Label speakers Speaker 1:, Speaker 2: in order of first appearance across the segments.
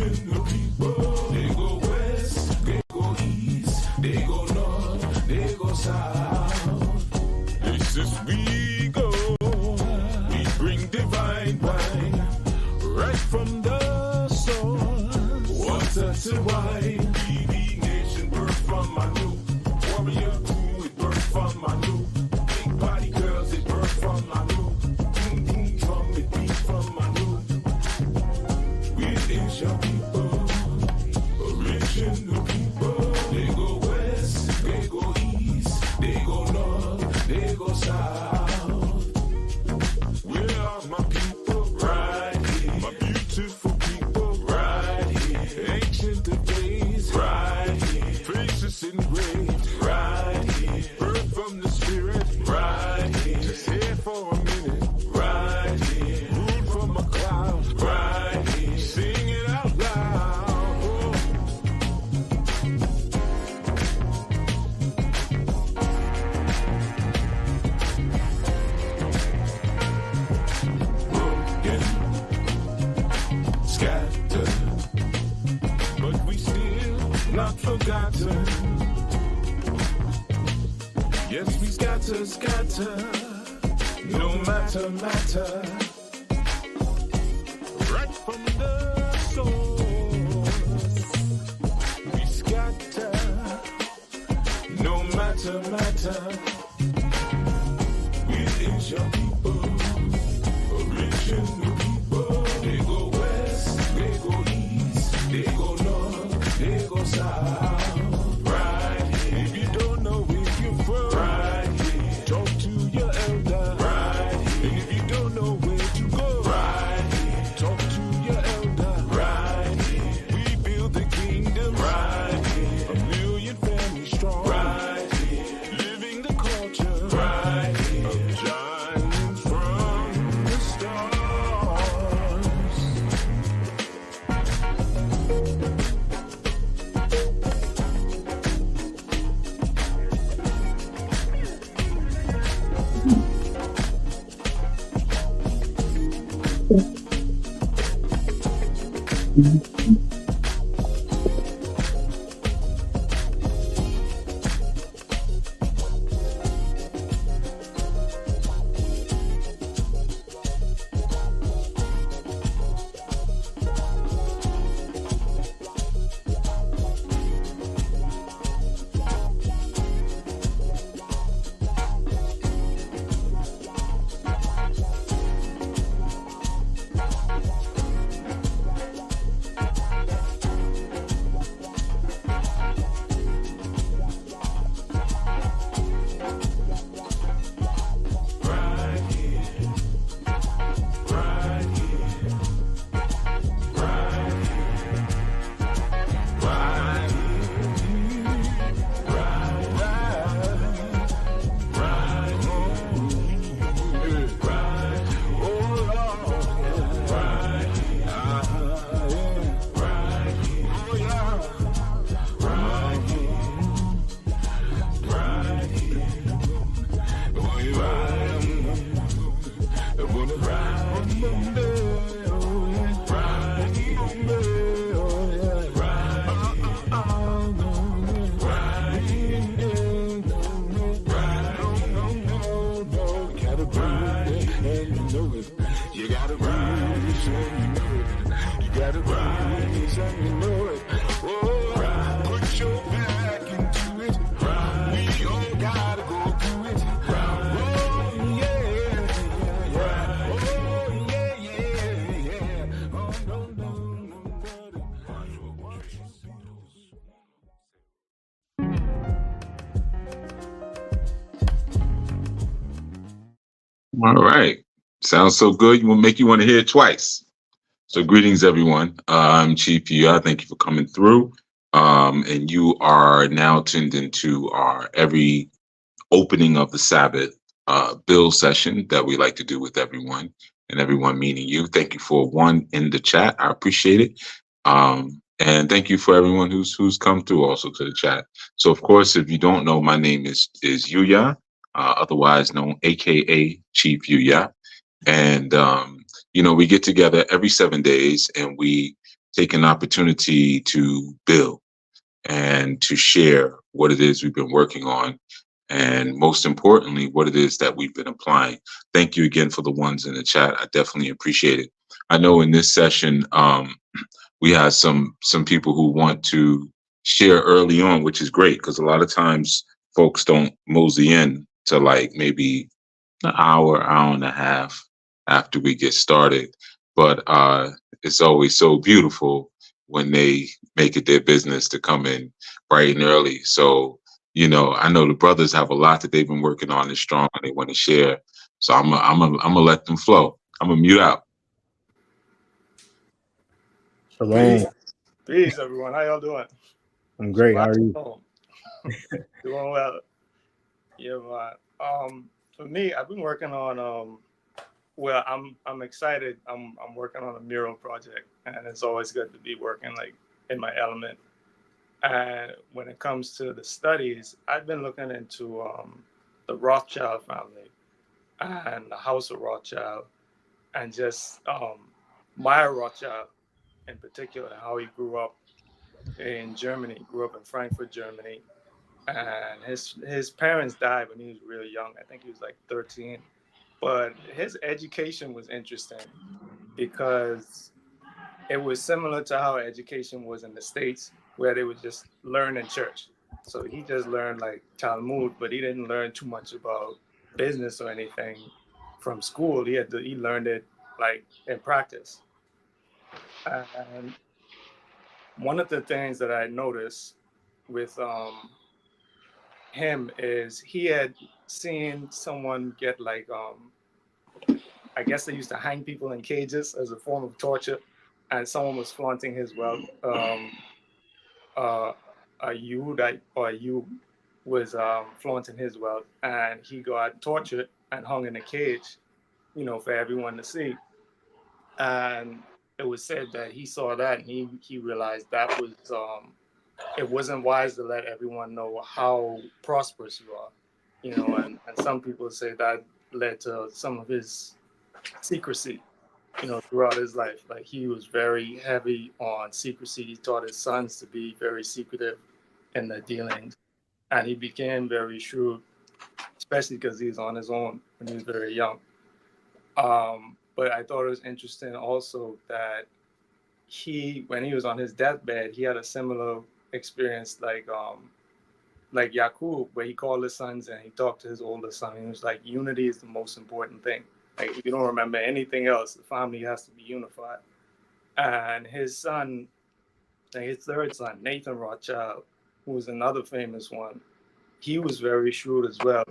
Speaker 1: Reaching the people. They go west, they go east, they go north, they go south. Places we go, we bring divine wine right from the source. Water to wine, BB nation birth from Anu. Warrior crew, it birth from Anu. Big body girls, it birth from Anu. Boom boom drum, it beat from Anu. We is your people, reaching the people. They go west, they go east, they go north, they go south. Where are my people? Right here. My beautiful people? Right here. Ancient of days? Right here. Faces engraved? Right here. Birth from the spirit? Right here. Just here for a minute? Right here. Ruled from a cloud? Right here. Sing it out loud. Broken, scattered, but we still not forgotten. Yes, we scatter, no matter. Right from the source, we scatter, no matter. We is your people, reaching the people. They go west, they go east, they go north, they go south. Right here. If you don't know where you're from, right here. Talk to your elder. Right here. And if you don't know where to go, right here. Talk to your elder. Right here. We build the kingdom. Right here. A million families strong. Right here. Living the culture. Right here. Of giants from the stars.
Speaker 2: All right. Sounds so good. You will make you want to hear it twice. So greetings, everyone. I'm Chief Yu. Thank you for coming through. And you are now tuned into our every opening of the Sabbath bill session that we like to do with everyone, and everyone meaning you. Thank you for one in the chat. I appreciate it. And thank you for everyone who's come through also to the chat. So of course, if you don't know, my name is Yuya, otherwise known AKA Chief Yuya. And we get together every 7 days and we take an opportunity to build and to share what it is we've been working on, and most importantly, what it is that we've been applying. Thank you again for the ones in the chat. I definitely appreciate it. I know in this session, we have some people who want to share early on, which is great because a lot of times folks don't mosey in to like maybe an hour and a half after we get started. But it's always so beautiful when they make it their business to come in bright and early. So, I know the brothers have a lot that they've been working on and strong and they want to share. So I'm gonna let them flow. I'm gonna mute out.
Speaker 3: Shalom.
Speaker 4: Peace, everyone. How y'all doing?
Speaker 3: I'm great. How are you?
Speaker 4: Doing well. Yeah, man. For me, I've been working on well, I'm excited. I'm working on a mural project, and it's always good to be working like in my element. And when it comes to the studies, I've been looking into the Rothschild family and the House of Rothschild, and just Meyer Rothschild in particular, how he grew up in Germany, grew up in Frankfurt, Germany. And his parents died when he was really young. I think he was like 13. But his education was interesting because it was similar to how education was in the States, where they would just learn in church. So he just learned like Talmud, but he didn't learn too much about business or anything from school. He learned it like in practice. And one of the things that I noticed with him is he had seen someone get like I guess they used to hang people in cages as a form of torture, and someone was flaunting his wealth. A Yehudite or a Yehud was flaunting his wealth, and he got tortured and hung in a cage, for everyone to see. And it was said that he saw that and he realized that was it wasn't wise to let everyone know how prosperous you are, and some people say that led to some of his secrecy, throughout his life. Like he was very heavy on secrecy. He taught his sons to be very secretive in their dealings, and he became very shrewd, especially because he was on his own when he was very young. But I thought it was interesting also that when he was on his deathbed, he had a similar experience like Yakub, where he called his sons and he talked to his older son. And he was like, unity is the most important thing. Like, if you don't remember anything else, the family has to be unified. And his son, like his third son, Nathan Rothschild, who was another famous one, he was very shrewd as well.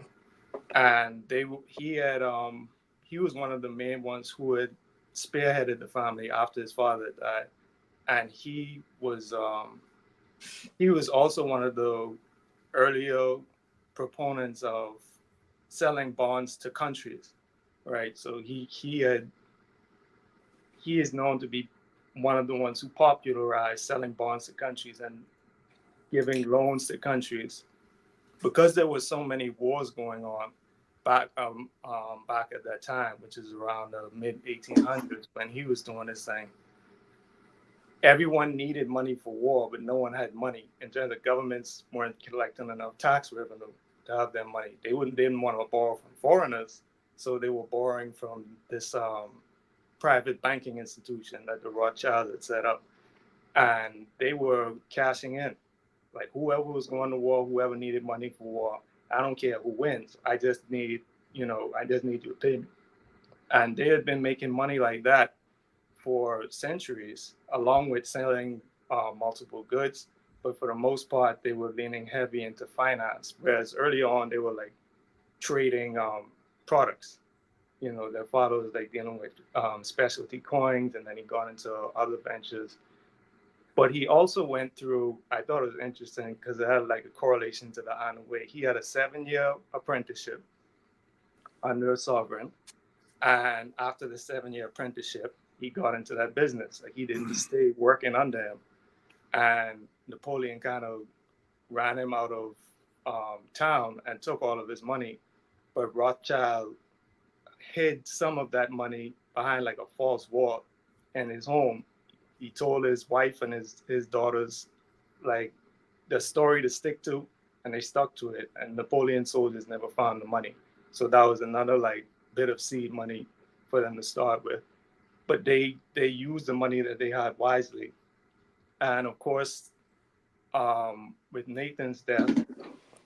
Speaker 4: And he was one of the main ones who had spearheaded the family after his father died. And he was also one of the earlier proponents of selling bonds to countries, right? So he is known to be one of the ones who popularized selling bonds to countries and giving loans to countries, because there were so many wars going on back at that time, which is around the mid 1800s when he was doing this thing. Everyone needed money for war, but no one had money. In terms of governments weren't collecting enough tax revenue to have their money. They didn't want to borrow from foreigners, so they were borrowing from this private banking institution that the Rothschilds had set up, and they were cashing in. Like whoever was going to war, whoever needed money for war, I don't care who wins. I just need you to pay me. And they had been making money like that for centuries, along with selling multiple goods. But for the most part, they were leaning heavy into finance. Whereas early on, they were like trading products. Their father was like dealing with specialty coins, and then he got into other ventures. But he also went through, I thought it was interesting because it had like a correlation to the Anu way. He had a 7-year apprenticeship under a sovereign. And after the 7-year apprenticeship, he got into that business. Like he didn't stay working under him. And Napoleon kind of ran him out of town and took all of his money. But Rothschild hid some of that money behind like a false wall in his home. he told his wife and his daughters like the story to stick to, and they stuck to it. And Napoleon soldiers never found the money, so that was another like bit of seed money for them to start with. But they used the money that they had wisely, and of course, with Nathan's death,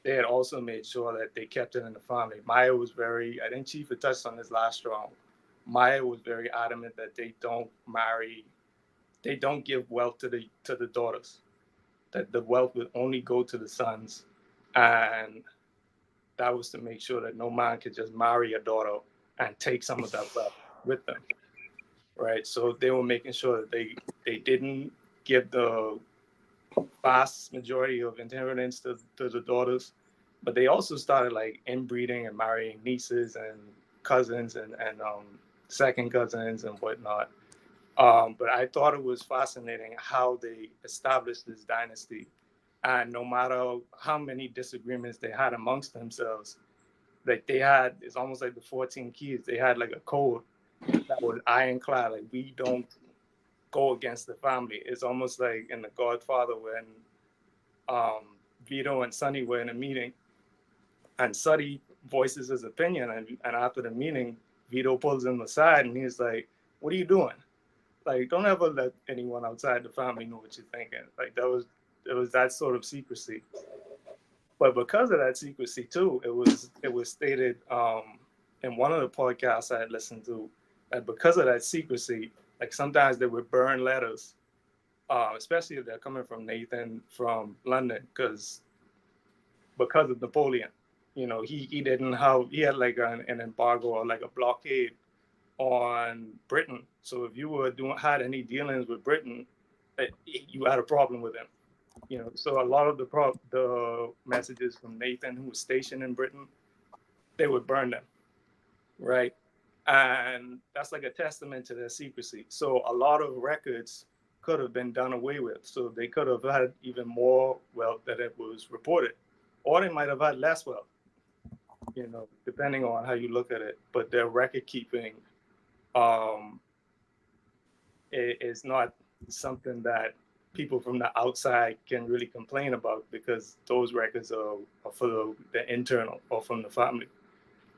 Speaker 4: they had also made sure that they kept it in the family. Maya was very, I think Chief had touched on this last strong. Maya was very adamant that they don't marry, they don't give wealth to the daughters. That the wealth would only go to the sons, and that was to make sure that no man could just marry a daughter and take some of that wealth with them, right? So they were making sure that they didn't give the vast majority of inheritance to the daughters, but they also started like inbreeding and marrying nieces and cousins and second cousins and whatnot. But I thought it was fascinating how they established this dynasty, and no matter how many disagreements they had amongst themselves, like they had, it's almost like the 14 keys. They had like a code that was ironclad. Like we don't go against the family. It's almost like in The Godfather when Vito and Sonny were in a meeting, and Sonny voices his opinion, and after the meeting, Vito pulls him aside and he's like, "What are you doing? Like, don't ever let anyone outside the family know what you're thinking." Like it was that sort of secrecy. But because of that secrecy too, it was stated in one of the podcasts I had listened to that because of that secrecy, like sometimes they would burn letters, especially if they're coming from Nathan from London, because of Napoleon. You know, he didn't have, he had like an embargo or like a blockade on Britain. So if you were had any dealings with Britain, you had a problem with them. You know, so a lot of the messages from Nathan, who was stationed in Britain, they would burn them, right? And that's like a testament to their secrecy. So a lot of records could have been done away with. So they could have had even more wealth than it was reported, or they might have had less wealth, you know, depending on how you look at it. But their record keeping um, is not something that people from the outside can really complain about, because those records are for the internal or from the family,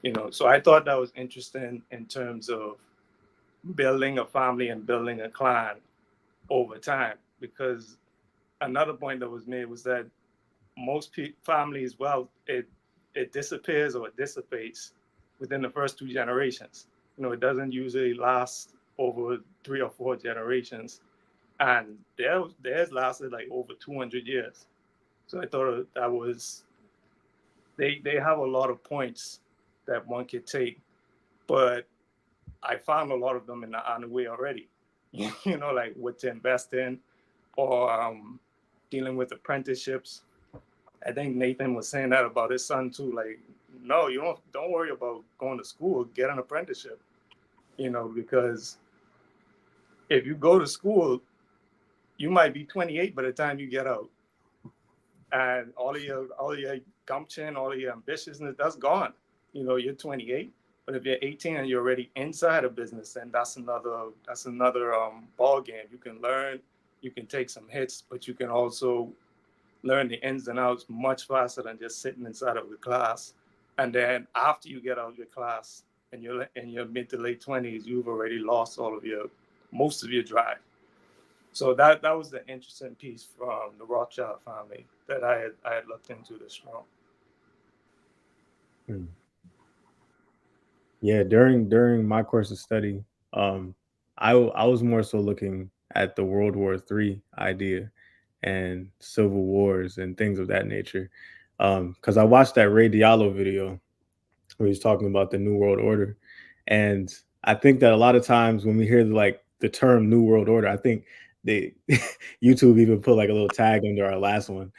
Speaker 4: you know. So I thought that was interesting in terms of building a family and building a clan over time, because another point that was made was that most families, well, it disappears or it dissipates within the first two generations. You know, it doesn't usually last over 3 or 4 generations, and theirs lasted like over 200 years. So I thought that was, they have a lot of points that one could take, but I found a lot of them in the Anu way already. You know, like what to invest in, or dealing with apprenticeships. I think Nathan was saying that about his son too. Like, no, you don't worry about going to school. Get an apprenticeship. You know, because if you go to school, you might be 28 by the time you get out, and all of your gumption, all of your ambitiousness, that's gone. You know, you're 28, but if you're 18 and you're already inside a business, then that's another ball game. You can learn, you can take some hits, but you can also learn the ins and outs much faster than just sitting inside of the class. And then after you get out of your class and you're in your mid to late 20s, you've already lost most of your drive. So that was the interesting piece from the Rothschild family that I had looked into this strong.
Speaker 3: Yeah, during my course of study, I was more so looking at the World War III idea and civil wars and things of that nature. Because I watched that Ray Diallo video where he's talking about the New World Order, and I think that a lot of times when we hear like the term New World Order, I think they YouTube even put like a little tag under our last one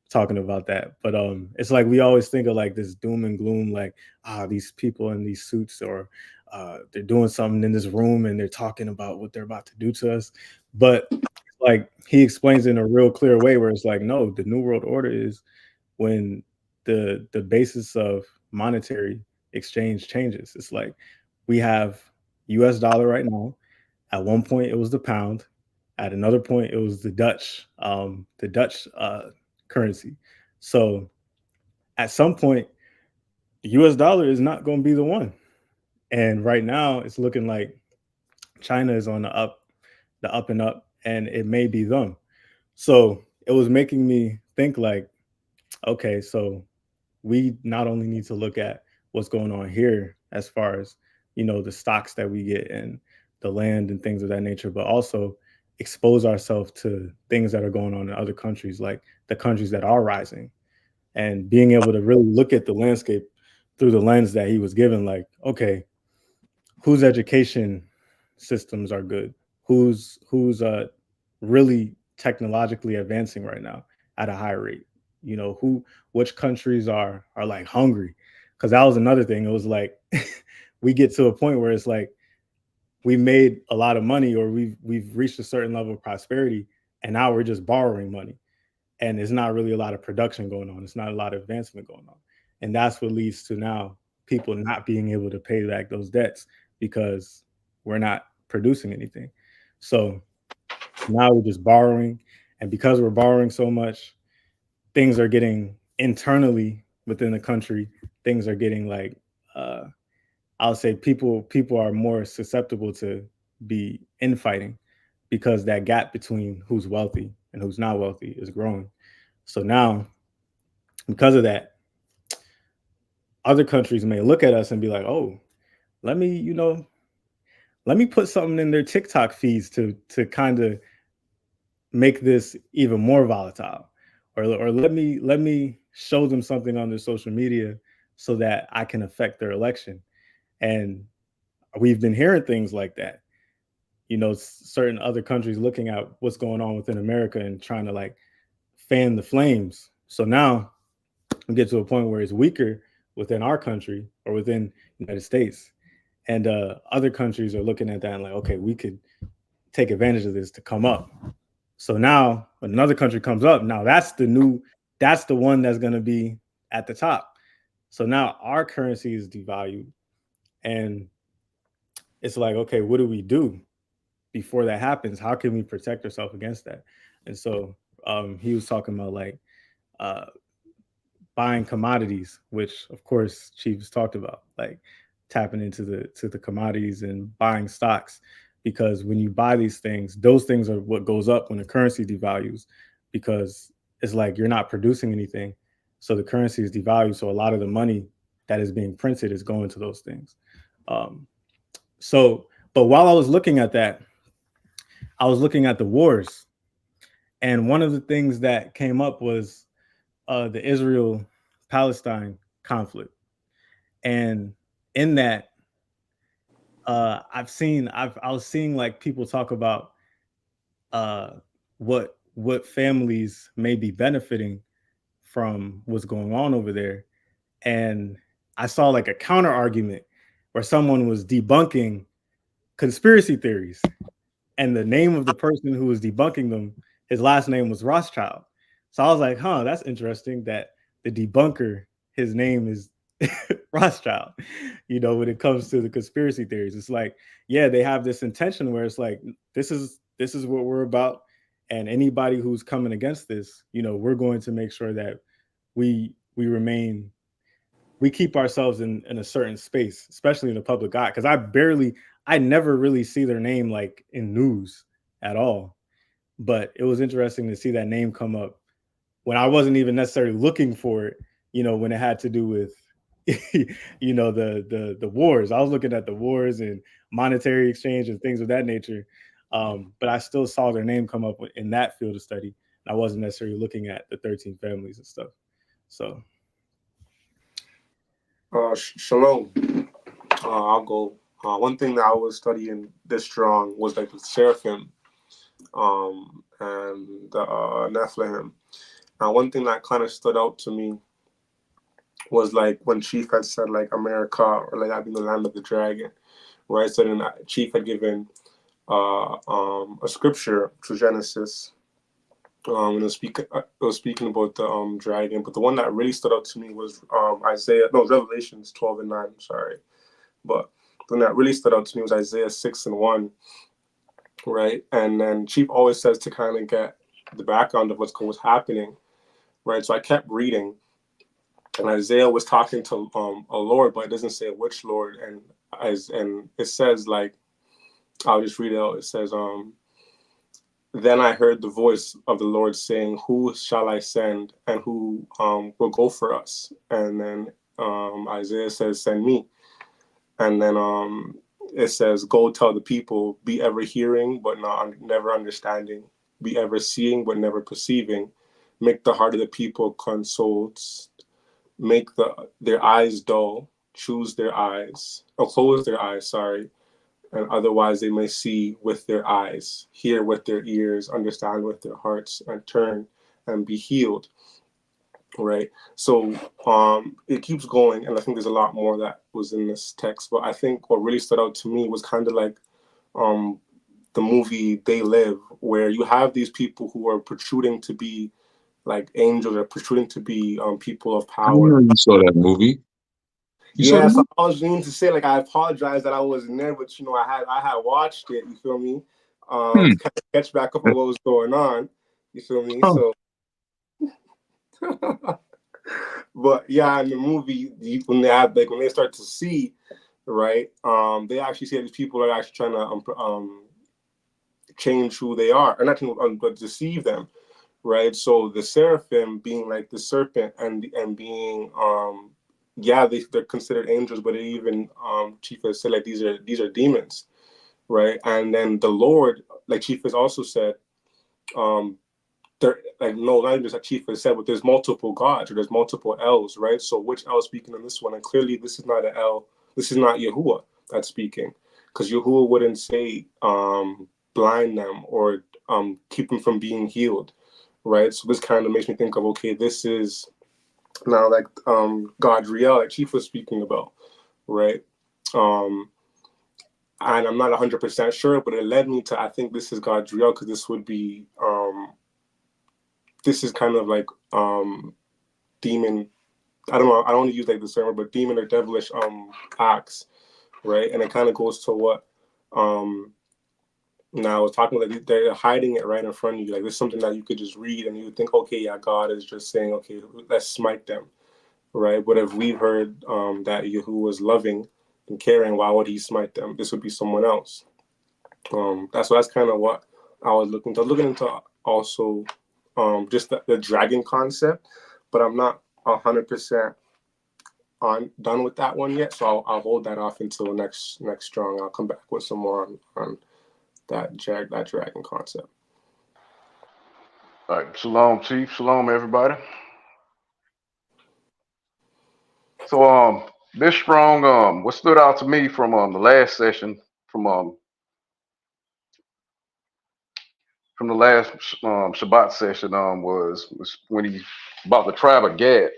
Speaker 3: talking about that. But it's like we always think of like this doom and gloom, like these people in these suits, or they're doing something in this room and they're talking about what they're about to do to us. But like he explains in a real clear way where it's like, no, the New World Order is when the basis of monetary exchange changes. It's like we have US dollar right now. At one point it was the pound, At another point, it was the Dutch currency. So at some point, the US dollar is not going to be the one. And right now, it's looking like China is on the up and up, and it may be them. So it was making me think like, okay, so we not only need to look at what's going on here as far as, the stocks that we get and the land and things of that nature, but also expose ourselves to things that are going on in other countries, like the countries that are rising, and being able to really look at the landscape through the lens that he was given, like, okay, whose education systems are good, who's really technologically advancing right now at a high rate, which countries are like hungry, because that was another thing. It was like we get to a point where it's like we made a lot of money, or we've reached a certain level of prosperity, and now we're just borrowing money, and it's not really a lot of production going on. It's not a lot of advancement going on, and that's what leads to now people not being able to pay back those debts because we're not producing anything. So now we're just borrowing, and because we're borrowing so much, things are getting internally within the country. Things are getting like, I'll say people are more susceptible to be infighting, because that gap between who's wealthy and who's not wealthy is growing. So now, because of that, other countries may look at us and be like, "Oh, let me, let me put something in their TikTok feeds to kind of make this even more volatile, or let me show them something on their social media so that I can affect their election." And we've been hearing things like that. Certain other countries looking at what's going on within America and trying to like fan the flames. So now we get to a point where it's weaker within our country or within the United States, and other countries are looking at that and like, okay, we could take advantage of this to come up. So now when another country comes up, now that's the one that's going to be at the top. So now our currency is devalued, and it's like, okay, what do we do before that happens? How can we protect ourselves against that? And so he was talking about like uh, buying commodities, which of course Chiefs talked about, like tapping into the commodities and buying stocks, because when you buy these things, those things are what goes up when the currency devalues, because it's like you're not producing anything, so the currency is devalued. So a lot of the money that is being printed is going to those things. Um, but while I was looking at that, I was looking at the wars, and one of the things that came up was the Israel Palestine conflict. And in that, I was seeing like people talk about uh, what families may be benefiting from what's going on over there. And I saw like a counter argument where someone was debunking conspiracy theories, and the name of the person who was debunking them, his last name was Rothschild. So I was like, huh, that's interesting that the debunker, his name is Rothschild. When it comes to the conspiracy theories, it's like, yeah, they have this intention where it's like, this is what we're about, and anybody who's coming against this, we're going to make sure that we keep ourselves in a certain space, especially in the public eye. Because I never really see their name like in news at all. But it was interesting to see that name come up when I wasn't even necessarily looking for it, when it had to do with, the wars. I was looking at the wars and monetary exchange and things of that nature. But I still saw their name come up in that field of study. I wasn't necessarily looking at the 13 families and stuff. So.
Speaker 5: Shalom. I'll go. One thing that I was studying this strong was like the seraphim and the Nephilim. Now, one thing that kind of stood out to me was like when Chief had said like America, or like that being the land of the dragon, right? So then Chief had given a scripture to Genesis. And it was speaking about the dragon, but the one that really stood out to me was Revelations 12:9. Sorry, but the one that really stood out to me was Isaiah 6:1, right? And then Chief always says to kind of get the background of what's happening, right? So I kept reading, and Isaiah was talking to a Lord, but it doesn't say which Lord. And it says, like, I'll just read it out. It says, then I heard the voice of the Lord saying, "Who shall I send, and who will go for us?" And then Isaiah says, "Send me." And then it says, "Go tell the people, be ever hearing, but never understanding. Be ever seeing, but never perceiving. Make the heart of the people consoled. Make their eyes dull. Close their eyes, sorry. And otherwise they may see with their eyes, hear with their ears, understand with their hearts, and turn and be healed." Right. So it keeps going, and I think there's a lot more that was in this text. But I think what really stood out to me was kind of like the movie They Live, where you have these people who are protruding to be like angels, or protruding to be people of
Speaker 2: I didn't know
Speaker 5: power.
Speaker 2: you saw that movie. You saw the
Speaker 5: Yeah, so
Speaker 2: movie?
Speaker 5: I was meaning to say, like, I apologize that I wasn't there, but I had watched it. You feel me?
Speaker 2: Hmm.
Speaker 5: To kind of catch back up on what was going on. You feel me?
Speaker 2: Oh.
Speaker 5: So, but yeah, in the movie, when they start to see, right, they actually see that these people are actually trying to change who they are, or not but deceive them, right? So the seraphim being like the serpent, and being yeah, they're considered angels, but even Chief has said, like, these are demons, right? And then the Lord, like Chief has also said, there, like, no, not even just like Chief has said, but there's multiple gods, or there's multiple L's, right? So which L is speaking on this one? And clearly this is not an L, this is not Yahuwah that's speaking, because Yahuwah wouldn't say blind them, or keep them from being healed, right? So this kind of makes me think of, okay, this is now like Godriel, like Chief was speaking about, right? Um, and I'm not 100% sure, but it led me to, I think this is Godriel, because this would be this is kind of like demon. I don't know. I don't want to use like the term, but demon or devilish acts, right? And it kind of goes to what now I was talking about, that they're hiding it right in front of you. Like, there's something that you could just read and you would think, okay, yeah, God is just saying, okay, let's smite them, right? But if we've heard that Yahuwah was loving and caring, why would he smite them? This would be someone else. That's kind of what I was looking to. Looking into also just the dragon concept, but I'm not 100% done with that one yet. So I'll hold that off until next strong. I'll come back with some more on that dragon concept.
Speaker 6: All right, shalom, Chief. Shalom, everybody. So, this strong, what stood out to me from the last session, from the last Shabbat session, was when he about the tribe of Gad,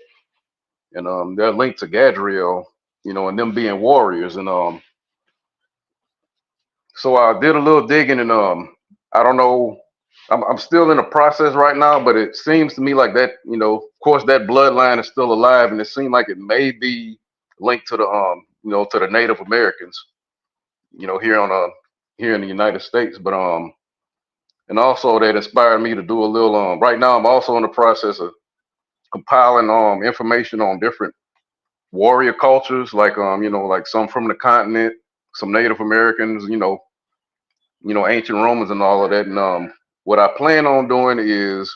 Speaker 6: and they're linked to Gadriel, and them being warriors, and so I did a little digging, and I don't know. I'm still in the process right now, but it seems to me like that, of course, that bloodline is still alive, and it seemed like it may be linked to the, to the Native Americans, here in the United States. But and also that inspired me to do a little. Right now, I'm also in the process of compiling information on different warrior cultures, like like some from the continent, some Native Americans, ancient Romans and all of that. And what I plan on doing is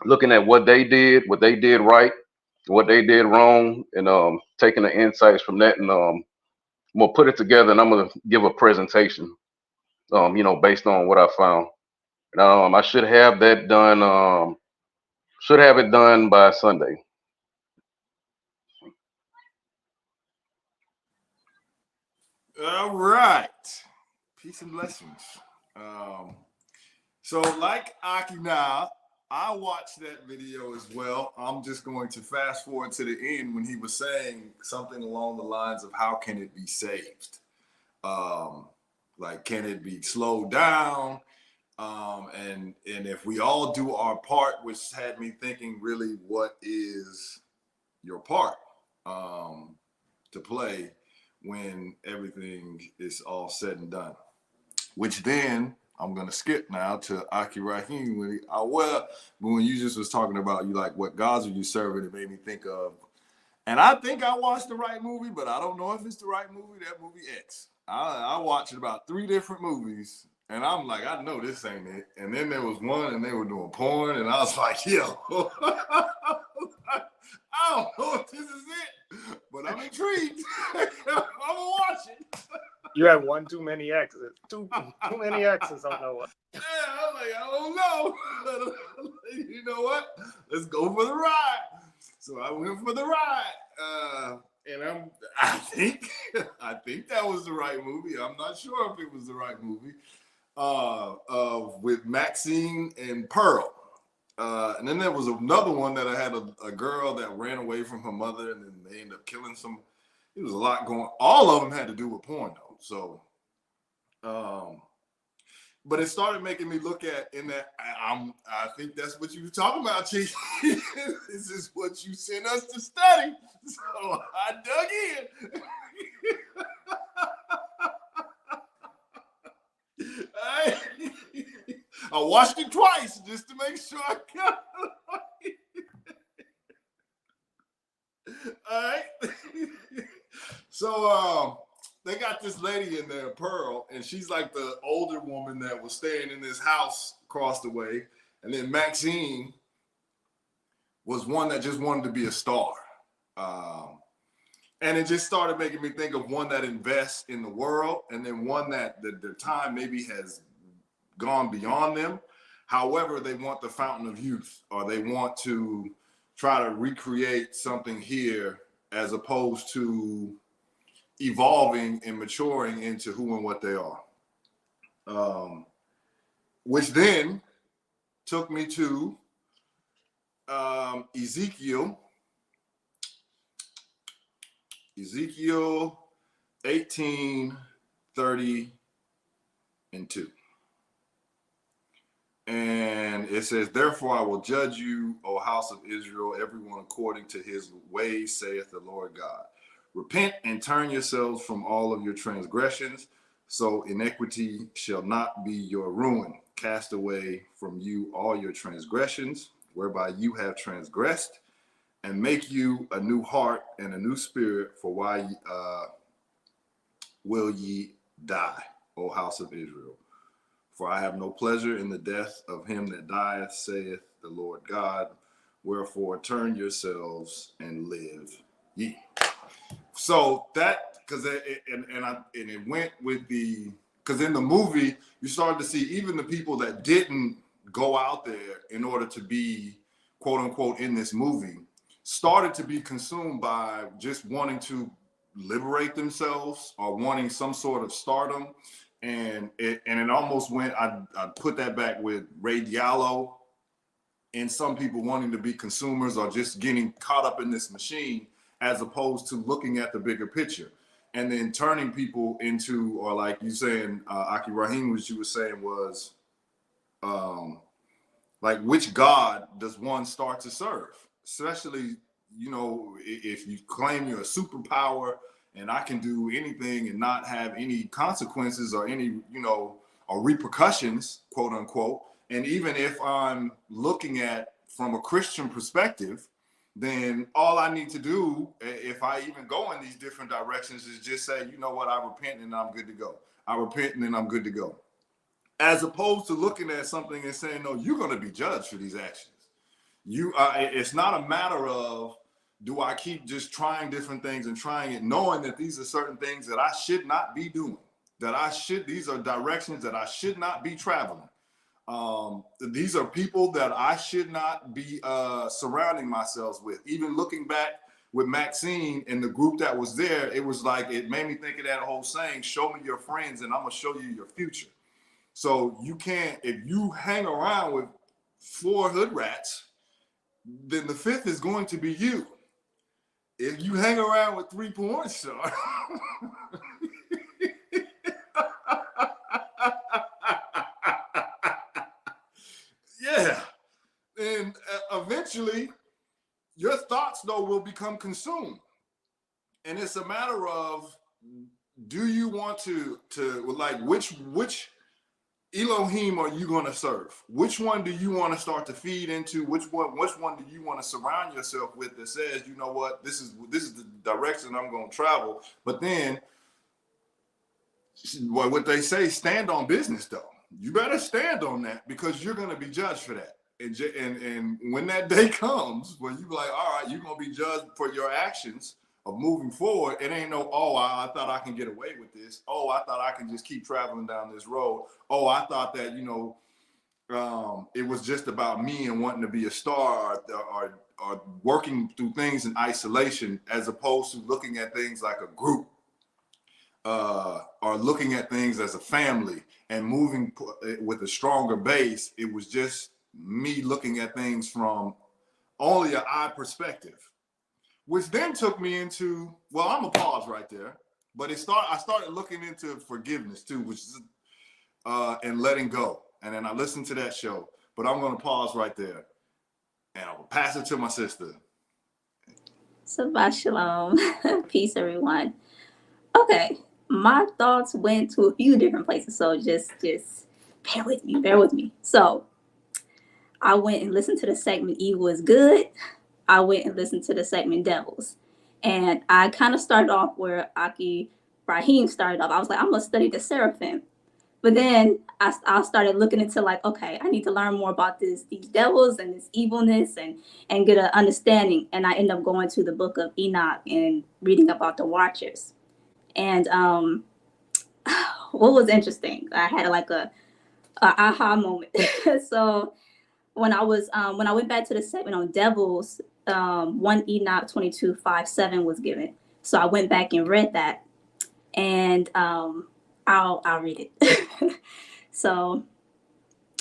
Speaker 6: looking at what they did right, what they did wrong, and taking the insights from that, and I'm gonna put it together, and I'm gonna give a presentation, based on what I found. And I should have that done. Should have it done by Sunday.
Speaker 1: All right. Peace and blessings. So like Akina, I watched that video as well. I'm just going to fast forward to the end when he was saying something along the lines of how can it be saved? Like, can it be slowed down? And if we all do our part, which had me thinking, really, what is your part to play when everything is all said and done?
Speaker 7: which then I'm gonna skip now to Aki Rahim. When you just was talking about you like what gods are you serving, it made me think of, and I think I watched the right movie, but I don't know if it's the right movie. That movie X. I watched about 3 different movies, and I'm like, I know this ain't it. And then there was one, and they were doing porn, and I was like, yo, I don't know if this is it, but I'm intrigued. I'm gonna watch it.
Speaker 4: You had one too many exes. Too many exes on that one.
Speaker 7: Yeah, I'm like, I don't know. You know what? Let's go for the ride. So I went for the ride. And I think that was the right movie. I'm not sure if it was the right movie. With Maxine and Pearl. And then there was another one that I had a girl that ran away from her mother, and then they ended up killing some. It was a lot going. All of them had to do with porn, though. So, but it started making me look at in that. I think that's what you were talking about, Chief. This is what you sent us to study. So I dug in. I watched it twice just to make sure I got it right. All right. So they got this lady in there, Pearl, and she's like the older woman that was staying in this house across the way. And then Maxine was one that just wanted to be a star. And it just started making me think of one that invests in the world, and then one that their time maybe has gone beyond them. However, they want the fountain of youth, or they want to try to recreate something here as opposed to evolving and maturing into who and what they are. Which then took me to Ezekiel 18:30-2. And it says, therefore I will judge you, O house of Israel, everyone according to his ways, saith the Lord God. Repent and turn yourselves from all of your transgressions, so iniquity shall not be your ruin. Cast away from you all your transgressions, whereby you have transgressed, and make you a new heart and a new spirit, for why will ye die, O house of Israel? For I have no pleasure in the death of him that dieth, saith the Lord God. Wherefore turn yourselves and live ye. So that, because it went with the, because in the movie you started to see even the people that didn't go out there in order to be quote unquote in this movie started to be consumed by just wanting to liberate themselves or wanting some sort of stardom. And it almost went, I put that back with Ray Diallo and some people wanting to be consumers or just getting caught up in this machine as opposed to looking at the bigger picture. And then turning people into, or like you saying, Aki Rahim, what you were saying was, like, which God does one start to serve? Especially, you know, if you claim you're a superpower and I can do anything and not have any consequences or any, you know, or repercussions, quote unquote. And even if I'm looking at from a Christian perspective, then all I need to do, if I even go in these different directions, is just say, you know what, I repent and I'm good to go. I repent and then I'm good to go. As opposed to looking at something and saying, no, you're going to be judged for these actions. It's not a matter of, do I keep just trying different things and trying it, knowing that these are certain things that I should not be doing, these are directions that I should not be traveling. These are people that I should not be surrounding myself with. Even looking back with Maxine and the group that was there, it was like, it made me think of that whole saying, show me your friends and I'm gonna show you your future. So you can't, if you hang around with 4 hood rats, then the 5th is going to be you. If you hang around with 3 porn stars, yeah, and eventually your thoughts though will become consumed, and it's a matter of, do you want to like which Elohim are you going to serve? Which one do you want to start to feed into? Which one do you want to surround yourself with that says, you know what, this is the direction I'm going to travel? But then, what they say, stand on business though. You better stand on that, because you're going to be judged for that. And when that day comes, when you be like, all right, you're going to be judged for your actions of moving forward. It ain't no, oh, I thought I can get away with this. Oh, I thought I can just keep traveling down this road. Oh, I thought that, you know, it was just about me and wanting to be a star, or working through things in isolation, as opposed to looking at things like a group, or looking at things as a family and moving with a stronger base. It was just me looking at things from only an I perspective, which then took me into, well, I'm gonna pause right there. But I started looking into forgiveness too, which is and letting go. And then I listened to that show. But I'm gonna pause right there, and I will pass it to my sister.
Speaker 8: Shabbat shalom. Peace, everyone. Okay, my thoughts went to a few different places, so just bear with me. So I went and listened to the segment Evil is Good. I went and listened to the segment Devils. And I kind of started off where Aki Brahim started off. I was like, I'm going to study the seraphim. But then I started looking into like, okay, I need to learn more about these devils and this evilness and get an understanding. And I ended up going to the book of Enoch and reading about the Watchers. And what was interesting, I had like a aha moment. So when I went back to the segment on devils, 1 Enoch 22:5-7 was given. So I went back and read that, and I'll read it. So,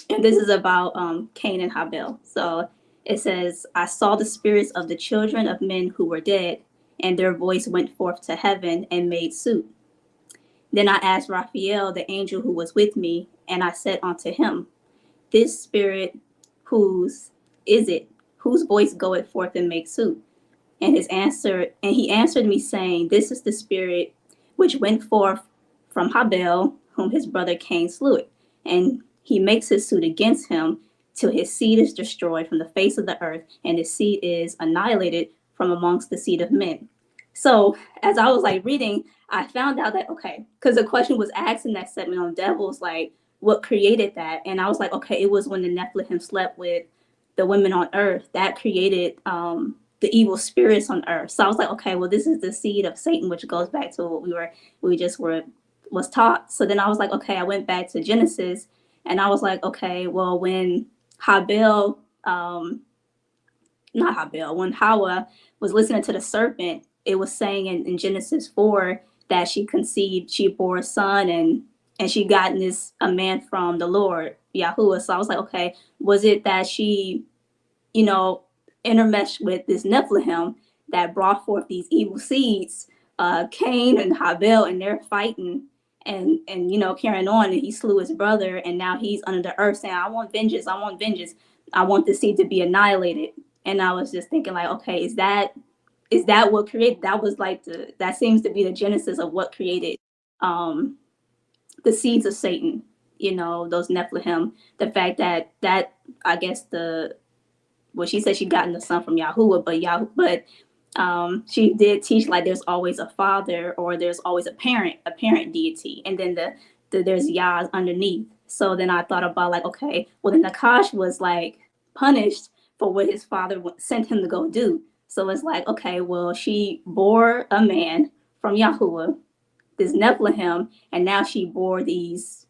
Speaker 8: and this is about Cain and Habel. So it says, I saw the spirits of the children of men who were dead, and their voice went forth to heaven and made suit. Then I asked Raphael, the angel who was with me, and I said unto him, this spirit whose is it, whose voice goeth forth and makes suit? And he answered me, saying, this is the spirit which went forth from Habel, whom his brother Cain slew it. And he makes his suit against him till his seed is destroyed from the face of the earth, and his seed is annihilated from amongst the seed of men. So as I was like reading, I found out that, okay, because the question was asked in that segment on devils, like, what created that? And I was like, okay, it was when the Nephilim slept with the women on earth that created the evil spirits on earth. So I was like, okay, well, this is the seed of Satan, which goes back to what was taught. So then I was like, okay, I went back to Genesis, and I was like, okay, well, when when Hawa was listening to the serpent, it was saying in Genesis 4 that she conceived, she bore a son, and she got a man from the Lord, Yahuwah. So I was like, okay, was it that she, intermeshed with this Nephilim that brought forth these evil seeds, Cain and Habel, and they're fighting and carrying on, and he slew his brother, and now he's under the earth saying, I want vengeance, I want the seed to be annihilated. And I was just thinking like, okay, is that what created, that was like that seems to be the genesis of what created the seeds of Satan, those Nephilim. The fact that I guess she said she gotten the son from Yahuwah, but she did teach like there's always a father, or there's always a parent deity, and then there's Yah underneath. So then I thought about like, okay, well then Nakash was like punished for what his father sent him to go do. So it's like, okay, well, she bore a man from Yahuwah, this Nephilim, and now she bore these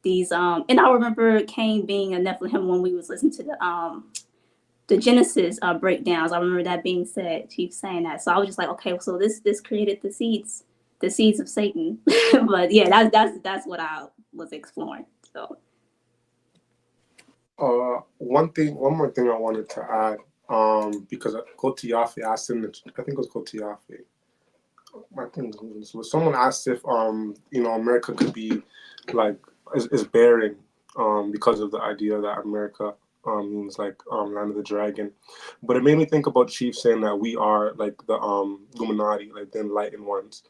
Speaker 8: and I remember Cain being a Nephilim when we was listening to the Genesis breakdowns. I remember that being said, Chief saying that. So I was just like, okay, so this created the seeds of Satan. But yeah, that's what I was exploring. So
Speaker 5: one more thing I wanted to add, because Kotiafe asked him, I think it was Kotiafe. I think someone asked if America could be like is barren because of the idea that America means like land of the dragon. But it made me think about Chief saying that we are like the Illuminati, like the enlightened ones,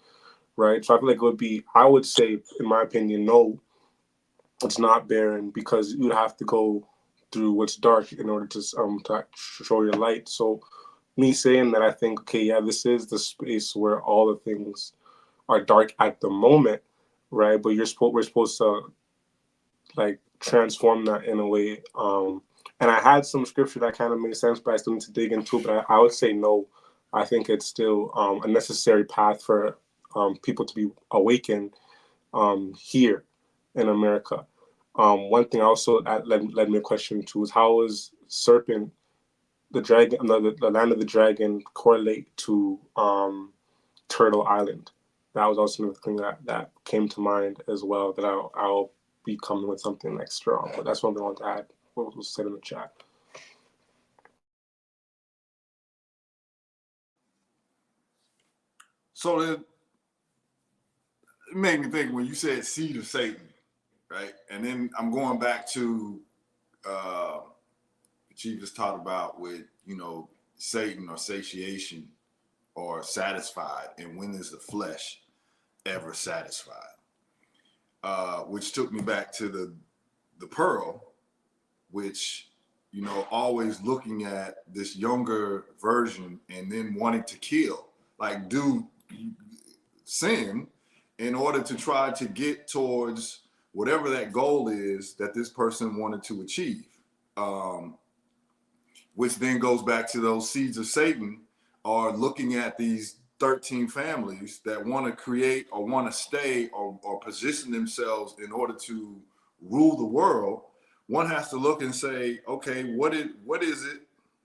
Speaker 5: right? So I feel like it would be, I would say, in my opinion, no, it's not barren, because you'd have to go through what's dark in order to show your light. So me saying that, I think, okay, yeah, this is the space where all the things are dark at the moment, right? But we're supposed to like transform that in a way. And I had some scripture that kind of made sense, but I still need to dig into it. But I would say no. I think it's still a necessary path for people to be awakened here in America. One thing also that led me a question too is, how is serpent, the dragon, the land of the dragon, correlate to Turtle Island? That was also another thing that came to mind as well, that I'll be coming with something like strong. But that's one thing I want to add. What was said in the chat.
Speaker 7: So then it made me think when you said seed of Satan, right? And then I'm going back to the Chief has talked about with, Satan or satiation or satisfied, and when is the flesh ever satisfied? Which took me back to the pearl, which, always looking at this younger version and then wanting to kill, like do sin in order to try to get towards whatever that goal is that this person wanted to achieve. Which then goes back to those seeds of Satan, are looking at these 13 families that want to create or want to stay or position themselves in order to rule the world. One has to look and say, okay, what is it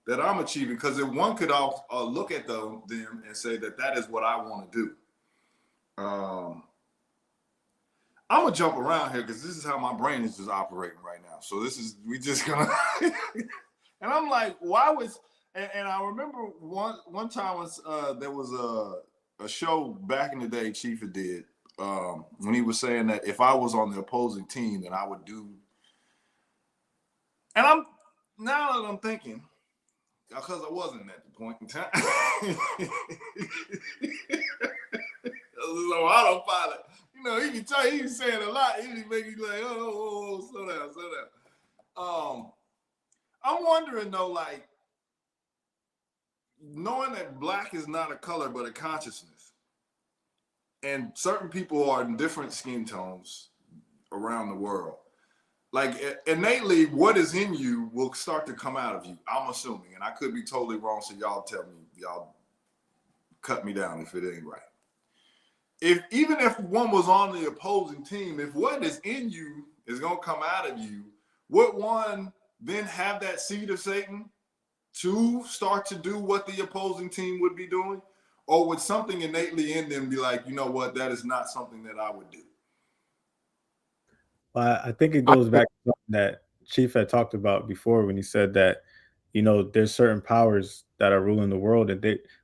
Speaker 7: that I'm achieving? Because if one could look at them and say that is what I want to do. I'm gonna jump around here because this is how my brain is just operating right now. So we just gonna, and I'm like, why was? And I remember one time there was a show back in the day Chief did when he was saying that if I was on the opposing team, then I would do. And now that I'm thinking, because I wasn't at the point in time. So autopilot, he can tell you he's saying a lot. He can make you like, oh, slow down. I'm wondering though, like, knowing that black is not a color but a consciousness, and certain people are in different skin tones around the world. Like innately, what is in you will start to come out of you. I'm assuming, and I could be totally wrong. So y'all tell me, y'all cut me down if it ain't right. Even if one was on the opposing team, if what is in you is gonna come out of you, would one then have that seed of Satan to start to do what the opposing team would be doing? Or would something innately in them be like, you know what, that is not something that I would do?
Speaker 3: Well, I think it goes back to something that Chief had talked about before when he said that, there's certain powers that are ruling the world,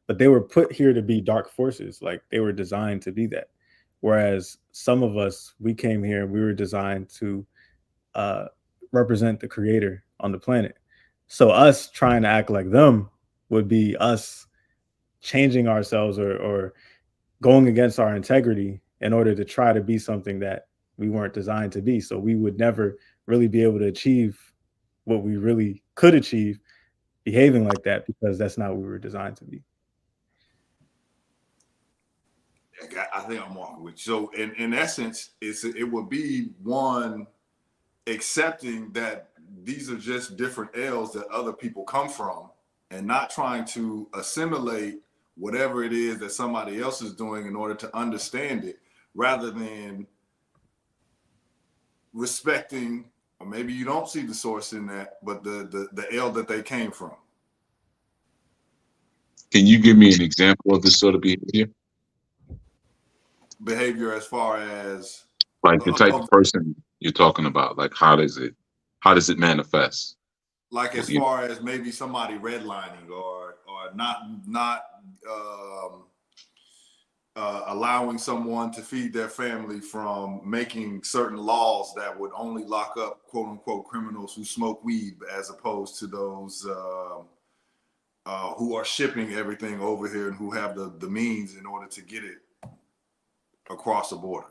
Speaker 3: but they were put here to be dark forces. Like they were designed to be that. Whereas some of us, we came here and we were designed to represent the creator on the planet. So us trying to act like them would be us changing ourselves or going against our integrity in order to try to be something that we weren't designed to be. So we would never really be able to achieve what we really could achieve behaving like that, because that's not what we were designed to be.
Speaker 7: I think I'm walking with you. So in essence, it would be one accepting that these are just different L's that other people come from, and not trying to assimilate whatever it is that somebody else is doing in order to understand it, rather than respecting, or maybe you don't see the source in that, but the L that they came from.
Speaker 2: Can you give me an example of this sort of behavior?
Speaker 7: Behavior as far as
Speaker 2: like the type of person you're talking about, like how does it manifest?
Speaker 7: Like as far as maybe somebody redlining or not allowing someone to feed their family from making certain laws that would only lock up quote unquote criminals who smoke weed, as opposed to those who are shipping everything over here and who have the means in order to get it across the border.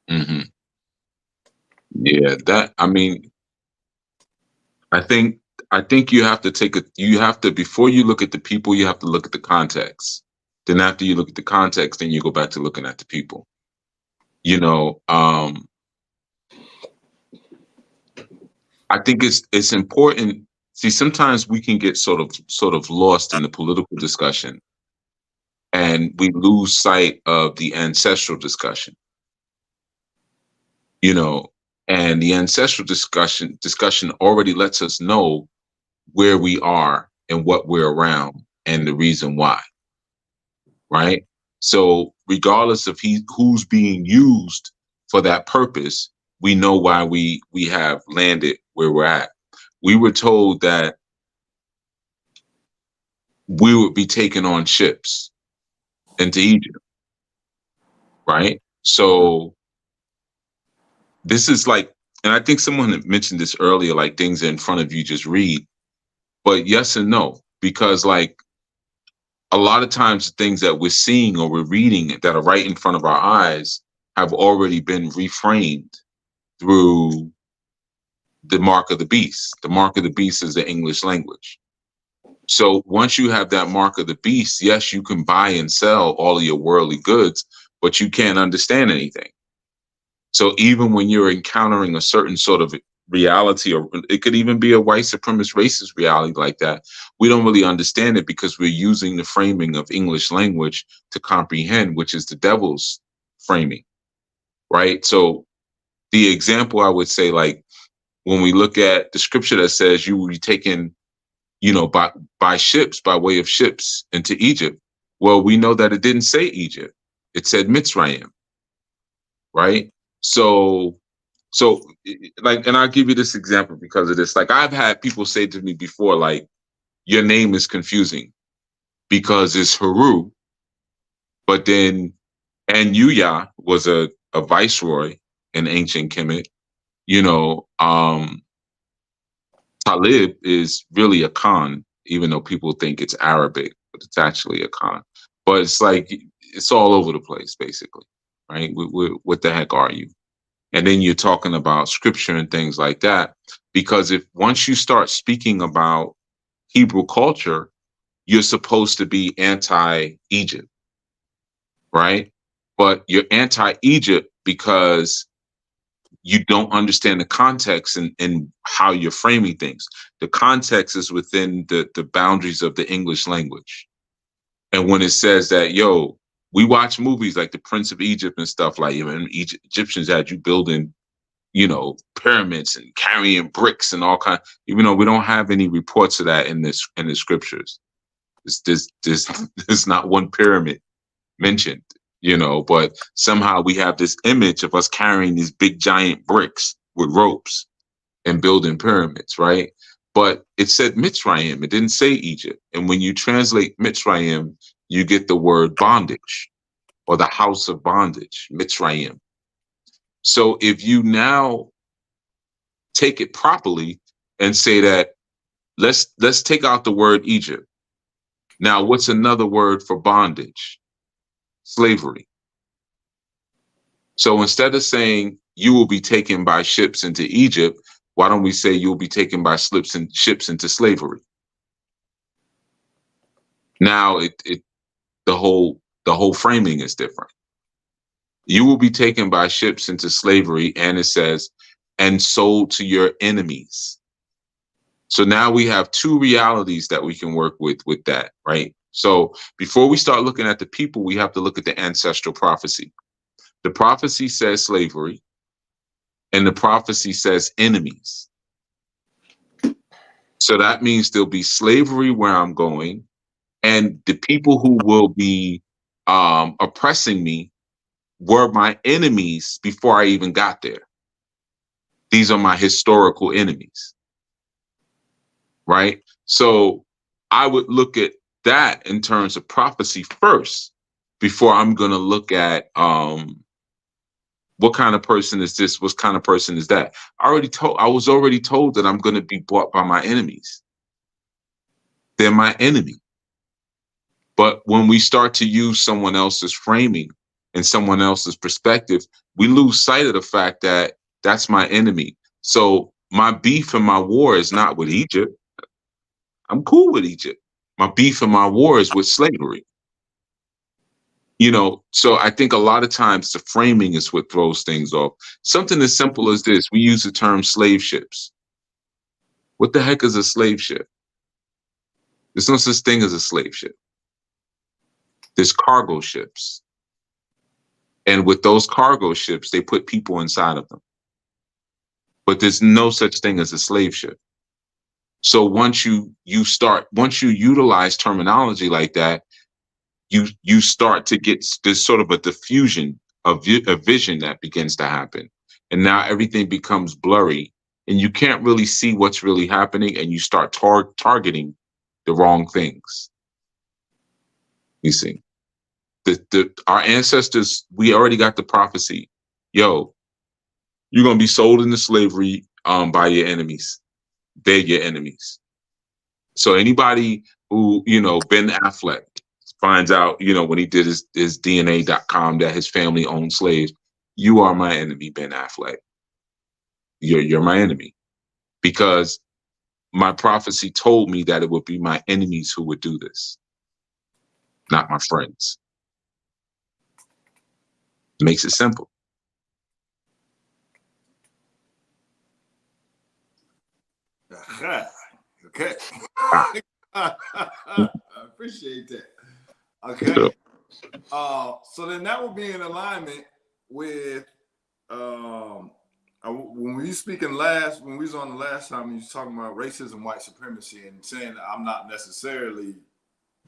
Speaker 2: Mm-hmm. Yeah, that, I mean, I think you have to before you look at the people, you have to look at the context. Then after you look at the context, then you go back to looking at the people. You know, I think it's important. See, sometimes we can get sort of lost in the political discussion, and we lose sight of the ancestral discussion. You know, and the ancestral discussion already lets us know where we are and what we're around and the reason why. Right? So regardless of who's being used for that purpose, we know why we have landed where we're at. We were told that we would be taken on ships into Egypt, right? So this is like, and I think someone had mentioned this earlier, like things in front of you, just read. But yes and no, because like a lot of times the things that we're seeing or we're reading that are right in front of our eyes have already been reframed through the mark of the beast. The mark of the beast is the English language. So once you have that mark of the beast, yes, you can buy and sell all of your worldly goods, but you can't understand anything. So even when you're encountering a certain sort of reality, or it could even be a white supremacist racist reality like that, we don't really understand it because we're using the framing of English language to comprehend, which is the devil's framing, right? So the example I would say, like, when we look at the scripture that says you will be taken, you know, by ships, by way of ships into Egypt. Well, we know that it didn't say Egypt. It said Mitzrayim, right? So like, and I'll give you this example because of this. Like, I've had people say to me before, like, your name is confusing because it's Haru, but then Anuya was a viceroy in ancient Kemet. You know, Talib is really a Khan, even though people think it's Arabic, but it's actually a Khan. But it's like, it's all over the place, basically, right? What the heck are you? And then you're talking about scripture and things like that. Because if once you start speaking about Hebrew culture, you're supposed to be anti-Egypt, right? But you're anti-Egypt because you don't understand the context and how you're framing things. The context is within the boundaries of the English language. And when it says that, yo, we watch movies like The Prince of Egypt and stuff like, you know, Egyptians had you building, you know, pyramids and carrying bricks and all kind, even though we don't have any reports of that in the scriptures. There's not one pyramid mentioned, you know, but somehow we have this image of us carrying these big giant bricks with ropes and building pyramids, right? But it said Mitzrayim, it didn't say Egypt. And when you translate Mitzrayim, you get the word bondage or the house of bondage, Mitzrayim. So if you now take it properly and say that, let's take out the word Egypt. Now, what's another word for bondage? Slavery. So instead of saying you will be taken by ships into Egypt, why don't we say you'll be taken by ships into slavery? Now the whole framing is different. You will be taken by ships into slavery, and it says, and sold to your enemies. So now we have two realities that we can work with that, right? So before we start looking at the people, we have to look at the ancestral prophecy. The prophecy says slavery, and the prophecy says enemies. So that means there'll be slavery where I'm going, and the people who will be oppressing me were my enemies before I even got there. These are my historical enemies, right? So I would look at that in terms of prophecy first before I'm going to look at what kind of person is this? What kind of person is that? I was already told that I'm going to be bought by my enemies. They're my enemy. But when we start to use someone else's framing and someone else's perspective, we lose sight of the fact that that's my enemy. So my beef and my war is not with Egypt. I'm cool with Egypt. My beef and my war is with slavery. You know, so I think a lot of times the framing is what throws things off. Something as simple as this, we use the term slave ships. What the heck is a slave ship? There's no such thing as a slave ship. There's cargo ships. And with those cargo ships, they put people inside of them. But there's no such thing as a slave ship. So once you utilize terminology like that, you start to get this sort of a diffusion of a vision that begins to happen. And now everything becomes blurry and you can't really see what's really happening, and you start targeting the wrong things. You see, our ancestors, we already got the prophecy. Yo, you're going to be sold into slavery by your enemies. They're your enemies. So anybody who, you know, Ben Affleck finds out, you know, when he did his DNA.com that his family owned slaves, you are my enemy, Ben Affleck. You're my enemy, because my prophecy told me that it would be my enemies who would do this, not my friends. It makes it simple.
Speaker 7: Okay. I appreciate that. Okay.
Speaker 2: Sure.
Speaker 7: So then that would be in alignment with when we speaking when we was on the last time, you was talking about racism, white supremacy, and saying that I'm not necessarily,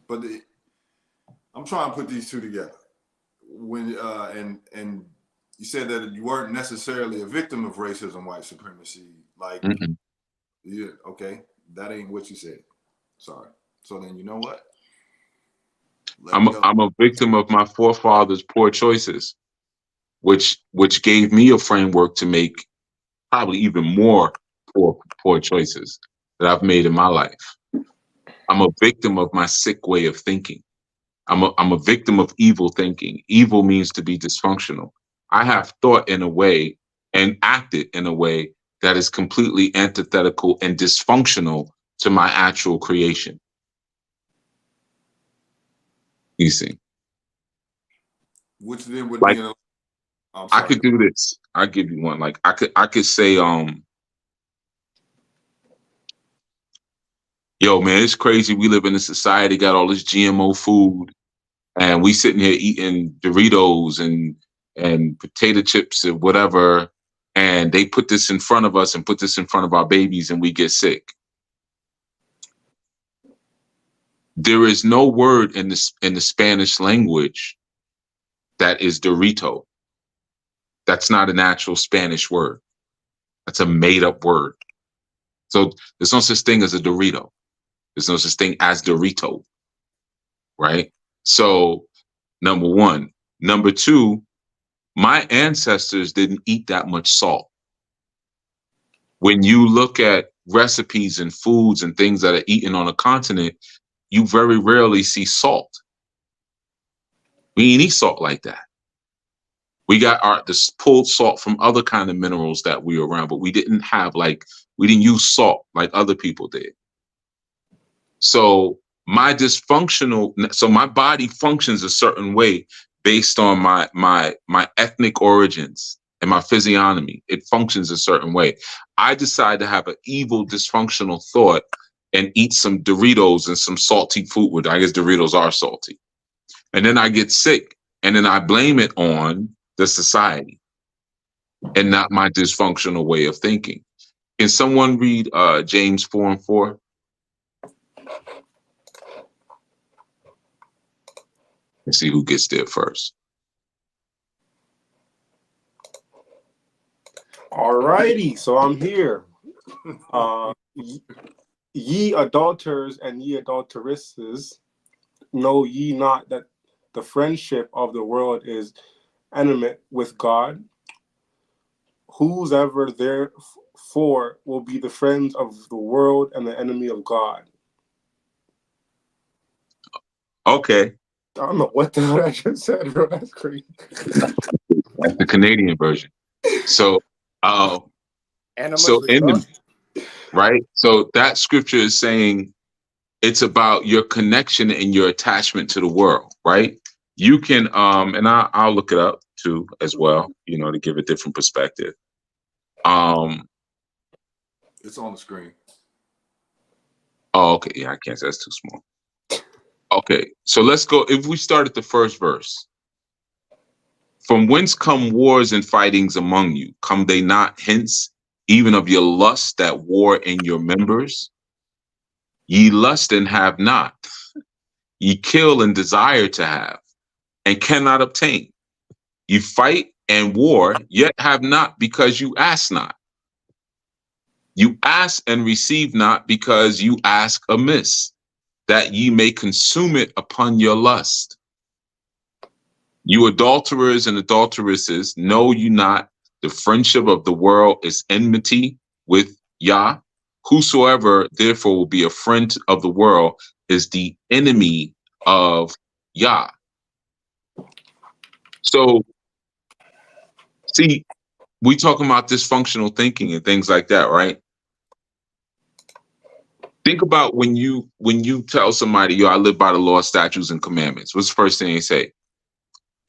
Speaker 7: but I'm trying to put these two together. When and you said that you weren't necessarily a victim of racism, white supremacy, like.
Speaker 2: Mm-mm.
Speaker 7: Yeah, okay. That ain't what you said. Sorry. So then you know what?
Speaker 2: I'm a victim of my forefathers' poor choices, which gave me a framework to make probably even more poor choices that I've made in my life. I'm a victim of my sick way of thinking. I'm a victim of evil thinking. Evil means to be dysfunctional. I have thought in a way and acted in a way that is completely antithetical and dysfunctional to my actual creation. You see,
Speaker 7: which then would
Speaker 2: like,
Speaker 7: be.
Speaker 2: I could do this. I'll give you one. Like I could say, yo, man, it's crazy. We live in a society, got all this GMO food, and we sitting here eating Doritos and potato chips and whatever, and they put this in front of us and put this in front of our babies, and we get sick. There is no word in the Spanish language that is Dorito. That's not an actual Spanish word. That's a made up word. So there's no such thing as a Dorito. There's no such thing as Dorito, right? So number one. Number two, my ancestors didn't eat that much salt. When you look at recipes and foods and things that are eaten on a continent, you very rarely see salt. We ain't eat salt like that. We got this pulled salt from other kind of minerals that we were around, but we didn't use salt like other people did. So my body functions a certain way based on my ethnic origins and my physiognomy. It functions a certain way. I decide to have an evil, dysfunctional thought and eat some Doritos and some salty food. I guess Doritos are salty. And then I get sick, and then I blame it on the society and not my dysfunctional way of thinking. Can someone read James 4:4? Let's see who gets there first.
Speaker 5: All righty, so I'm here. Ye adulterers and ye adulteresses, know ye not that the friendship of the world is enmity with God? Whosoever therefore will be the friends of the world and the enemy of God.
Speaker 2: Okay.
Speaker 5: I don't know what the hell I just said, bro. That's crazy.
Speaker 2: That's the Canadian version. So
Speaker 4: Animals
Speaker 2: So
Speaker 4: with
Speaker 2: in
Speaker 4: God.
Speaker 2: the right, so that scripture is saying it's about your connection and your attachment to the world, right? You can and I'll look it up too as well, you know, to give a different perspective.
Speaker 7: It's on the screen.
Speaker 2: Oh, okay, yeah, I can't say that's too small. Okay, so let's go. If we start at the first verse, from whence come wars and fightings among you? Come they not hence, even of your lust that war in your members? Ye lust and have not, ye kill and desire to have, and cannot obtain. You fight and war, yet have not because you ask not. You ask and receive not because you ask amiss, that ye may consume it upon your lust. You adulterers and adulteresses, know you not the friendship of the world is enmity with Yah? Whosoever therefore will be a friend of the world is the enemy of Yah. So, see, we talking about dysfunctional thinking and things like that, right? Think about when you tell somebody, yo, I live by the law, statutes, and commandments. What's the first thing they say?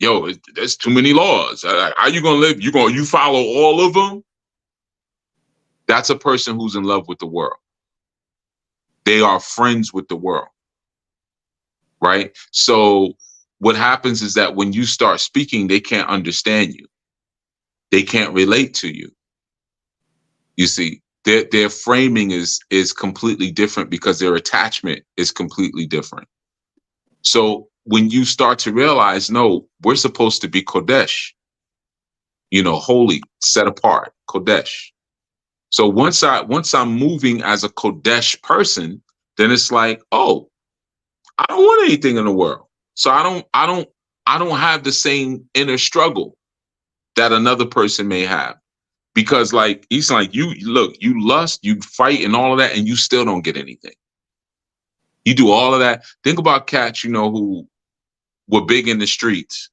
Speaker 2: Yo, there's too many laws. How you gonna live? You follow all of them? That's a person who's in love with the world. They are friends with the world, right? So what happens is that when you start speaking, they can't understand you. They can't relate to you. You see, their framing is completely different because their attachment is completely different. So when you start to realize, no, we're supposed to be Kodesh, you know, holy, set apart, Kodesh. So once I'm moving as a Kodesh person, then it's like, oh, I don't want anything in the world. So I don't have the same inner struggle that another person may have. Because like he's like, you look, you lust, you fight and all of that, and you still don't get anything. You do all of that. Think about cats, you know, who were big in the streets.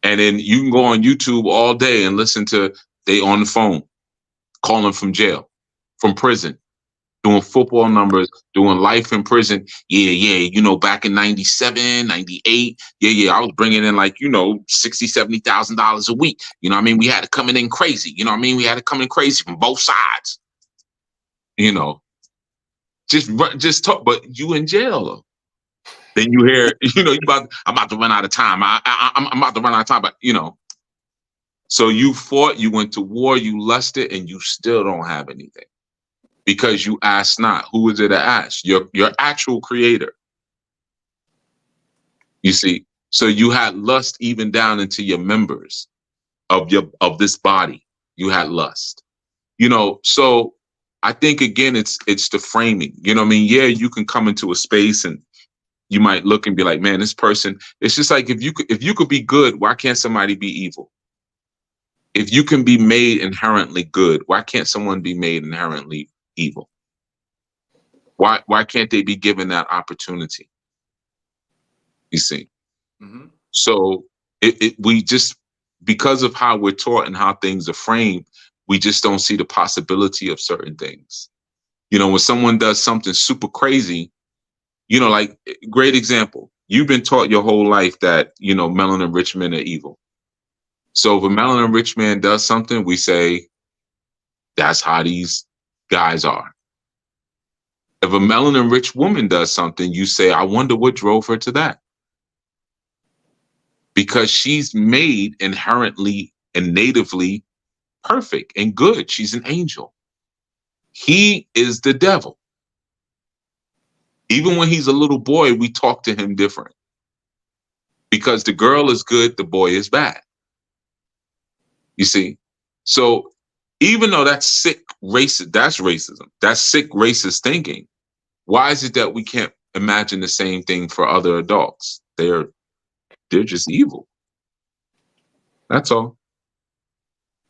Speaker 2: And then you can go on YouTube all day and listen to they on the phone, calling from jail, from prison, doing football numbers, doing life in prison. Yeah. You know, back in 97, 98. Yeah. I was bringing in like, you know, $60,000, $70,000 a week. You know what I mean? We had it coming in crazy. You know what I mean? We had it coming crazy from both sides. You know, just talk, but you in jail though. Then you hear, you know, I'm about to run out of time. I'm about to run out of time, but you know. So you fought, you went to war, you lusted, and you still don't have anything. Because you asked not. Who is it that asked? Your actual creator. You see, so you had lust even down into your members of this body. You had lust. You know, so I think again it's the framing. You know what I mean? Yeah, you can come into a space and you might look and be like, man, this person, it's just like if you could be good, why can't somebody be evil? If you can be made inherently good, why can't someone be made inherently evil? Why can't they be given that opportunity? You see?
Speaker 7: Mm-hmm.
Speaker 2: So we just, because of how we're taught and how things are framed, we just don't see the possibility of certain things. You know, when someone does something super crazy, you know, like great example, you've been taught your whole life that, you know, melanin rich men are evil. So if a melanin rich man does something, we say, that's how these guys are. If a melanin rich woman does something, you say, I wonder what drove her to that. Because she's made inherently and natively perfect and good. She's an angel. He is the devil. Even when he's a little boy, we talk to him different. Because the girl is good, the boy is bad. You see? So even though that's sick racist, that's racism. That's sick racist thinking. Why is it that we can't imagine the same thing for other adults? They're just evil. That's all.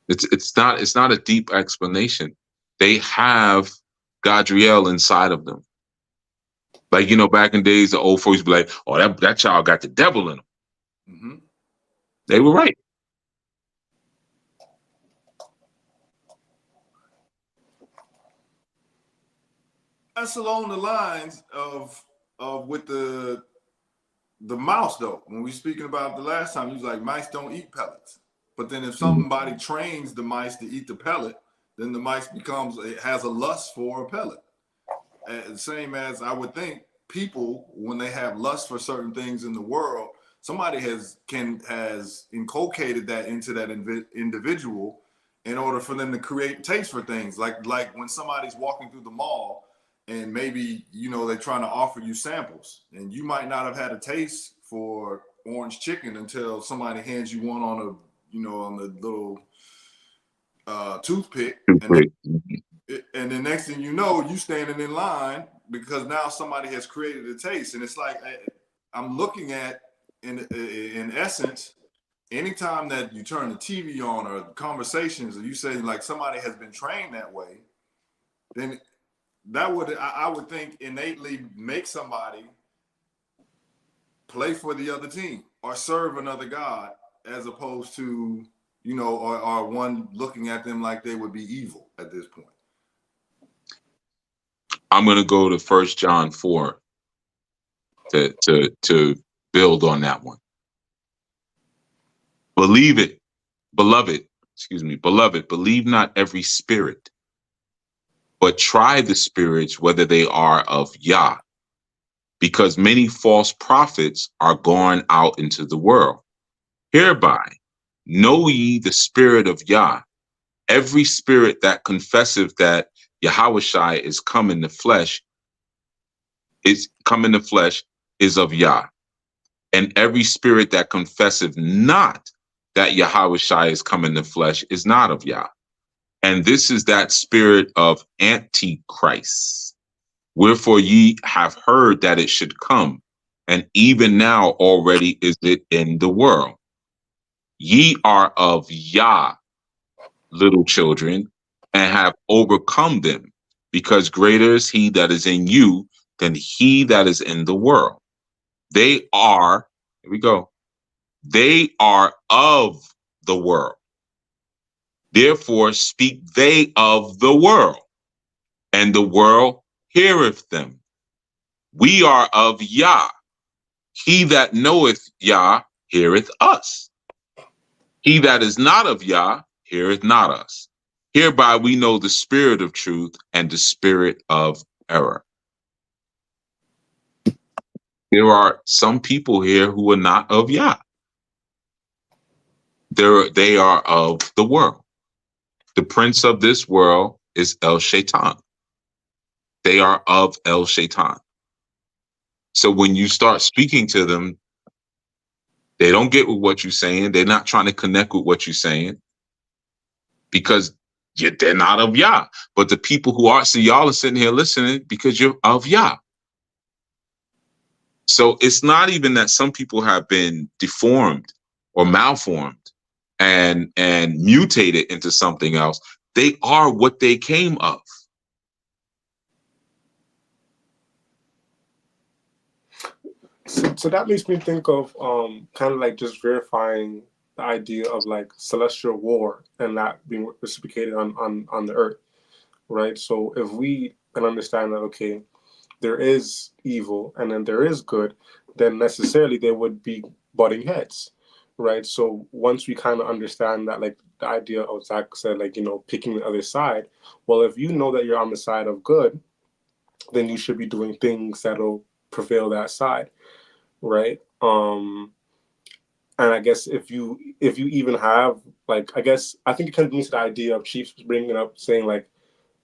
Speaker 2: It's not a deep explanation. They have Gadriel inside of them. Like, you know, back in days, the old folks be like, oh, that child got the devil in him.
Speaker 7: Mm-hmm.
Speaker 2: They were right.
Speaker 7: That's along the lines of with the mouse though. When we speaking about the last time, you was like mice don't eat pellets. But then if somebody trains the mice to eat the pellet, then the mice has a lust for a pellet. Same as I would think people, when they have lust for certain things in the world, somebody has inculcated that into that individual in order for them to create taste for things. Like when somebody's walking through the mall and maybe, they're trying to offer you samples and you might not have had a taste for orange chicken until somebody hands you one on the little toothpick. And the next thing you know, you standing in line because now somebody has created a taste. And it's like, I'm looking at, in essence, anytime that you turn the TV on or conversations or you say like somebody has been trained that way, then that I would think innately make somebody play for the other team or serve another God as opposed to, or one looking at them like they would be evil at this point.
Speaker 2: I'm going to go to 1 John 4 to build on that one. Beloved, believe not every spirit, but try the spirits whether they are of Yah, because many false prophets are gone out into the world. Hereby know ye the spirit of Yah. Every spirit that confesseth that Yahushua is come in the flesh is of Yah. And every spirit that confesseth not that Yahushua is come in the flesh is not of Yah. And this is that spirit of Antichrist. Wherefore ye have heard that it should come, and even now already is it in the world. Ye are of Yah, little children, and have overcome them, because greater is he that is in you than he that is in the world. They are of the world. Therefore speak they of the world, and the world heareth them. We are of Yah. He that knoweth Yah heareth us. He that is not of Yah heareth not us. Hereby we know the spirit of truth and the spirit of error. There are some people here who are not of Yah. They are of the world. The prince of this world is El Shaitan. They are of El Shaitan. So when you start speaking to them, they don't get with what you're saying. They're not trying to connect with what you're saying because they're not of Yah. But the people who are, so y'all are sitting here listening because you're of Yah. So it's not even that some people have been deformed or malformed and mutated into something else. They are what they came of.
Speaker 5: So that makes me think of kind of like just verifying the idea of like celestial war and that being reciprocated on the earth, right? So if we can understand that, okay, there is evil and then there is good, then necessarily there would be butting heads, right? So once we kind of understand that, like the idea of Zach said, like, picking the other side, well, if you know that you're on the side of good, then you should be doing things that'll prevail that side, right? And I guess if you even have, like, I think it kind of leads to the idea of Chiefs bringing it up, saying like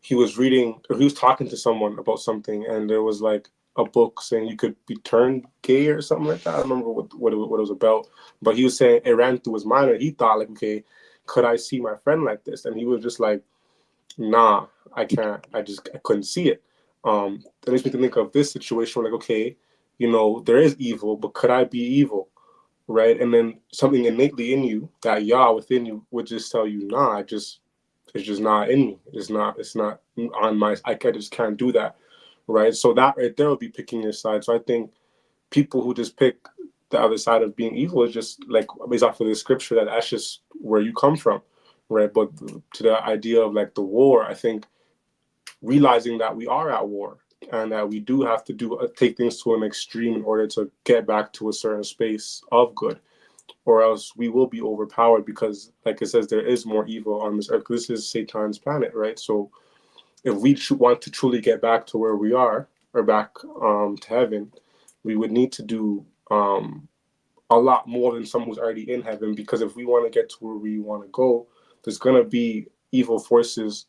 Speaker 5: he was reading or he was talking to someone about something, and there was like a book saying you could be turned gay or something like that. I don't remember what it was about, but he was saying it ran through his mind, and he thought like, okay, could I see my friend like this? And he was just like, nah, I can't. I couldn't see it. That makes me think of this situation where, like, okay, there is evil, but could I be evil? Right? And then something innately in you, that Yah within you, would just tell you, nah, it's just not in me. It's not on my, I just can't do that. Right? So that right there would be picking your side. So I think people who just pick the other side of being evil is just like, based off of the scripture, that's just where you come from. Right? But to the idea of like the war, I think realizing that we are at war and that we do have to take things to an extreme in order to get back to a certain space of good, or else we will be overpowered, because like it says, there is more evil on this earth. This is Satan's planet, right? So if we want to truly get back to where we are, or back to heaven, we would need to do a lot more than someone who's already in heaven, because if we want to get to where we want to go, there's going to be evil forces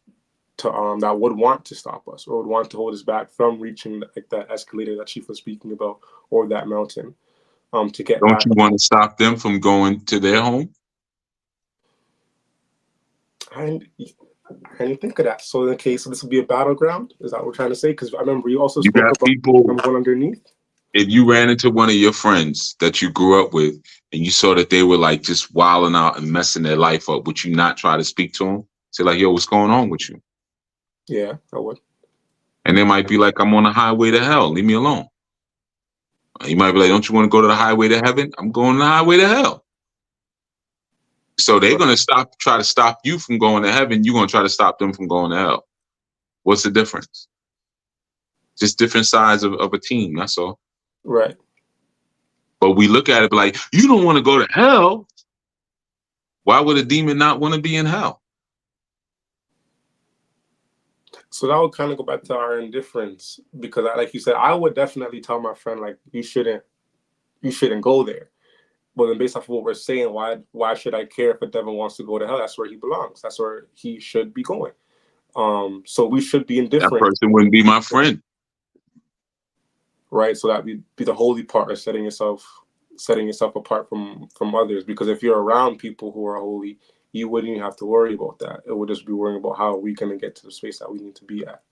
Speaker 5: to that would want to stop us, or would want to hold us back from reaching like that escalator that Chief was speaking about, or that mountain, to get
Speaker 2: Don't
Speaker 5: back.
Speaker 2: you want to stop them from going to their home?
Speaker 5: And I didn't think of that. So in the case, so this would be a battleground. Is that what we're trying to say? Because I remember you also
Speaker 2: You
Speaker 5: spoke
Speaker 2: got
Speaker 5: about
Speaker 2: people.
Speaker 5: one underneath.
Speaker 2: If you ran into one of your friends that you grew up with and you saw that they were like just wilding out and messing their life up, would you not try to speak to them? Say like, yo, what's going on with you?
Speaker 5: Yeah, I would.
Speaker 2: And they might be like, I'm on the highway to hell. Leave me alone. You might be like, don't you want to go to the highway to heaven? I'm going to the highway to hell. So they're going to try to stop you from going to heaven. You're going to try to stop them from going to hell. What's the difference? Just different sides of a team. That's all.
Speaker 5: Right.
Speaker 2: But we look at it like, you don't want to go to hell. Why would a demon not want to be in hell?
Speaker 5: So that would kind of go back to our indifference, because like you said, I would definitely tell my friend, like, you shouldn't go there. But then based off of what we're saying, why should I care if a devil wants to go to hell? That's where he belongs. That's where he should be going. So we should be indifferent.
Speaker 2: That person wouldn't be my friend.
Speaker 5: Right. So that would be the holy part of setting yourself apart from others. Because if you're around people who are holy, you wouldn't even have to worry about that. It would just be worrying about how are we going to get to the space that we need to be at.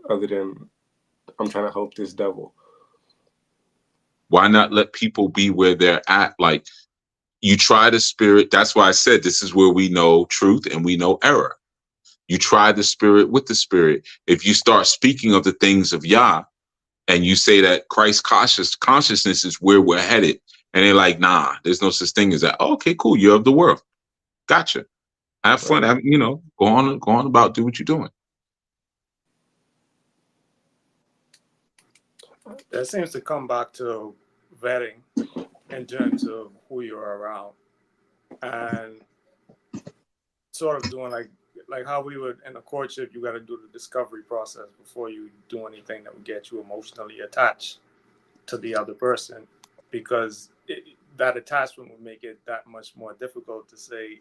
Speaker 5: Other than, I'm trying to help this devil.
Speaker 2: Why not let people be where they're at? Like, you try the spirit. That's why I said this is where we know truth and we know error. You try the spirit with the spirit. If you start speaking of the things of Yah and you say that Christ consciousness is where we're headed, and they're like, nah, there's no such thing as that. Oh, okay, cool. You're of the world. Gotcha. Have fun. Go on about, do what you're doing.
Speaker 4: That seems to come back to vetting in terms of who you're around, and sort of doing like how we would in a courtship. You got to do the discovery process before you do anything that would get you emotionally attached to the other person, because that attachment would make it that much more difficult to say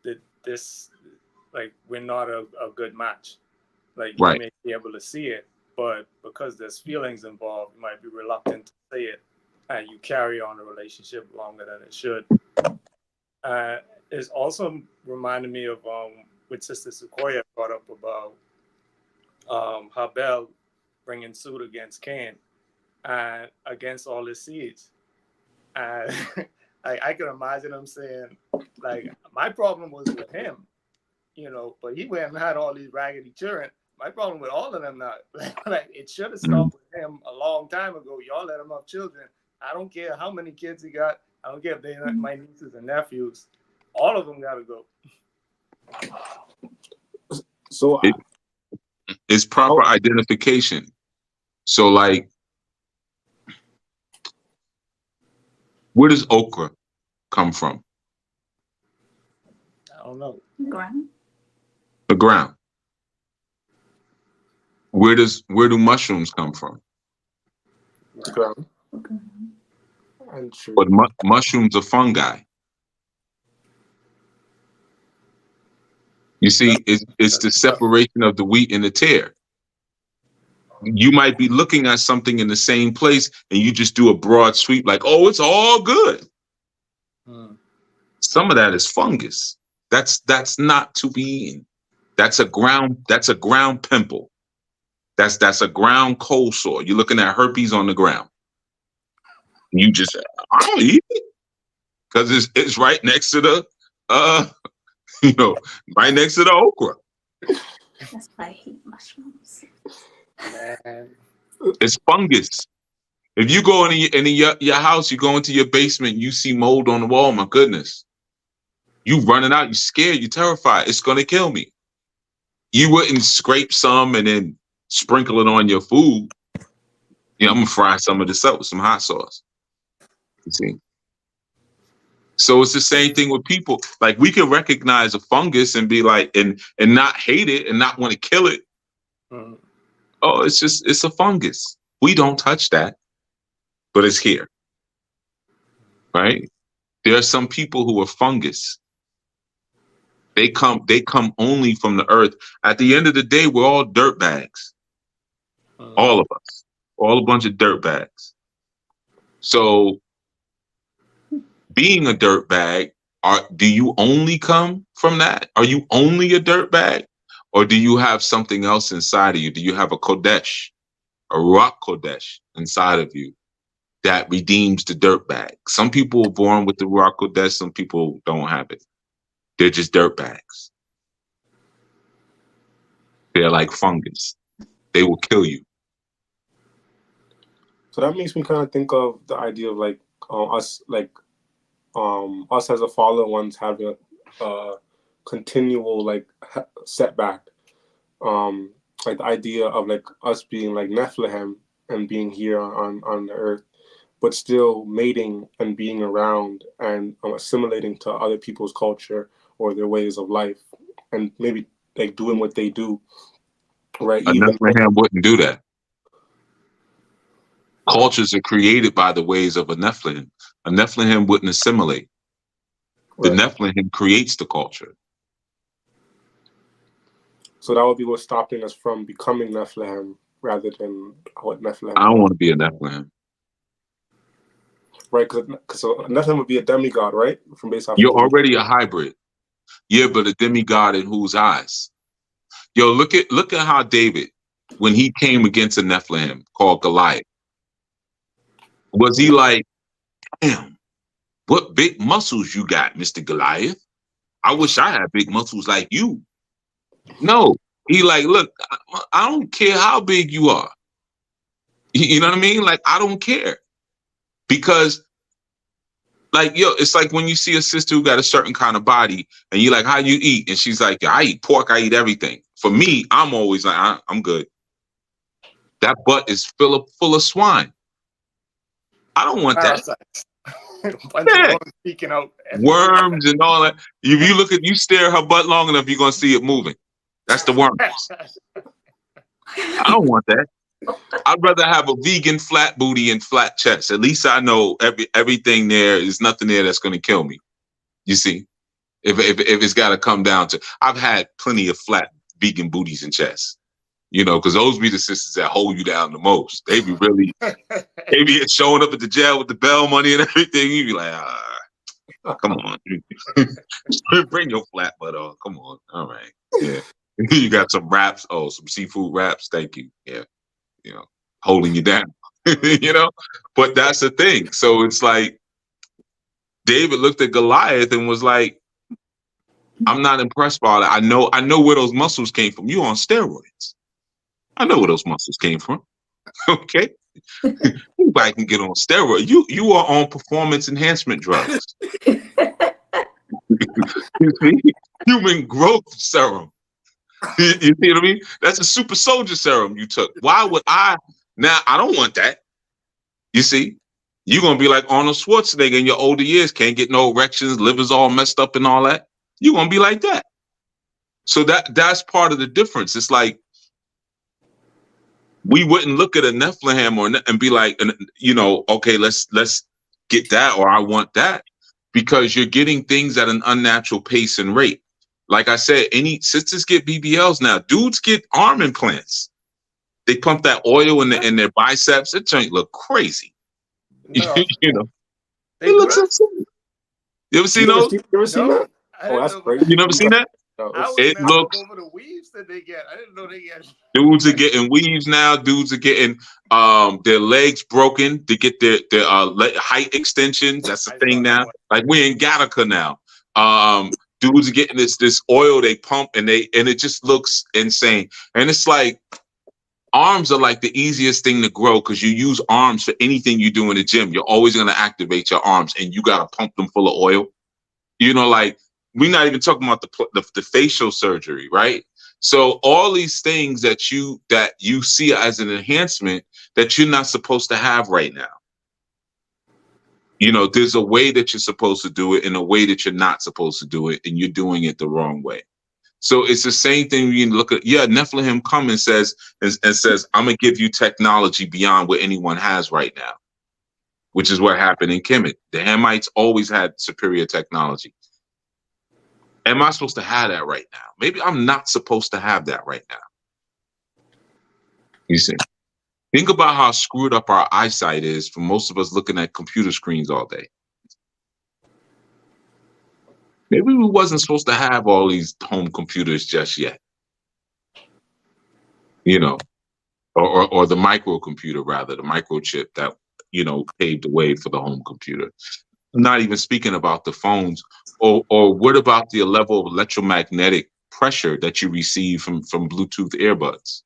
Speaker 4: that this, like, we're not a good match. Like, you
Speaker 2: Right.
Speaker 4: may be able to see it, but because there's feelings involved, you might be reluctant to say it, and you carry on the relationship longer than it should. It's also reminded me of what Sister Sequoia brought up about Habel bringing suit against Cain and against all his seeds. And I can imagine him saying, like, my problem was with him, but he went and had all these raggedy children. My problem with all of them now, like, it should have stopped with him a long time ago. Y'all let him have children. I don't care how many kids he got. I don't care if they're not my nieces and nephews. All of them got to go.
Speaker 5: So
Speaker 2: it's proper identification. So, like, where does okra come from?
Speaker 4: I don't know.
Speaker 8: Ground.
Speaker 2: The ground. Where do mushrooms come from?
Speaker 5: the ground. And true.
Speaker 2: But mushrooms are fungi. You see, it's the separation of the wheat and the tare. You might be looking at something in the same place and you just do a broad sweep like, oh, it's all good. Some of that is fungus. That's not to be eaten. That's a ground pimple. That's a ground cold sore. You're looking at herpes on the ground. You just, I'll eat it. Because it's right next to the right next to the okra.
Speaker 8: That's why I hate mushrooms.
Speaker 4: Man.
Speaker 2: It's fungus. If you go into your house, you go into your basement, you see mold on the wall, my goodness. You running out, you scared, you terrified. It's gonna kill me. You wouldn't scrape some and then sprinkle it on your food. I'm gonna fry some of this up with some hot sauce. You see? So it's the same thing with people. Like, we can recognize a fungus and be like, and not hate it and not want to kill it. Oh, it's a fungus. We don't touch that, but it's here, right? There are some people who are fungus. They come only from the earth. At the end of the day, we're all dirt bags. All of us, all a bunch of dirt bags. So, being a dirt bag, do you only come from that? Are you only a dirt bag? Or do you have something else inside of you? Do you have a Kodesh, a Ruach Kodesh inside of you that redeems the dirt bag? Some people are born with the Ruach Kodesh, some people don't have it. They're just dirt bags. They're like fungus. They will kill you.
Speaker 5: So that makes me kind of think of the idea of like us as a fallen ones having a continual like setback. Like the idea of like us being like Nephilim and being here on the earth, but still mating and being around and assimilating to other people's culture or their ways of life, and maybe like doing what they do, right?
Speaker 2: A Nephilim wouldn't do that. Cultures are created by the ways of a Nephilim. A Nephilim wouldn't assimilate. The Nephilim creates the culture.
Speaker 5: So that would be what's stopping us from becoming Nephilim rather than what Nephilim.
Speaker 2: I don't want to be a Nephilim.
Speaker 5: Right, because a Nephilim would be a demigod, right? From based off.
Speaker 2: You're already a hybrid. Yeah, but a demigod in whose eyes? Yo, look at how David, when he came against a Nephilim called Goliath, was he like, damn, what big muscles you got, Mr. Goliath? I wish I had big muscles like you. No, he like, look, I don't care how big you are. You know what I mean? Like, I don't care. Because, like, yo, it's like when you see a sister who got a certain kind of body and you're like, how you eat? And she's like, I eat pork, I eat everything. For me, I'm always like, I'm good. That butt is full of swine. I don't want that. Yeah.
Speaker 4: Speaking out.
Speaker 2: Worms and all that. If you stare her butt long enough, you're gonna see it moving. That's the worms. I don't want that. I'd rather have a vegan flat booty and flat chest. At least I know everything there is nothing there that's gonna kill me. You see, if it's got to come down to, I've had plenty of flat vegan booties and chests. Because those be the sisters that hold you down the most. They be really, they be showing up at the jail with the bail money and everything. You be like, come on, bring your flat butt on. Come on, all right, yeah. You got some wraps. Oh, some seafood wraps. Thank you. Yeah, holding you down. But that's the thing. So it's like David looked at Goliath and was like, I'm not impressed by that. I know where those muscles came from. You on steroids. I know where those muscles came from. Okay. Anybody can get on steroids. You are on performance enhancement drugs. You see? Human growth serum. You see what I mean? That's a super soldier serum you took. Why would I? Now, I don't want that. You see? You're going to be like Arnold Schwarzenegger in your older years. Can't get no erections, liver's all messed up and all that. You're going to be like that. So that's part of the difference. It's like, we wouldn't look at a Nephilim and be like, okay, let's get that, or I want that, because you're getting things at an unnatural pace and rate. Like I said, any sisters get BBLs now. Dudes get arm implants. They pump that oil in their biceps. It joint look crazy.
Speaker 4: No.
Speaker 2: It looks insane. You ever seen those?
Speaker 5: You ever seen that? Oh, that's crazy.
Speaker 2: You never seen that? It looks
Speaker 4: over the weaves that they get. I didn't know they get.
Speaker 2: Dudes are getting weaves now. Dudes are getting their legs broken to get their height extension. That's the thing now. Like, we're in Gattaca now. Dudes are getting this oil they pump and it just looks insane. And it's like, arms are like the easiest thing to grow because you use arms for anything you do in the gym. You're always going to activate your arms and you got to pump them full of oil. Like, we're not even talking about the facial surgery, right? So all these things that you see as an enhancement that you're not supposed to have right now. You know, there's a way that you're supposed to do it and a way that you're not supposed to do it, and you're doing it the wrong way. So it's the same thing. You look at, Nephilim come and says, I'm gonna give you technology beyond what anyone has right now, which is what happened in Kemet. The Hamites always had superior technology. Am I supposed to have that right now? Maybe I'm not supposed to have that right now. You see, think about how screwed up our eyesight is for most of us looking at computer screens all day. Maybe we wasn't supposed to have all these home computers just yet. You know, or the microcomputer, rather, the microchip that, paved the way for the home computer. I'm not even speaking about the phones. Or what about the level of electromagnetic pressure that you receive from Bluetooth earbuds?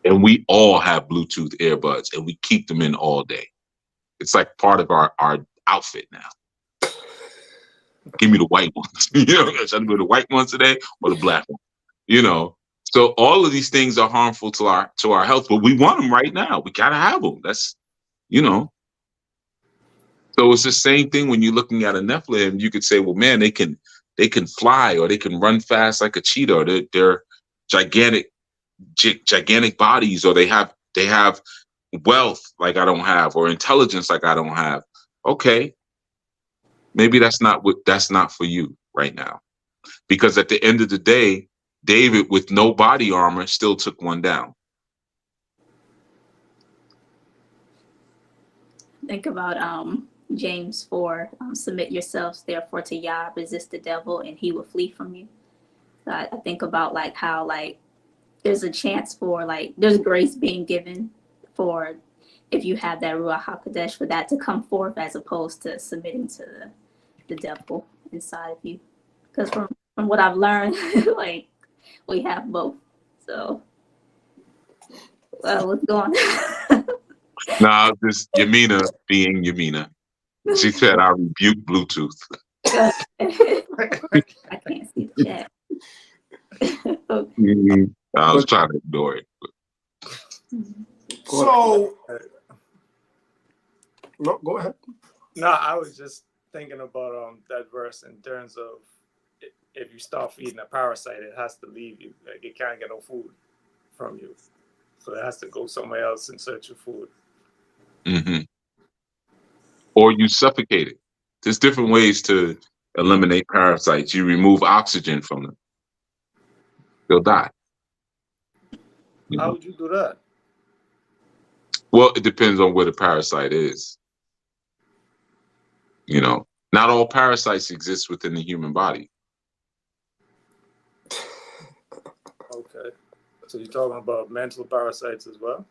Speaker 2: And we all have Bluetooth earbuds, and we keep them in all day. It's like part of our outfit now. Give me the white ones. Should I do the white ones today or the black ones? So all of these things are harmful to our health, but we want them right now. We gotta have them. That's, So it's the same thing when you're looking at a Nephilim. You could say, well, man, they can fly, or they can run fast like a cheetah, or they're gigantic bodies, or they have wealth like I don't have, or intelligence like I don't have. Okay, maybe that's not for you right now, because at the end of the day, David with no body armor still took one down.
Speaker 8: Think about James 4, submit yourselves therefore to Yah, resist the devil, and he will flee from you. So I think about like how like there's a chance for like there's grace being given for if you have that Ruach HaKodesh for that to come forth, as opposed to submitting to the devil inside of you. Because from what I've learned, like we have both. So what's going on?
Speaker 2: Nah, this Yamina being Yamina. She said, I rebuke Bluetooth.
Speaker 8: I can't see the chat.
Speaker 2: Okay. I was trying to ignore it.
Speaker 5: So, no, go ahead.
Speaker 4: No, I was just thinking about that verse in terms of if you start feeding a parasite, it has to leave you. Like it can't get no food from you, so it has to go somewhere else in search of food.
Speaker 2: Mm-hmm. Or you suffocate it. There's different ways to eliminate parasites. You remove oxygen from them. They'll die.
Speaker 4: How would you do that?
Speaker 2: Well, it depends on where the parasite is. Not all parasites exist within the human body.
Speaker 4: Okay. So you're talking about mental parasites as well?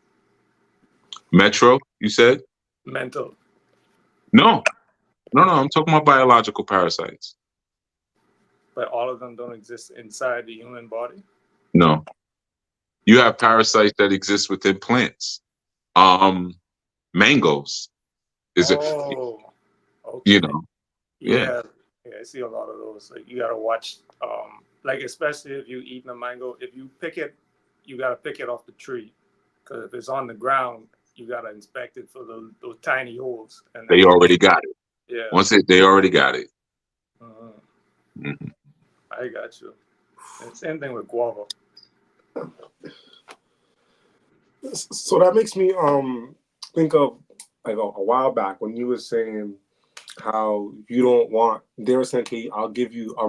Speaker 2: Metro, you said?
Speaker 4: Mental.
Speaker 2: No. I'm talking about biological parasites.
Speaker 4: But all of them don't exist inside the human body?
Speaker 2: No. You have parasites that exist within plants. Mangoes.
Speaker 4: Okay. Yeah, I see a lot of those. Like you gotta watch, like especially if you eating a mango, if you pick it, you gotta pick it off the tree, because if it's on the ground, you gotta inspect it for those tiny holes. And
Speaker 2: they already got it.
Speaker 4: Yeah.
Speaker 2: They already got it.
Speaker 4: Mm-hmm. I got you. And same thing with guava.
Speaker 5: So that makes me think of like a while back when you were saying how you don't want. They were saying, "Okay, I'll give you all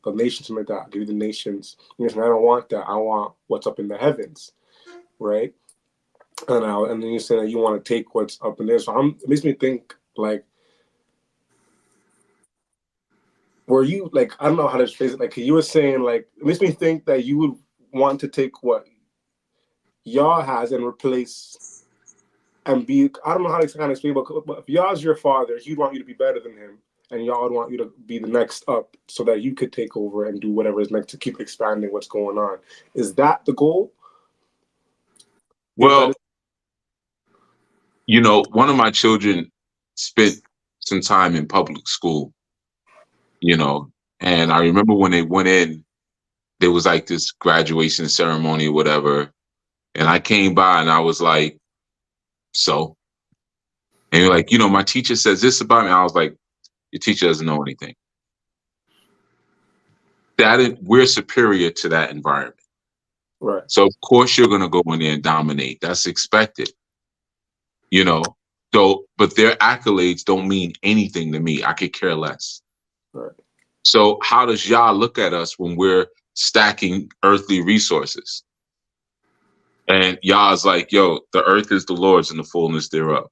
Speaker 5: the nations to make that. I'll give you the nations." And I don't want that. I want what's up in the heavens, right? And then you say that you want to take what's up in there. So it makes me think like, were you like, I don't know how to phrase it. Like you were saying, like it makes me think that you would want to take what Yah has and replace and be. I don't know how to kind of explain, but if Yah's your father, he'd want you to be better than him, and Yah would want you to be the next up, so that you could take over and do whatever is next to keep expanding what's going on. Is that the goal?
Speaker 2: Well, one of my children spent some time in public school, and I remember when they went in, there was like this graduation ceremony or whatever. And I came by and I was like, so? And you're like, you know, my teacher says this about me. I was like, your teacher doesn't know anything. We're superior to that environment.
Speaker 5: Right.
Speaker 2: So of course you're gonna go in there and dominate. That's expected. You know, so but their accolades don't mean anything to me. I could care less.
Speaker 5: Right.
Speaker 2: So how does Yah look at us when we're stacking earthly resources? And Yah is like, yo, the earth is the Lord's and the fullness thereof.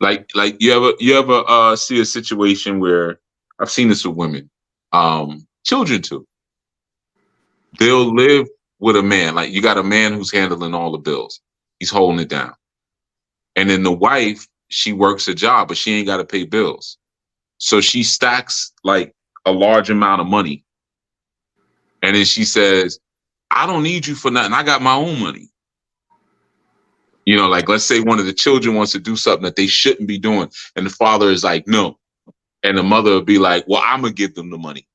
Speaker 2: Like you ever see a situation where I've seen this with women, children too. They'll live with a man, like you got a man who's handling all the bills. He's holding it down. And then the wife, she works a job, but she ain't got to pay bills. So she stacks like a large amount of money. And then she says, I don't need you for nothing. I got my own money. You know, like let's say one of the children wants to do something that they shouldn't be doing. And the father is like, no. And the mother will be like, well, I'm going to give them the money.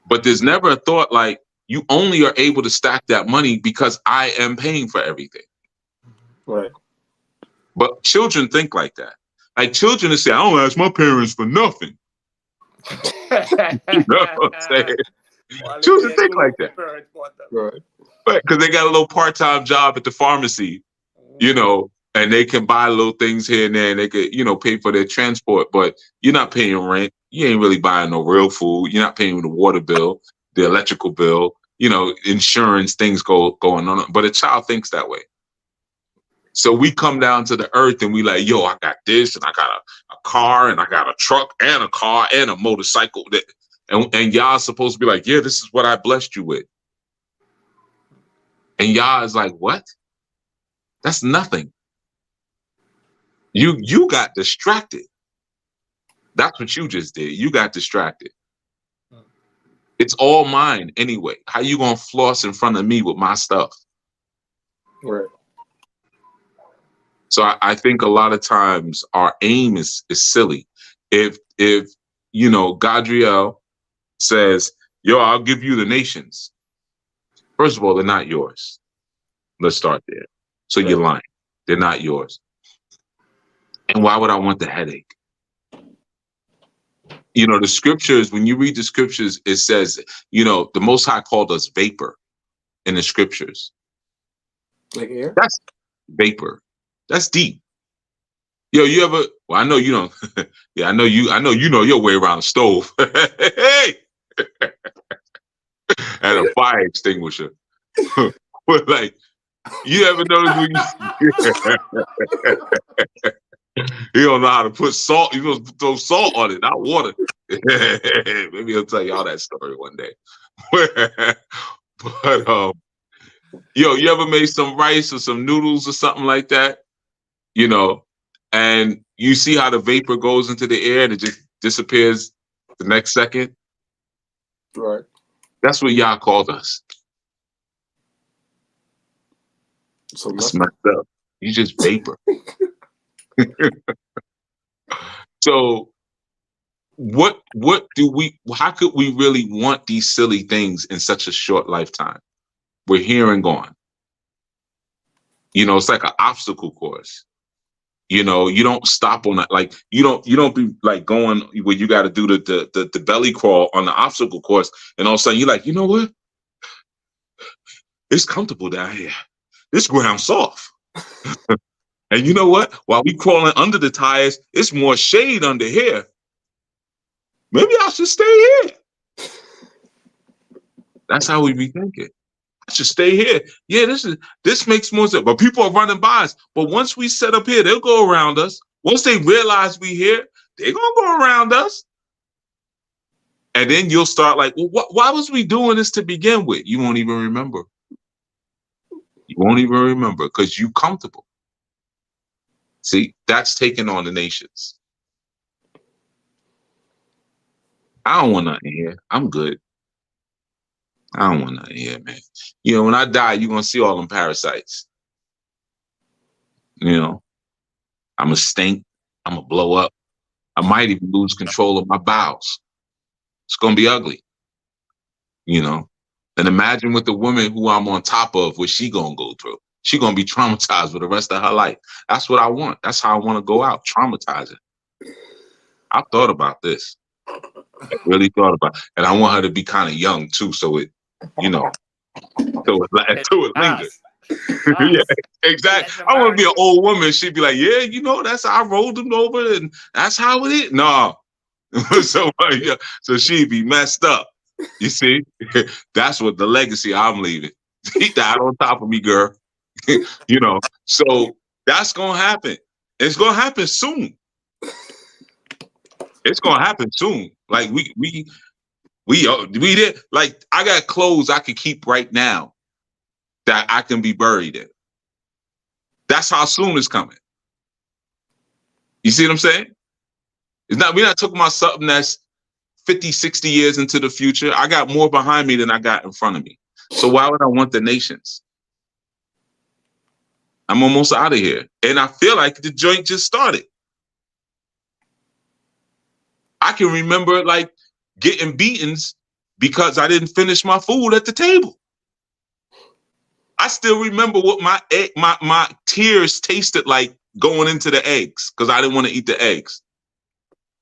Speaker 2: But there's never a thought like you only are able to stack that money because I am paying for everything.
Speaker 5: Right.
Speaker 2: But children think like that. Like children say, I don't ask my parents for nothing. You know what I'm saying? Children think like that.
Speaker 5: Right.
Speaker 2: But because they got a little part-time job at the pharmacy, you know, and they can buy little things here and there and they could, you know, pay for their transport, but you're not paying rent. You ain't really buying no real food. You're not paying the water bill, the electrical bill, you know, insurance, things going on. But a child thinks that way. So we come down to the earth and we like, yo, I got this and I got a car and I got a truck and a car and a motorcycle. And y'all supposed to be like, yeah, this is what I blessed you with. And y'all is like, what? That's nothing. You got distracted. That's what you just did. You got distracted. It's all mine anyway. How you gonna floss in front of me with my stuff?
Speaker 5: Right.
Speaker 2: So I think a lot of times our aim is silly. If you know, Gadriel says, yo, I'll give you the nations. First of all, they're not yours. Let's start there. So you're lying. They're not yours. And why would I want the headache? You know, the scriptures, when you read the scriptures, it says, you know, the Most High called us vapor in the scriptures.
Speaker 5: Like air?
Speaker 2: That's vapor. That's deep. Yo, you ever, well, I know you don't. Yeah, I know you know your way around the stove. Hey! And a fire extinguisher. But like, you ever notice when you don't know how to put salt, you're supposed to throw salt on it, not water. Maybe I'll tell y'all that story one day. But yo, you ever made some rice or some noodles or something like that? You know, and you see how the vapor goes into the air and it just disappears the next second?
Speaker 5: Right.
Speaker 2: That's what Yah called us.
Speaker 5: So
Speaker 2: that's messed up. You just vapor. So what do we, how could we really want these silly things in such a short lifetime? We're here and gone. You know, it's like an obstacle course. You know, you don't stop on that. Like you don't be like going where you got to do the belly crawl on the obstacle course, and all of a sudden you're like, you know what? It's comfortable down here. This ground's soft. And you know what? While we crawling under the tires, it's more shade under here. Maybe I should stay here. That's how we be thinking. I should stay here. Yeah, this makes more sense. But people are running by us. But once we set up here, they'll go around us. Once they realize we here, they're gonna go around us. And then you'll start like, well, why was we doing this to begin with? You won't even remember. You won't even remember because you're comfortable. See, that's taking on the nations. I don't want nothing here. I'm good. I don't want nothing here, man. You know, when I die, you're going to see all them parasites. You know, I'm going to stink. I'm going to blow up. I might even lose control of my bowels. It's gonna be ugly, you know. And imagine with the woman who I'm on top of, what she gonna go through. She gonna be traumatized for the rest of her life. That's what I want. That's how I want to go out, traumatizing. I've thought about this. I really thought about it. And I want her to be kind of young too, so it, you know, so it lingers. Yeah, exactly. I want to be an old woman. She'd be like, yeah, you know, that's how I rolled them over, and that's how it is. No. So yeah, so she'd be messed up. You see, that's what the legacy I'm leaving. He died on top of me, girl. You know, so that's gonna happen. It's gonna happen soon. It's gonna happen soon. Like we did. Like I got clothes I could keep right now that I can be buried in. That's how soon it's coming. You see what I'm saying? It's not. We're not talking about something that's 50, 60 years into the future. I got more behind me than I got in front of me. So why would I want the nations? I'm almost out of here. And I feel like the joint just started. I can remember like getting beatings because I didn't finish my food at the table. I still remember what my tears tasted like going into the eggs because I didn't want to eat the eggs.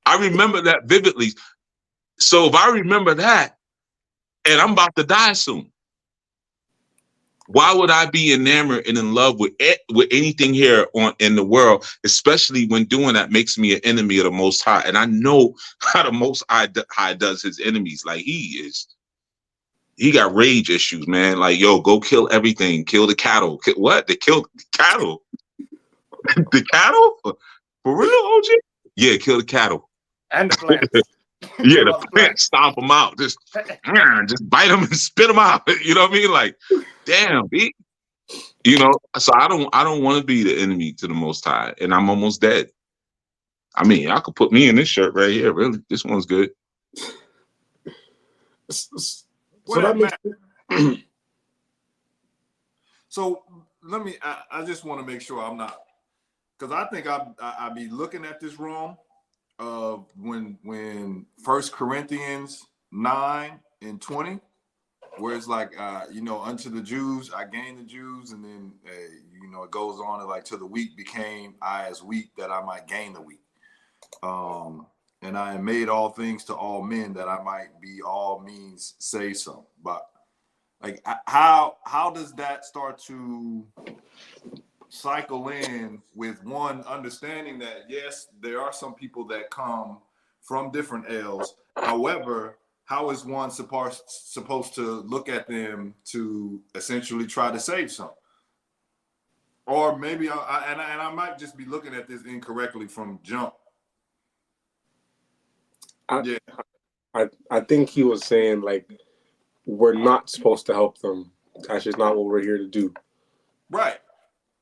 Speaker 2: I remember that vividly. So if I remember that and I'm about to die soon, why would I be enamored and in love with anything here in the world, especially when doing that makes me an enemy of the Most High? And I know how the Most High does his enemies. Like he got rage issues, man. Like, yo, go kill everything. Kill the cattle. What? They killed cattle? The cattle? For real, OG? Yeah, kill the cattle.
Speaker 4: And the plants.
Speaker 2: Yeah, the plants, stomp them out. Just bite them and spit them out. You know what I mean? Like, damn, B. You know, so I don't want to be the enemy to the Most High, and I'm almost dead. I mean, I could put me in this shirt right here. Really, this one's good.
Speaker 5: So that makes
Speaker 7: So let me. I just want to make sure I'm not, because I think I be looking at this wrong. When 1 Corinthians 9:20, where it's like you know, unto the Jews I gained the Jews, and then you know, it goes on to like, to the weak became I as weak, that I might gain the weak. And I am made all things to all men, that I might be all means say so. But like, how does that start to cycle in with one understanding that yes, there are some people that come from different L's. However, how is one supposed to look at them to essentially try to save some? Or maybe I might just be looking at this incorrectly from jump.
Speaker 5: I think he was saying like, we're not supposed to help them. That's just not what we're here to do.
Speaker 7: Right.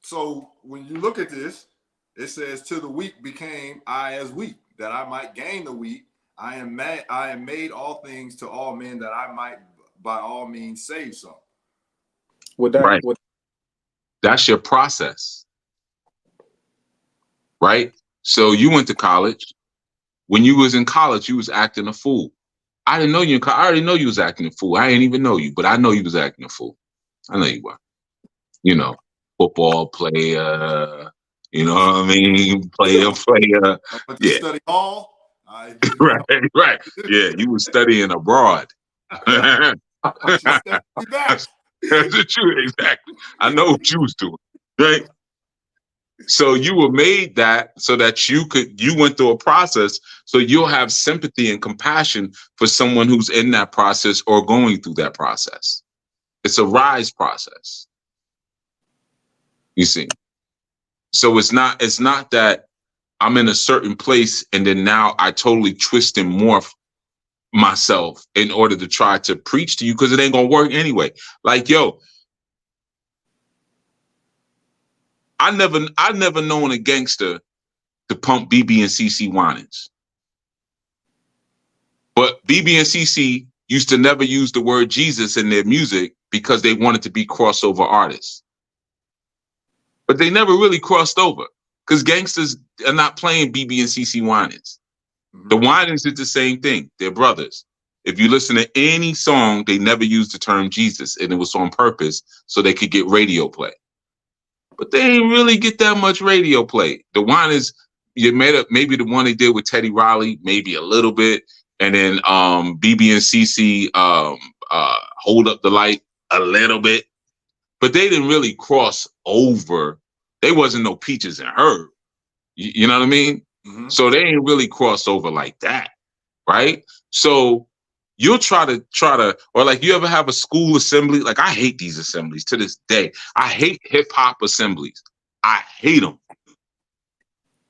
Speaker 7: So when you look at this, it says, to the weak became I as weak, that I might gain the weak. I am made all things to all men, that I might by all means save some.
Speaker 2: Right. That's your process. Right? So you went to college. When you was in college, you was acting a fool. I didn't know you. I already know you was acting a fool. I didn't even know you, but I know you was acting a fool. I know you were. You know, football player. You know what I mean? Player.
Speaker 7: But you study all.
Speaker 2: Right. Yeah, you was studying abroad. That's the truth, exactly. I know what you was doing, right? So you were made that so that you went through a process, so you'll have sympathy and compassion for someone who's in that process or going through that process. It's a rise process. You see. So it's not that I'm in a certain place and then now I totally twist and morph myself in order to try to preach to you, because it ain't gonna work anyway. Like, yo, I never known a gangster to pump BB and CC whinings. But BB and CC used to never use the word Jesus in their music because they wanted to be crossover artists. But they never really crossed over, because gangsters are not playing BB and CC whinings. The whinings is the same thing. They're brothers. if you listen to any song, they never used the term Jesus, and it was on purpose so they could get radio play. But they ain't really get that much radio play. The one is you made up, maybe the one they did with Teddy Riley, maybe a little bit, and then BB and CC Hold Up the Light a little bit, but they didn't really cross over. They wasn't no Peaches and Herb. You know what I mean?
Speaker 7: Mm-hmm.
Speaker 2: So they ain't really cross over like that, right? So you'll try to, or like you ever have a school assembly? Like I hate these assemblies to this day. I hate hip hop assemblies. I hate them.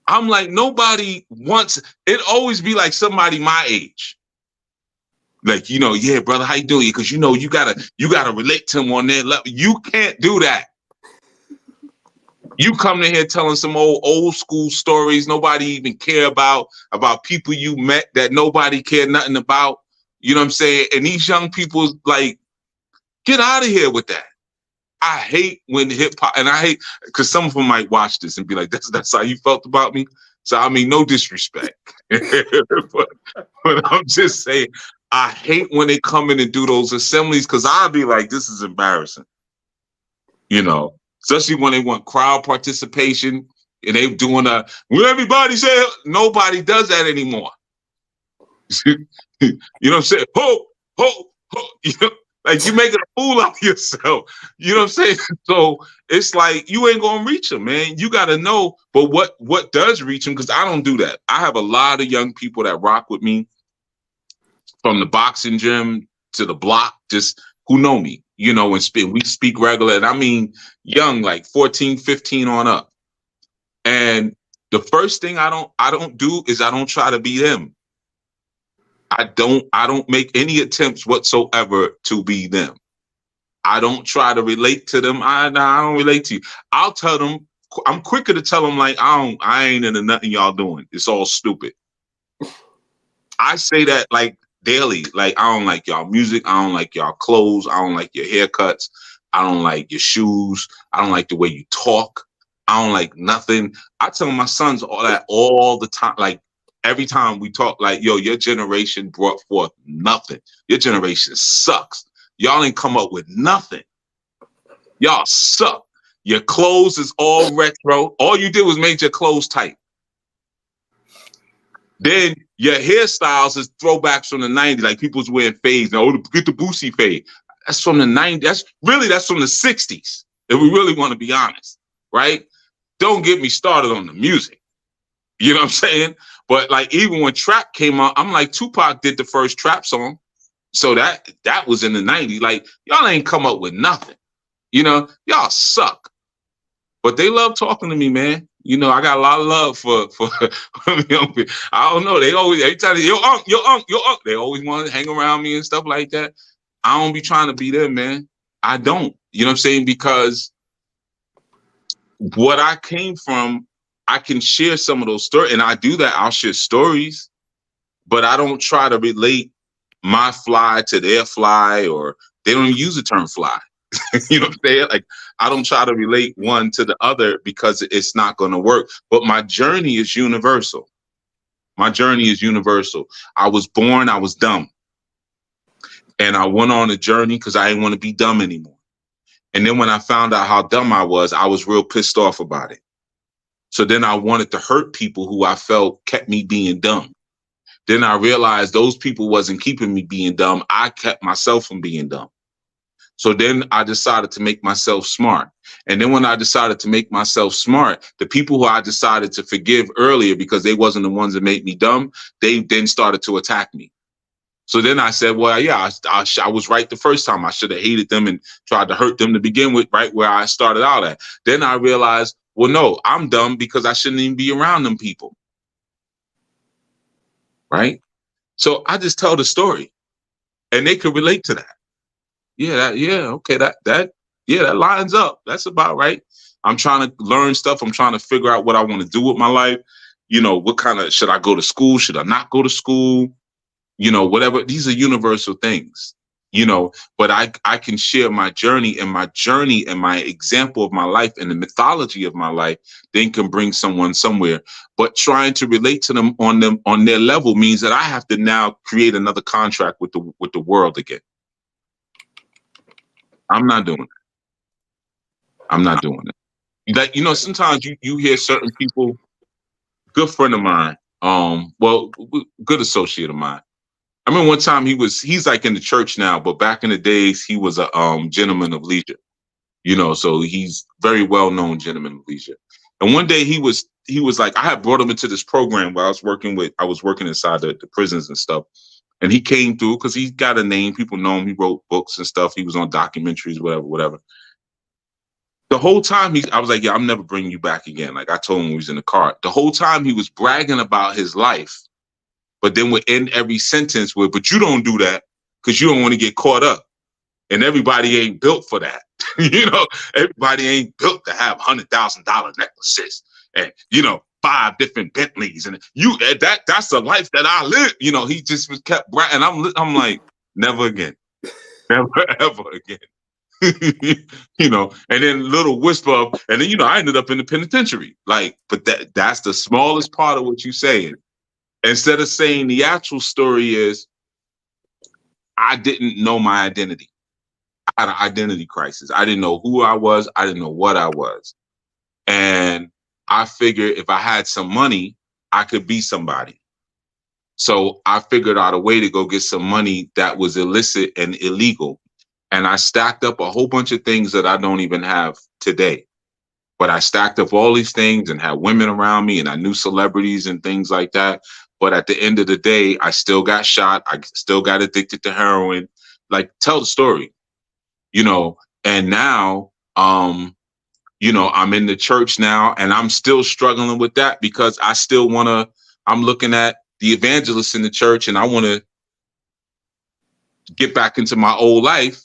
Speaker 2: I'm like, nobody wants, it always be like somebody my age. Like, you know, yeah, brother, how you doing? Because you know, you gotta relate to him on their level. You can't do that. You come in here telling some old school stories nobody even care about people you met that nobody cared nothing about. You know what I'm saying? And these young people, like, get out of here with that. I hate when hip hop, and I hate because some of them might watch this and be like, that's how you felt about me. So I mean, no disrespect, but I'm just saying, I hate when they come in and do those assemblies because I'll be like, this is embarrassing. You know, especially when they want crowd participation and they doing when everybody say, nobody does that anymore. You know what I'm saying? Ho, ho, ho. You know, like you making a fool out of yourself. You know what I'm saying? So it's like you ain't gonna reach them, man. You gotta know. But what does reach them? Because I don't do that. I have a lot of young people that rock with me, from the boxing gym to the block, just who know me, you know, and we speak regular. And I mean young, like 14, 15 on up. And the first thing I don't do is I don't try to be them. I don't make any attempts whatsoever to be them. I don't try to relate to them. I don't relate to you. I'll tell them, I'm quicker to tell them like, I ain't into nothing y'all doing. It's all stupid. I say that like daily. Like, I don't like y'all music. I don't like y'all clothes. I don't like your haircuts. I don't like your shoes. I don't like the way you talk. I don't like nothing. I tell my sons all that all the time. Like, every time we talk, like, yo, your generation brought forth nothing. Your generation sucks. Y'all ain't come up with nothing. Y'all suck. Your clothes is all retro. All you did was make your clothes tight. Then your hairstyles is throwbacks from the 90s. Like, people's wearing fades. Now, get the Boosie fade. That's from the 90s. That's from the 60s. If we really want to be honest, right? Don't get me started on the music. You know what I'm saying? But like, even when trap came out, I'm like, Tupac did the first trap song. So that was in the 90s. Like, y'all ain't come up with nothing. You know, y'all suck. But they love talking to me, man. You know, I got a lot of love for young people. I don't know. They always, every time, your unc. They always want to hang around me and stuff like that. I don't be trying to be them, man. I don't. You know what I'm saying? Because what I came from, I can share some of those stories, and I do that. I'll share stories, but I don't try to relate my fly to their fly, or they don't even use the term fly. You know what I'm saying? Like, I don't try to relate one to the other because it's not going to work. But my journey is universal. My journey is universal. I was born, I was dumb. And I went on a journey because I didn't want to be dumb anymore. And then when I found out how dumb I was real pissed off about it. So then I wanted to hurt people who I felt kept me being dumb. Then I realized those people wasn't keeping me being dumb. I kept myself from being dumb. So then I decided to make myself smart. And then when I decided to make myself smart, the people who I decided to forgive earlier because they wasn't the ones that made me dumb, they then started to attack me. So then I said, well, yeah, I was right the first time. I should have hated them and tried to hurt them to begin with, right where I started out at. Then I realized, well, no, I'm dumb because I shouldn't even be around them people. Right? So I just tell the story and they could relate to that. Okay, that lines up. That's about right. I'm trying to learn stuff. I'm trying to figure out what I want to do with my life. You know, what kind of, should I go to school? Should I not go to school? You know, whatever. These are universal things. you know, but I can share my journey, and my example of my life and the mythology of my life then can bring someone somewhere. But trying to relate to them on their level means that I have to now create another contract with the world again. I'm not doing it. I'm not doing it. Like, you know, sometimes you hear certain people, good friend of mine, good associate of mine. I remember one time he's like in the church now, but back in the days he was a gentleman of leisure, you know, so he's very well known gentleman of leisure. And one day he was like, I had brought him into this program where I was working inside the prisons and stuff. And he came through because he got a name, people know him, he wrote books and stuff, he was on documentaries, whatever. The whole time I was like, yeah, I'm never bringing you back again. Like I told him when he was in the car. The whole time he was bragging about his life, but then would end every sentence with, but you don't do that because you don't want to get caught up. And everybody ain't built for that. You know, everybody ain't built to have $100,000 necklaces and, you know, 5 different Bentleys. And that's the life that I live. You know, he just was kept bragging. I'm like, never again. Never, ever again. You know, and then little whisper of, and then, you know, I ended up in the penitentiary. Like, but that's the smallest part of what you're saying. Instead of saying the actual story is, I didn't know my identity. I had an identity crisis. I didn't know who I was. I didn't know what I was. And I figured if I had some money, I could be somebody. So I figured out a way to go get some money that was illicit and illegal. And I stacked up a whole bunch of things that I don't even have today. But I stacked up all these things and had women around me, and I knew celebrities and things like that. But at the end of the day, I still got shot. I still got addicted to heroin. Like, tell the story, you know. And now, you know, I'm in the church now, and I'm still struggling with that because I still want to, I'm looking at the evangelists in the church, and I want to get back into my old life,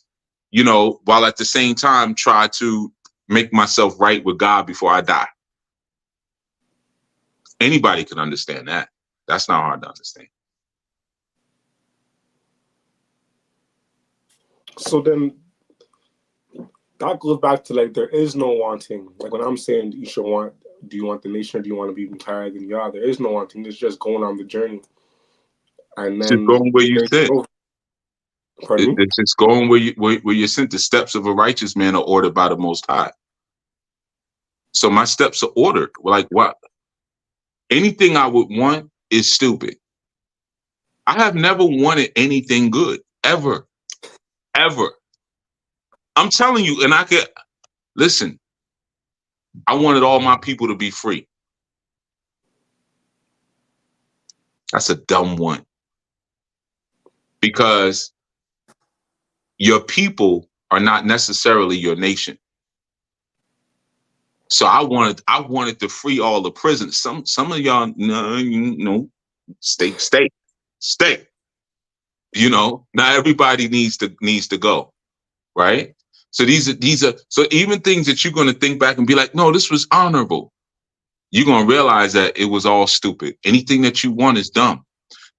Speaker 2: you know, while at the same time try to make myself right with God before I die. Anybody can understand that. That's not hard to understand.
Speaker 5: So then that goes back to, like, there is no wanting. Like when I'm saying you should want, do you want the nation or do you want to be even higher than you are? There is no wanting. It's just going on the journey. And then
Speaker 2: just going where you sit.
Speaker 5: Pardon me?
Speaker 2: It's just going where you're sent. The steps of a righteous man are ordered by the Most High. So my steps are ordered. Like what? Anything I would want is stupid. I have never wanted anything good, ever. Ever. I'm telling you, and listen, I wanted all my people to be free. That's a dumb one. Because your people are not necessarily your nation. So I wanted to free all the prisoners. Some of y'all, no, stay. You know, not everybody needs to go, right? So these are so even things that you're going to think back and be like, no, this was honorable. You're going to realize that it was all stupid. Anything that you want is dumb,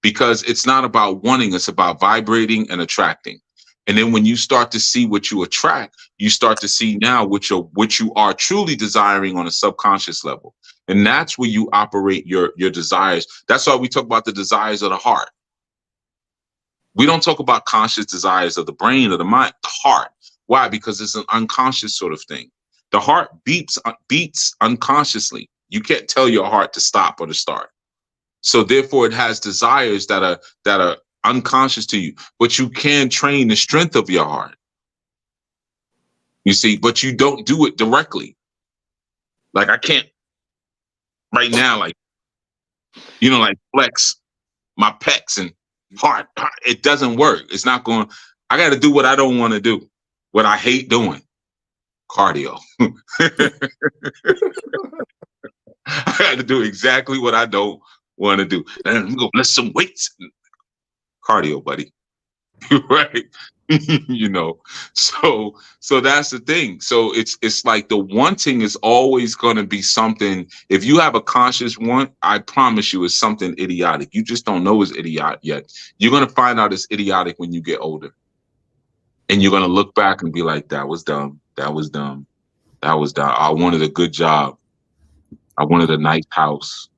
Speaker 2: because it's not about wanting, it's about vibrating and attracting. And then when you start to see what you attract, you start to see now what you are truly desiring on a subconscious level. And that's where you operate your desires. That's why we talk about the desires of the heart. We don't talk about conscious desires of the brain or the mind, the heart. Why? Because it's an unconscious sort of thing. The heart beats unconsciously. You can't tell your heart to stop or to start. So therefore it has desires that are unconscious to you, but you can train the strength of your heart. You see, but you don't do it directly. Like I can't right now, like, you know, like flex my pecs and heart. It doesn't work. It's not going. I got to do what I don't want to do, what I hate doing. Cardio. I got to do exactly what I don't want to do. And I'm going to lift some weights. Cardio, buddy. Right. You know, so that's the thing. So it's like the wanting is always going to be something. If you have a conscious want, I promise you it's something idiotic. You just don't know it's idiotic yet. You're going to find out it's idiotic when you get older. And you're going to look back and be like, that was dumb. That was dumb. That was dumb. I wanted a good job. I wanted a nice house.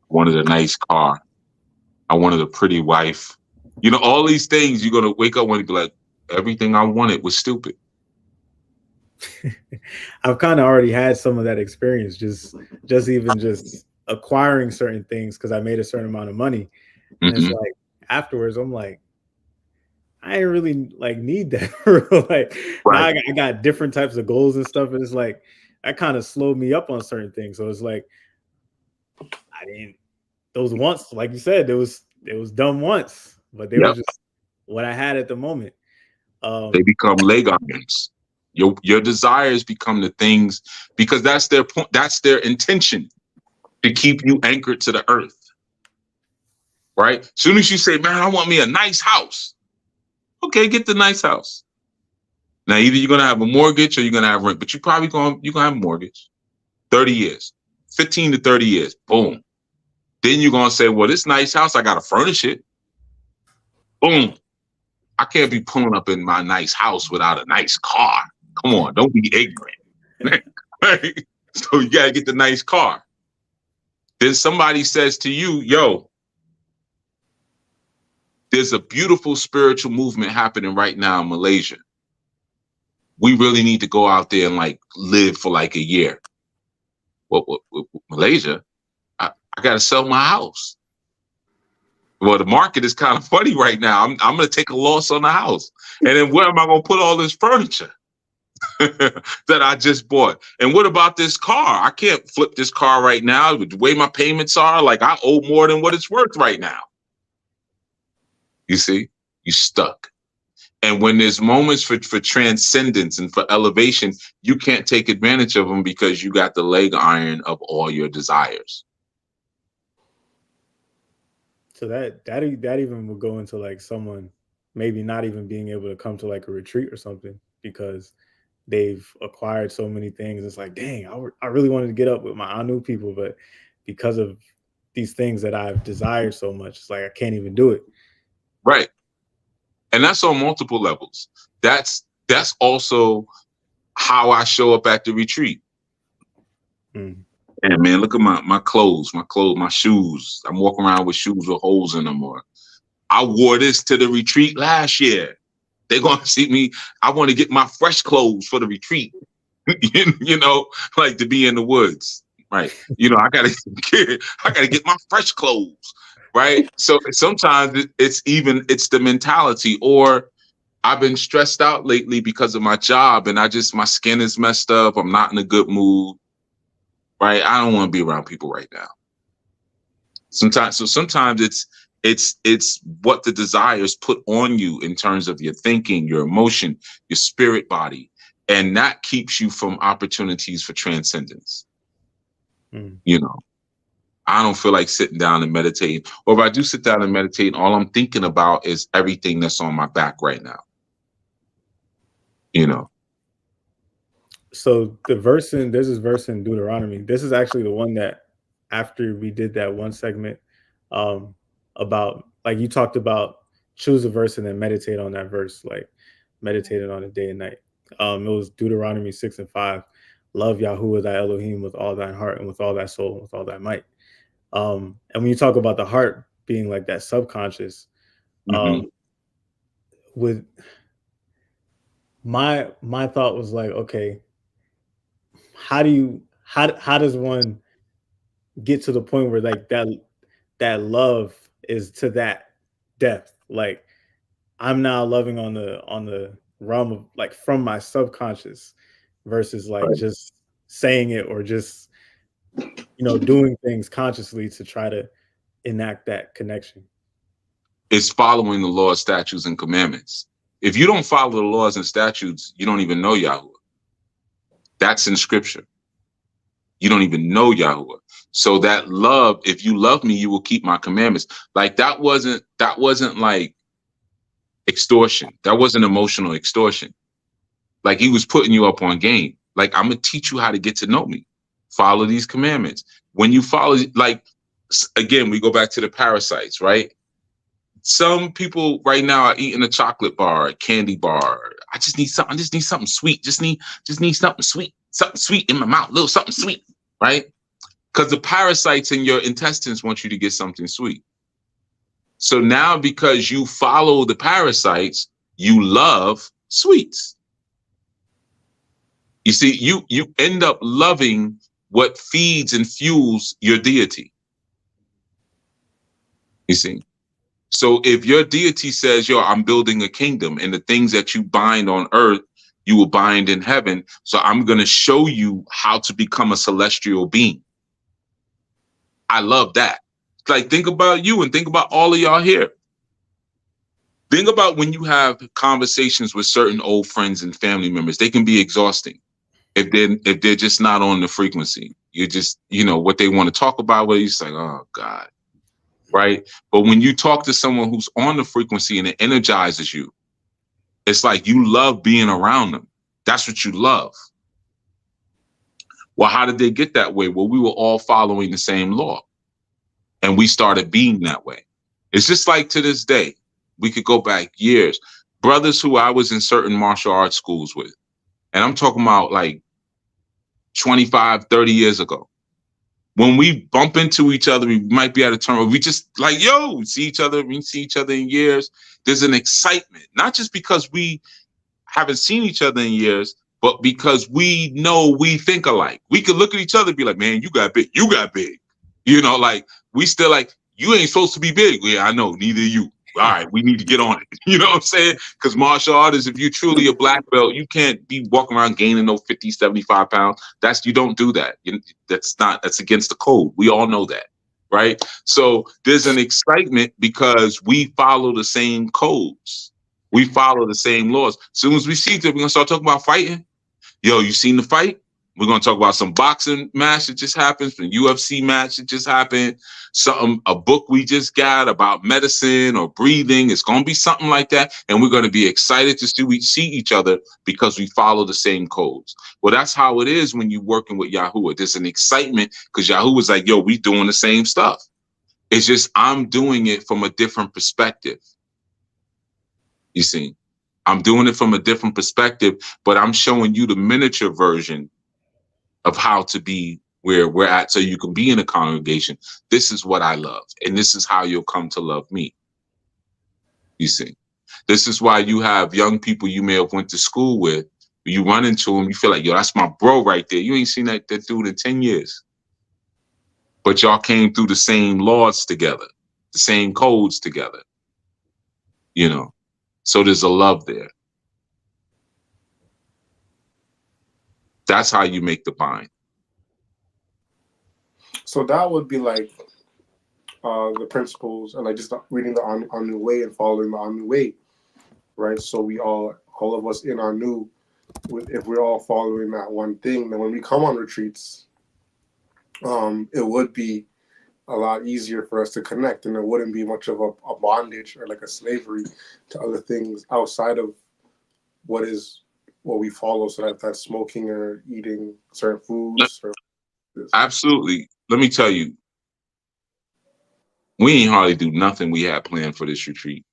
Speaker 2: I wanted a nice car. I wanted a pretty wife. You know, all these things, you're going to wake up one and be like, everything I wanted was stupid.
Speaker 3: I've kind of already had some of that experience, just acquiring certain things because I made a certain amount of money. And it's like, afterwards, I'm like, I ain't really like need that. Like, now I got different types of goals and stuff. And it's like, that kind of slowed me up on certain things. So it's like, I didn't, those once, like you said, it was dumb once, but they were just what I had at the moment.
Speaker 2: They become leg irons. Your desires become the things, because that's their point. That's their intention, to keep you anchored to the earth. Right? Soon as you say, man, I want me a nice house. Okay, get the nice house. Now, either you're going to have a mortgage or you're going to have rent, but you're going to have a mortgage. 30 years, 15 to 30 years. Boom. Then you're going to say, well, this nice house, I got to furnish it. Boom. I can't be pulling up in my nice house without a nice car. Come on, don't be ignorant. Right? So you got to get the nice car. Then somebody says to you, yo, there's a beautiful spiritual movement happening right now in Malaysia. We really need to go out there and like live for like a year. What Malaysia? I got to sell my house. Well, the market is kind of funny right now. I'm going to take a loss on the house. And then where am I going to put all this furniture that I just bought? And what about this car? I can't flip this car right now. With the way my payments are, like I owe more than what it's worth right now. You see, you're stuck. And when there's moments for transcendence and for elevation, you can't take advantage of them because you got the leg iron of all your desires.
Speaker 3: So that even will go into like someone maybe not even being able to come to like a retreat or something because they've acquired so many things. It's like, dang, I really wanted to get up with my Anu people, but because of these things that I've desired so much, it's like I can't even do it.
Speaker 2: Right. And that's on multiple levels. That's also how I show up at the retreat. And man, look at my clothes, my shoes. I'm walking around with shoes with holes in them. Or I wore this to the retreat last year. They're gonna see me. I want to get my fresh clothes for the retreat. You know, like to be in the woods. Right. You know, I gotta get my fresh clothes. Right. So sometimes it's the mentality, or I've been stressed out lately because of my job and my skin is messed up. I'm not in a good mood. Right. I don't want to be around people right now. Sometimes it's what the desires put on you in terms of your thinking, your emotion, your spirit body. And that keeps you from opportunities for transcendence. You know. I don't feel like sitting down and meditating. Or if I do sit down and meditate, all I'm thinking about is everything that's on my back right now. You know.
Speaker 3: So there's this verse in Deuteronomy. This is actually the one that after we did that one segment about, like you talked about, choose a verse and then meditate on that verse, like meditated on it day and night. It was Deuteronomy 6:5. Love Yahuwah thy Elohim with all thine heart and with all thy soul and with all thy might. And when you talk about the heart being like that subconscious, with my thought was like, okay, how does one get to the point where like that love is to that depth? Like I'm now loving on the realm of like from my subconscious versus like just saying it or just doing things consciously to try to enact that connection.
Speaker 2: It's following the laws, statutes, and commandments. If you don't follow the laws and statutes, you don't even know Yahuwah. That's in scripture. You don't even know Yahuwah. So that love, if you love me, you will keep my commandments. Like that wasn't like extortion. That wasn't emotional extortion. Like he was putting you up on game. Like I'm gonna teach you how to get to know me. Follow these commandments. When you follow, like, again, we go back to the parasites, right? Some people right now are eating a chocolate bar, a candy bar. I just need something sweet. Just need something sweet in my mouth, little something sweet, right? Because the parasites in your intestines want you to get something sweet. So now, because you follow the parasites, you love sweets. You see, you end up loving what feeds and fuels your deity. You see? So if your deity says, yo, I'm building a kingdom, and the things that you bind on earth, you will bind in heaven. So I'm going to show you how to become a celestial being. I love that. Like, think about you and think about all of y'all here. Think about when you have conversations with certain old friends and family members. They can be exhausting if they're just not on the frequency. You just, what they want to talk about, where you're just like, oh God. Right? But when you talk to someone who's on the frequency and it energizes you, it's like you love being around them. That's what you love. Well, how did they get that way? Well, we were all following the same law, and we started being that way. It's just like to this day, we could go back years. Brothers who I was in certain martial arts schools with, and I'm talking about like 25, 30 years ago. When we bump into each other, we might be at a turn where we just like, yo, we see each other in years. There's an excitement, not just because we haven't seen each other in years, but because we know we think alike. We could look at each other and be like, man, you got big. Like we still like, you ain't supposed to be big. Yeah, I know, neither you. All right, we need to get on it. You know what I'm saying? Because martial artists, if you're truly a black belt, you can't be walking around gaining no 50, 75 pounds. You don't do that. That's against the code. We all know that, right? So there's an excitement because we follow the same codes. We follow the same laws. As soon as we see them, we're going to start talking about fighting. Yo, you seen the fight? We're going to talk about some boxing match that just happened, some UFC match that just happened, a book we just got about medicine or breathing. It's going to be something like that. And we're going to be excited to see each other because we follow the same codes. Well, that's how it is when you're working with Yahuwah. There's an excitement because Yahuwah's like, yo, we doing the same stuff. It's just I'm doing it from a different perspective. You see, I'm doing it from a different perspective, but I'm showing you the miniature version of how to be where we're at so you can be in a congregation. This is what I love, and this is how you'll come to love me. You see, this is why you have young people you may have went to school with. You run into them, you feel like, yo, that's my bro right there. You ain't seen that dude in 10 years. But y'all came through the same laws together, the same codes together. So there's a love there. That's how you make the bind.
Speaker 5: So that would be like the principles and like just reading the Anu way and following the Anu way, right? So we all of us in Anu, if we're all following that one thing, then when we come on retreats, it would be a lot easier for us to connect, and there wouldn't be much of a bondage or like a slavery to other things outside of what we follow. So that's smoking or eating certain foods.
Speaker 2: Absolutely. Let me tell you, we ain't hardly do nothing we had planned for this retreat.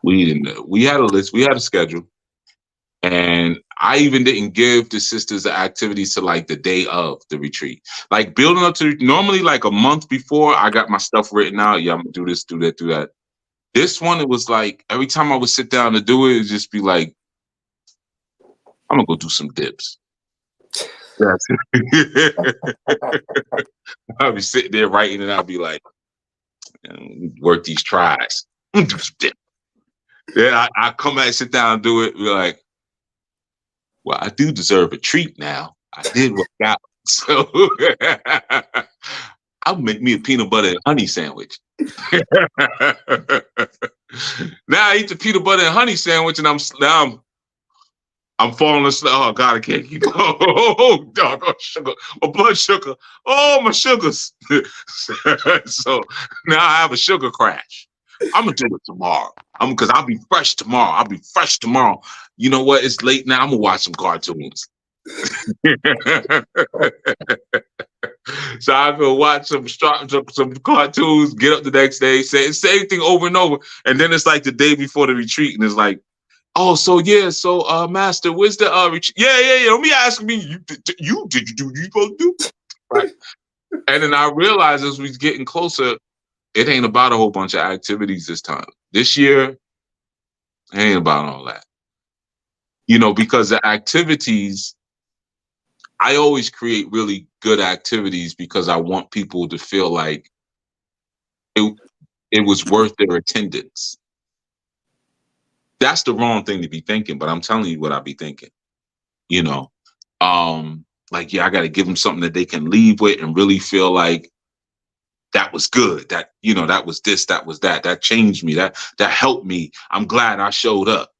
Speaker 2: We didn't know. We had a list, we had a schedule, and I even didn't give the sisters the activities to like the day of the retreat. Like building up to normally like a month before, I got my stuff written out. Yeah, I'm gonna do this, do that, do that. This one, it was like every time I would sit down to do it, it'd just be like, I'm gonna go do some dips. That's it. I'll be sitting there writing, and I'll be like, work these tries. Do some dips. Then I come back, sit down, and do it. Be like, well, I do deserve a treat now. I did work out, so I'll make me a peanut butter and honey sandwich. Now I eat the peanut butter and honey sandwich, and I'm falling asleep. Oh God, I can't keep going. Oh God, oh, sugar, my blood sugar. Oh, my sugars. So now I have a sugar crash. I'm gonna do it tomorrow. Because I'll be fresh tomorrow. You know what? It's late now. I'm gonna watch some cartoons. So I could watch some cartoons, get up the next day, say the same thing over and over. And then it's like the day before the retreat, and it's like, oh, so Master, where's the retreat? Yeah. Don't be asking me, did you do what you supposed to do? Right. And then I realized as we was getting closer, it ain't about a whole bunch of activities this time. This year, it ain't about all that. Because the activities, I always create really good activities because I want people to feel like it was worth their attendance. That's the wrong thing to be thinking, but I'm telling you what I be thinking. I got to give them something that they can leave with and really feel like that was good. That, that was this, that was that. That changed me. That helped me. I'm glad I showed up.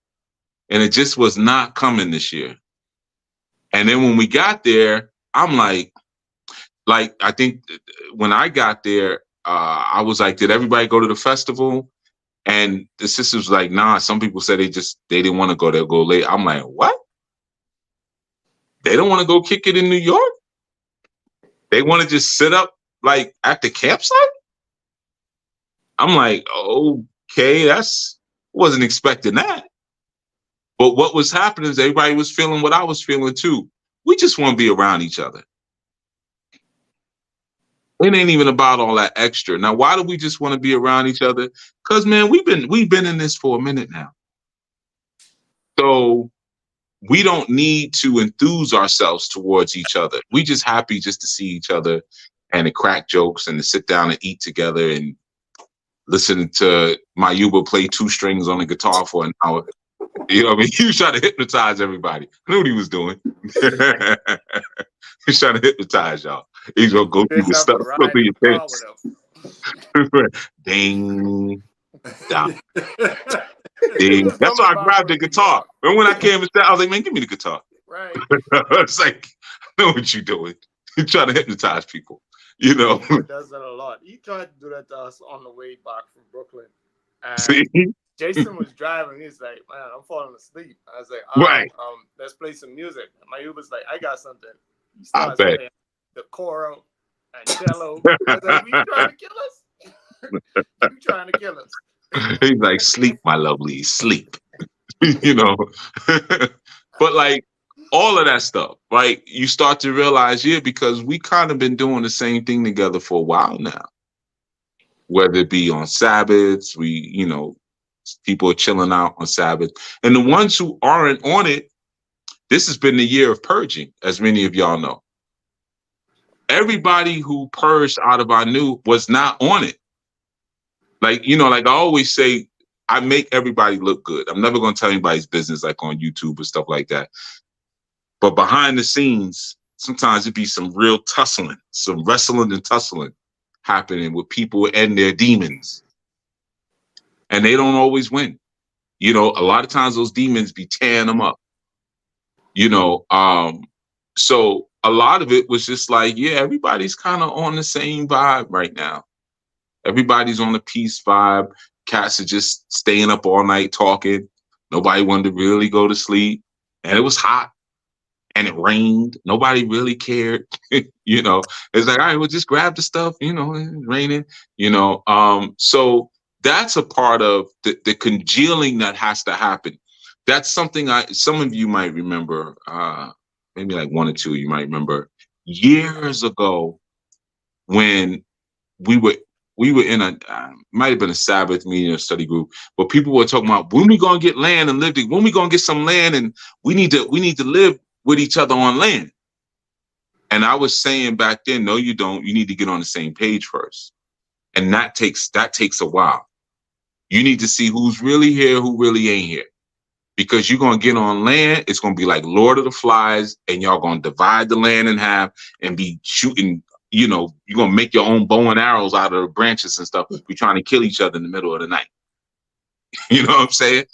Speaker 2: And it just was not coming this year. And then when we got there, I'm like, I think when I got there, I was like, did everybody go to the festival? And the sisters was like, nah, some people said they didn't want to go. They'll go late. I'm like, what? They don't want to go kick it in New York? They want to just sit up at the campsite? I'm like, okay, wasn't expecting that. But what was happening is everybody was feeling what I was feeling too. We just want to be around each other. It ain't even about all that extra. Now, why do we just want to be around each other? Because, man, we've been in this for a minute now. So we don't need to enthuse ourselves towards each other. We just happy just to see each other and to crack jokes and to sit down and eat together and listen to Mayuba play 2 strings on the guitar for an hour. You know what I mean? He was trying to hypnotize everybody. I knew what he was doing. He's trying to hypnotize y'all. He's going to go through the stuff. Go through your pants. Ding. Dong. Ding. That's why I grabbed the guitar. And when I came and said, I was like, man, give me the guitar.
Speaker 4: Right.
Speaker 2: It's like, I know what you're doing. You're trying to hypnotize people.
Speaker 4: He does that a lot. He tried to do that to us on the way back from Brooklyn. And
Speaker 2: See?
Speaker 4: Jason was driving. He's like, man, I'm falling asleep. I was like,
Speaker 2: right.
Speaker 4: Let's play some music. And my Uber's like, I got something. He starts playing the choral and cello. I was like, you trying to kill us? You trying to kill us?
Speaker 2: He's like, sleep, my lovely, sleep. But all of that stuff, right? You start to realize, because we kind of been doing the same thing together for a while now. Whether it be on Sabbaths, people are chilling out on Sabbath. And the ones who aren't on it, this has been the year of purging, as many of y'all know. Everybody who purged out of Anu was not on it. I always say, I make everybody look good. I'm never going to tell anybody's business on YouTube or stuff like that. But behind the scenes, sometimes it be some real tussling, some wrestling and tussling happening with people and their demons. And they don't always win. A lot of times those demons be tearing them up. So a lot of it was just everybody's kind of on the same vibe right now. Everybody's on the peace vibe. Cats are just staying up all night talking. Nobody wanted to really go to sleep. And it was hot. And it rained. Nobody really cared. It's like, all right, we'll just grab the stuff. It's raining. So that's a part of the congealing that has to happen. That's something some of you might remember, maybe 1 or 2 of you might remember years ago when we were in might have been a Sabbath meeting or study group, but people were talking about when we gonna get land and live, when we gonna get some land and we need to live with each other on land. And I was saying back then, no, you don't. You need to get on the same page first. And that takes a while. You need to see who's really here, who really ain't here. Because you're going to get on land, it's going to be like Lord of the Flies, and y'all going to divide the land in half and be shooting, you're going to make your own bow and arrows out of the branches and stuff. Be trying to kill each other in the middle of the night. You know what I'm saying?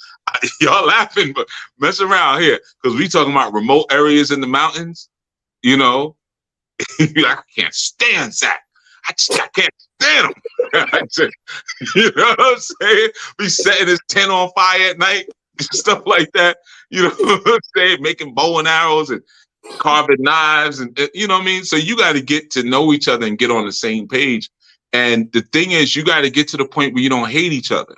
Speaker 2: Y'all laughing, but mess around here. Because we talking about remote areas in the mountains, I can't stand Zach. I can't stand him. You know what I'm saying? Be setting his tent on fire at night, stuff like that. You know what I'm saying? Making bow and arrows and carving knives, and you know what I mean? So you got to get to know each other and get on the same page. And the thing is, you got to get to the point where you don't hate each other.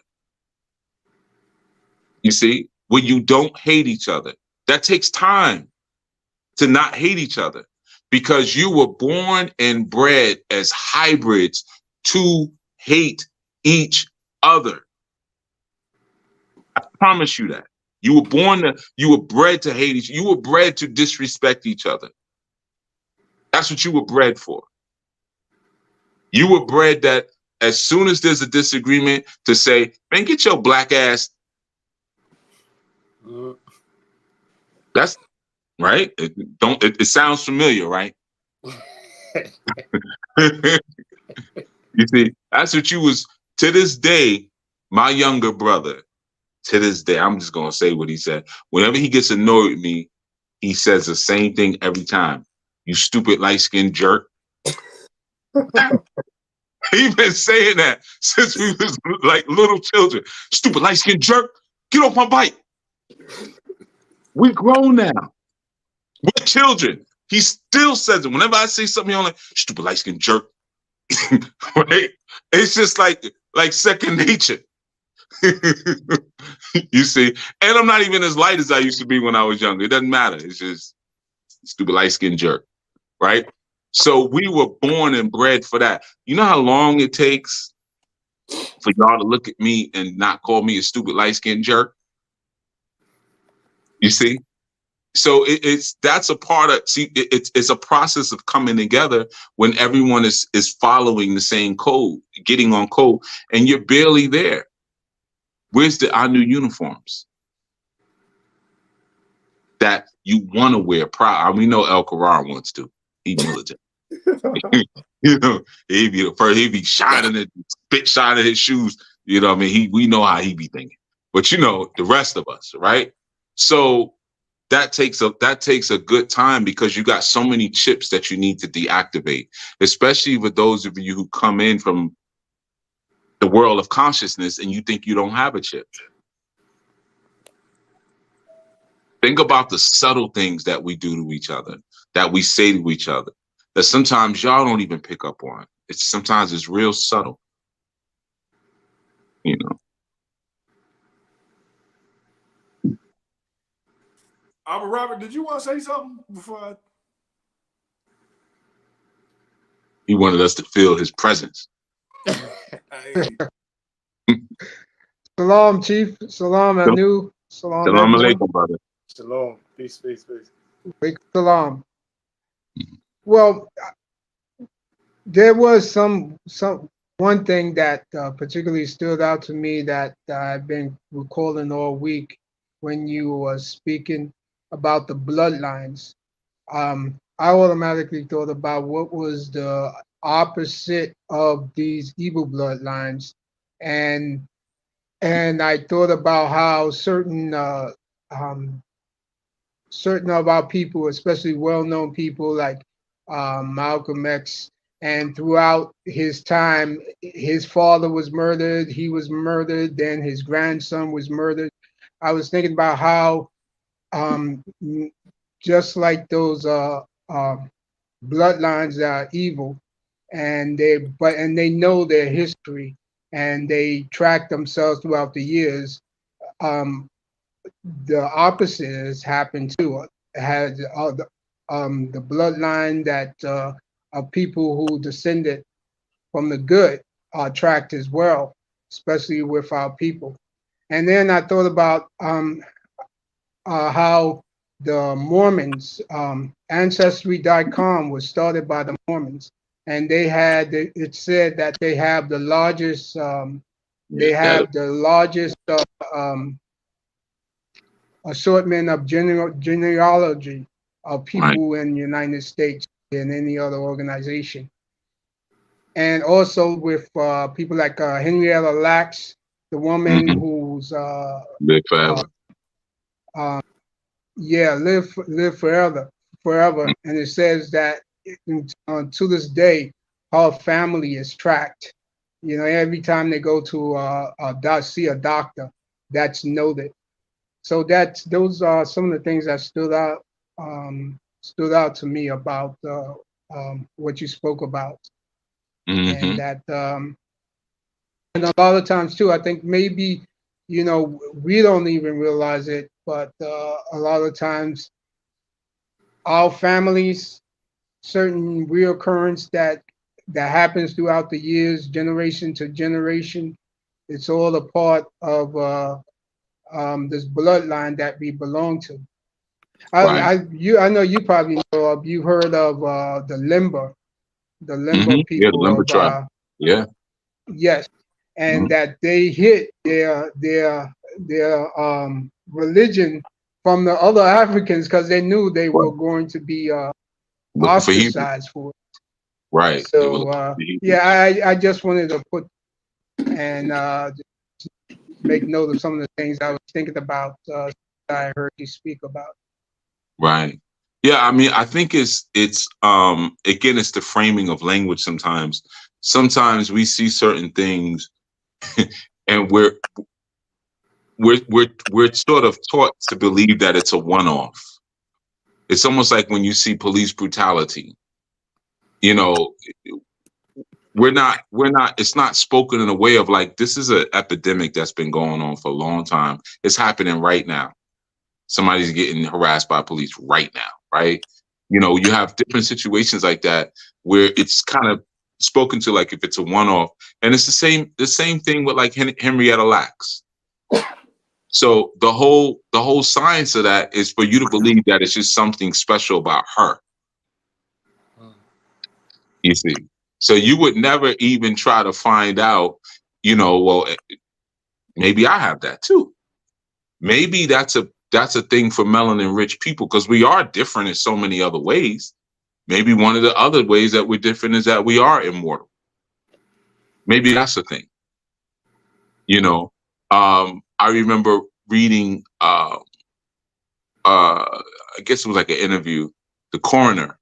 Speaker 2: You see, where you don't hate each other. That takes time to not hate each other, because you were born and bred as hybrids to hate each other. I promise you that. You were bred to hate you were bred to disrespect each other. That's what you were bred for. You were bred that as soon as there's a disagreement to say, man, get your black ass. That's right. It sounds familiar, right? You see, that's what you was. To this day, my younger brother, to this day, I'm just gonna say what he said. Whenever he gets annoyed with me, he says the same thing every time. You stupid light-skinned jerk. He's been saying that since we was like little children. Stupid light-skinned jerk. Get off my bike. We're grown now. We're children. He still says it. Whenever I say something, I'm like, stupid light-skinned jerk. Right? It's just like second nature. You see, and I'm not even as light as I used to be when I was younger. It doesn't matter. It's just stupid light-skinned jerk, right? So we were born and bred for that. You know how long it takes for y'all to look at me and not call me a stupid light-skinned jerk? You see? So that's a part of, it's a process of coming together when everyone is following the same code, getting on code, and you're barely there. Where's the Anu uniforms that you want to wear proud? We know El Karar wants to. He military. You know, he'd be shining it, spit shining his shoes. You know what I mean? We know how he be thinking. But you know, the rest of us, right? So that takes a good time, because you got so many chips that you need to deactivate, especially with those of you who come in from the world of consciousness and you think you don't have a chip. Think about the subtle things that we do to each other, that we say to each other, that sometimes y'all don't even pick up on. Sometimes it's real subtle, you know.
Speaker 7: Robert, did you want to say something before
Speaker 2: He wanted us to feel his presence.
Speaker 9: Shalom, Chief. Shalom, Anu. Shalom,
Speaker 2: Shalom alaikum, brother.
Speaker 4: Shalom. Peace, peace, peace.
Speaker 9: Shalom. Well, there was one thing that particularly stood out to me that I've been recalling all week when you were speaking about the bloodlines. I automatically thought about what was the opposite of these evil bloodlines, and I thought about how certain of our people, especially well-known people like Malcolm X, and throughout his time, his father was murdered, he was murdered, then his grandson was murdered. I was thinking about how just like those bloodlines that are evil, and they know their history, and they track themselves throughout the years. The opposite has happened too. Has the bloodline that of people who descended from the good are tracked as well, especially with our people. And then I thought about how the Mormons, ancestry.com was started by the Mormons, and it said that they have the largest assortment of genealogy of people in the United States than any other organization. And also with people like Henrietta Lacks, the woman who's
Speaker 2: live forever.
Speaker 9: Live forever. And it says that to this day, her family is tracked. You know, every time they go to see a doctor, that's noted. So those are some of the things that stood out stood out to me about what you spoke about, and that and a lot of times too, I think maybe, you know, we don't even realize it, but a lot of times our families, certain reoccurrence that happens throughout the years, generation to generation, it's all a part of this bloodline that we belong to.
Speaker 2: Right.
Speaker 9: I know you probably know of, you heard of the Limber
Speaker 2: Yeah, the
Speaker 9: people
Speaker 2: lumber
Speaker 9: of
Speaker 2: tribe. Yeah.
Speaker 9: yes, and
Speaker 2: Mhm.
Speaker 9: that they hid their religion from the other Africans because they knew they
Speaker 2: Right.
Speaker 9: were going to be
Speaker 2: Looking for Hebrew.
Speaker 9: ostracized for it.
Speaker 2: Right. They were
Speaker 9: So
Speaker 2: looking for Hebrews.
Speaker 9: yeah, I just wanted to put and make note of some of the things I was thinking about. I heard you speak about.
Speaker 2: Right. Yeah, I mean, I think it's again, it's the framing of language sometimes. Sometimes we see certain things and we're sort of taught to believe that it's a one-off. It's almost like when you see police brutality, you know, it's not spoken in a way of like, this is an epidemic that's been going on for a long time. It's happening right now. Somebody's getting harassed by police right now, right? You know, you have different situations like that where it's kind of spoken to like if it's a one-off, and it's the same thing with like Henrietta Lacks. So the whole science of that is for you to believe that it's just something special about her. You see, so you would never even try to find out, you know, well, maybe I have that too. Maybe that's a thing for melanin rich people because we are different in so many other ways. Maybe one of the other ways that we're different is that we are immortal. Maybe that's the thing. You know, I remember reading, I guess it was like an interview, the coroner.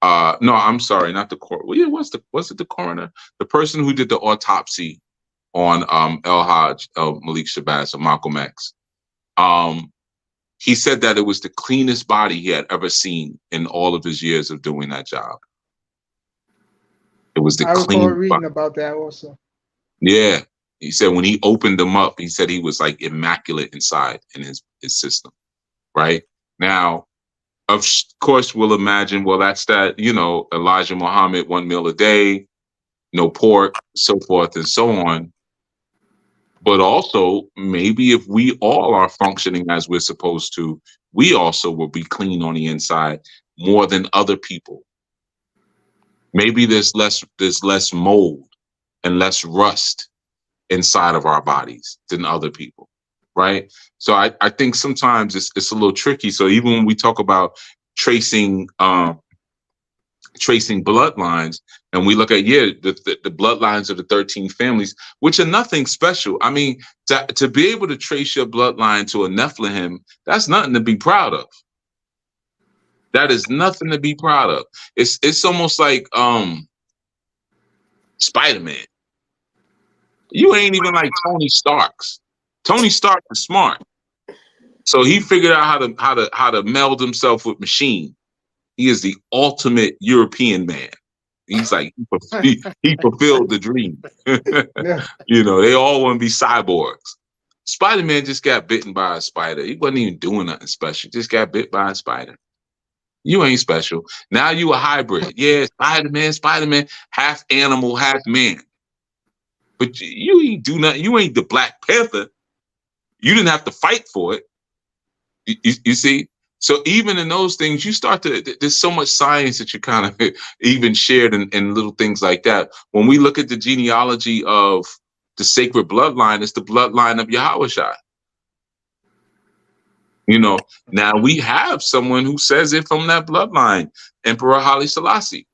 Speaker 2: No, I'm sorry, not the coroner. Well, yeah, was it the coroner? The person who did the autopsy on El Hajj, Malik Shabazz, or Malcolm X. He said that it was the cleanest body he had ever seen in all of his years of doing that job. It was the
Speaker 9: I recall
Speaker 2: cleanest
Speaker 9: reading
Speaker 2: body.
Speaker 9: about that also.
Speaker 2: Yeah. He said when he opened them up, he said he was like immaculate inside in his system. Right? Now, of course, we'll imagine, well, that's that, you know, Elijah Muhammad, 1 meal a day, no pork, so forth and so on. But also, maybe if we all are functioning as we're supposed to, we also will be clean on the inside more than other people. Maybe there's less mold and less rust inside of our bodies than other people, right? So I think sometimes it's a little tricky. So even when we talk about tracing bloodlines, and we look at the bloodlines of the 13 families, which are nothing special. I mean, to be able to trace your bloodline to a Nephilim, that's nothing to be proud of. That is nothing to be proud of. It's almost like Spider-Man. You ain't even like Tony Stark's. Tony Stark is smart, so he figured out how to meld himself with machine. He is the ultimate European man. He's like he fulfilled the dream.
Speaker 9: Yeah.
Speaker 2: You know, they all want to be cyborgs. Spider-Man just got bitten by a spider. He wasn't even doing nothing special. Just got bit by a spider. You ain't special. Now you a hybrid. Yeah, Spider-Man, half animal, half man. But you ain't do nothing. You ain't the Black Panther. You didn't have to fight for it. You see? So even in those things, you start to, there's so much science that you kind of even shared in little things like that. When we look at the genealogy of the sacred bloodline, it's the bloodline of Yahushua. You know, now we have someone who says it from that bloodline. Emperor Haile Selassie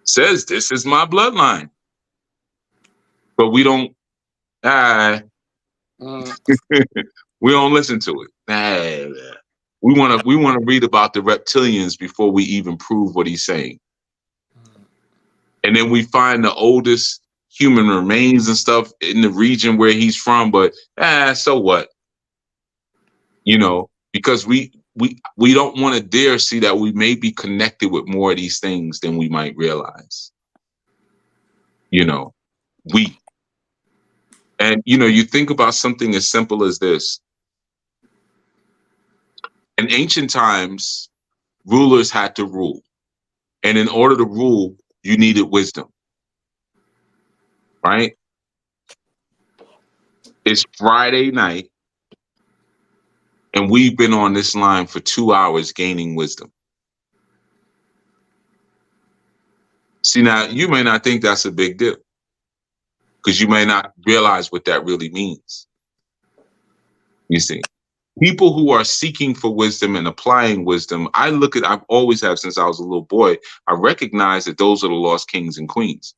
Speaker 2: says, this is my bloodline. But we don't, we don't listen to it. We want to read about the reptilians before we even prove what he's saying. And then we find the oldest human remains and stuff in the region where he's from, but so what? You know, because we we don't want to dare see that we may be connected with more of these things than we might realize. You know, and you think about something as simple as this. In ancient times, rulers had to rule. And in order to rule, you needed wisdom. Right? It's Friday night, and we've been on this line for 2 hours gaining wisdom. See, now, you may not think that's a big deal, because you may not realize what that really means. You see, people who are seeking for wisdom and applying wisdom, I've always have since I was a little boy, I recognize that those are the lost kings and queens,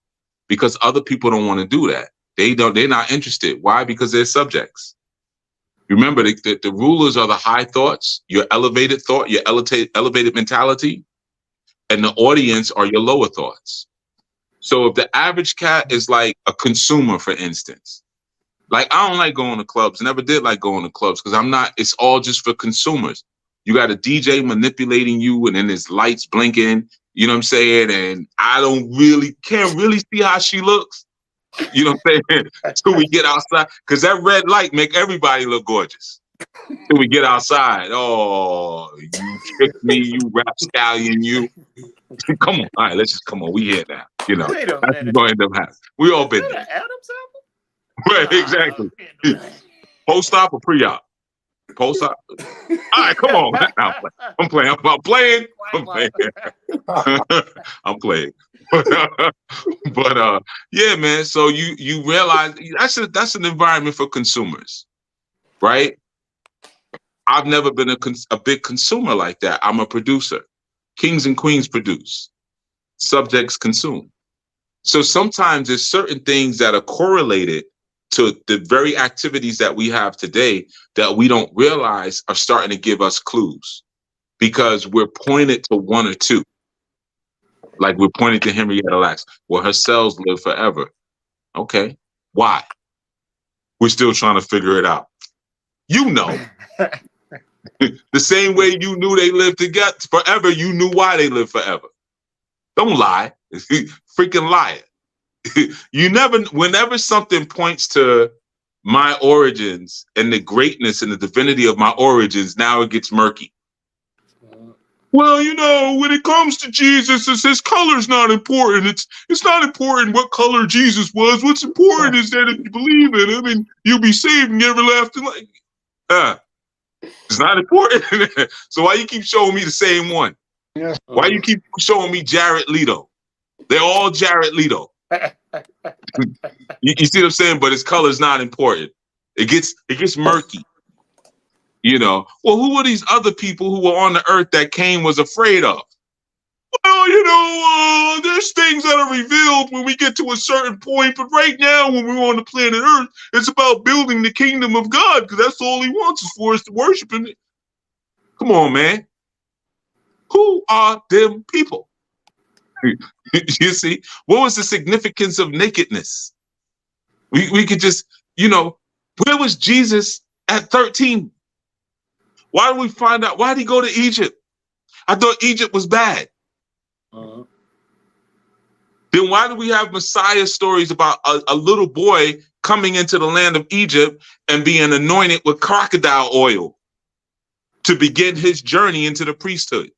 Speaker 2: because other people don't want to do that. They're not interested. Why? Because they're subjects. Remember, the rulers are the high thoughts, your elevated thought, your elevated mentality, and the audience are your lower thoughts. So if the average cat is like a consumer, for instance, like I don't like going to clubs, never did like going to clubs, because it's all just for consumers. You got a DJ manipulating you, and then there's lights blinking, you know what I'm saying? And I can't really see how she looks. You know what I'm saying? Till we get outside, because that red light make everybody look gorgeous. Till we get outside, oh, you tricked me, you rapscallion, you. Come on, all right, let's just come on. We here now,
Speaker 10: Wait a
Speaker 2: That's
Speaker 10: minute.
Speaker 2: what's going to end up happening. We all been
Speaker 10: Is
Speaker 2: there,
Speaker 10: that an Adam's apple?
Speaker 2: right? Exactly. Post-op or pre-op? Post-op. All right, come on. I'm playing. I'm playing. But yeah, man. So you realize that's an environment for consumers, right? I've never been a big consumer like that. I'm a producer. Kings and queens produce. Subjects consume. So sometimes there's certain things that are correlated to the very activities that we have today that we don't realize are starting to give us clues, because we're pointed to one or two. Like we're pointing to Henrietta Lacks. Well, her cells live forever. Okay. Why? We're still trying to figure it out. You know. The same way you knew they lived together forever, you knew why they live forever. Don't lie. Freaking lie it. Whenever something points to my origins and the greatness and the divinity of my origins, now it gets murky. Well, when it comes to Jesus, his color's not important. It's not important what color Jesus was. What's important is that if you believe in him and you'll be saved and everlasting life. It's not important. So why you keep showing me the same one?
Speaker 9: Yes.
Speaker 2: Why you keep showing me Jared Leto? They're all Jared Leto. You see what I'm saying? But his color's not important. It gets murky. Well, who are these other people who were on the earth that Cain was afraid of? Well, there's things that are revealed when we get to a certain point, but right now when we're on the planet Earth, it's about building the kingdom of God, because that's all he wants is for us to worship him. Come on, man. Who are them people? You see, what was the significance of nakedness? We could just, where was Jesus at 13? Why did we find out? Why did he go to Egypt? I thought Egypt was bad. Then why do we have Messiah stories about a little boy coming into the land of Egypt and being anointed with crocodile oil to begin his journey into the priesthood?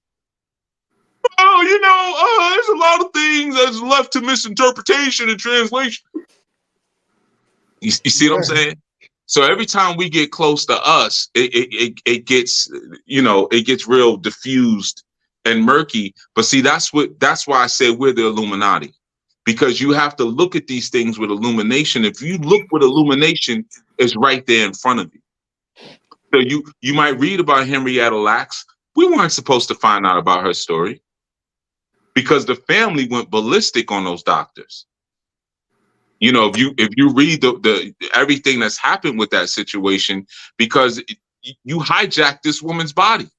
Speaker 2: There's a lot of things that's left to misinterpretation and translation. You see what I'm saying? So every time we get close to us, it gets real diffused and murky. But see, that's why I say we're the Illuminati, because you have to look at these things with illumination. If you look with illumination, it's right there in front of you. So you might read about Henrietta Lacks. We weren't supposed to find out about her story, because the family went ballistic on those doctors. If you read the everything that's happened with that situation, because you hijacked this woman's body.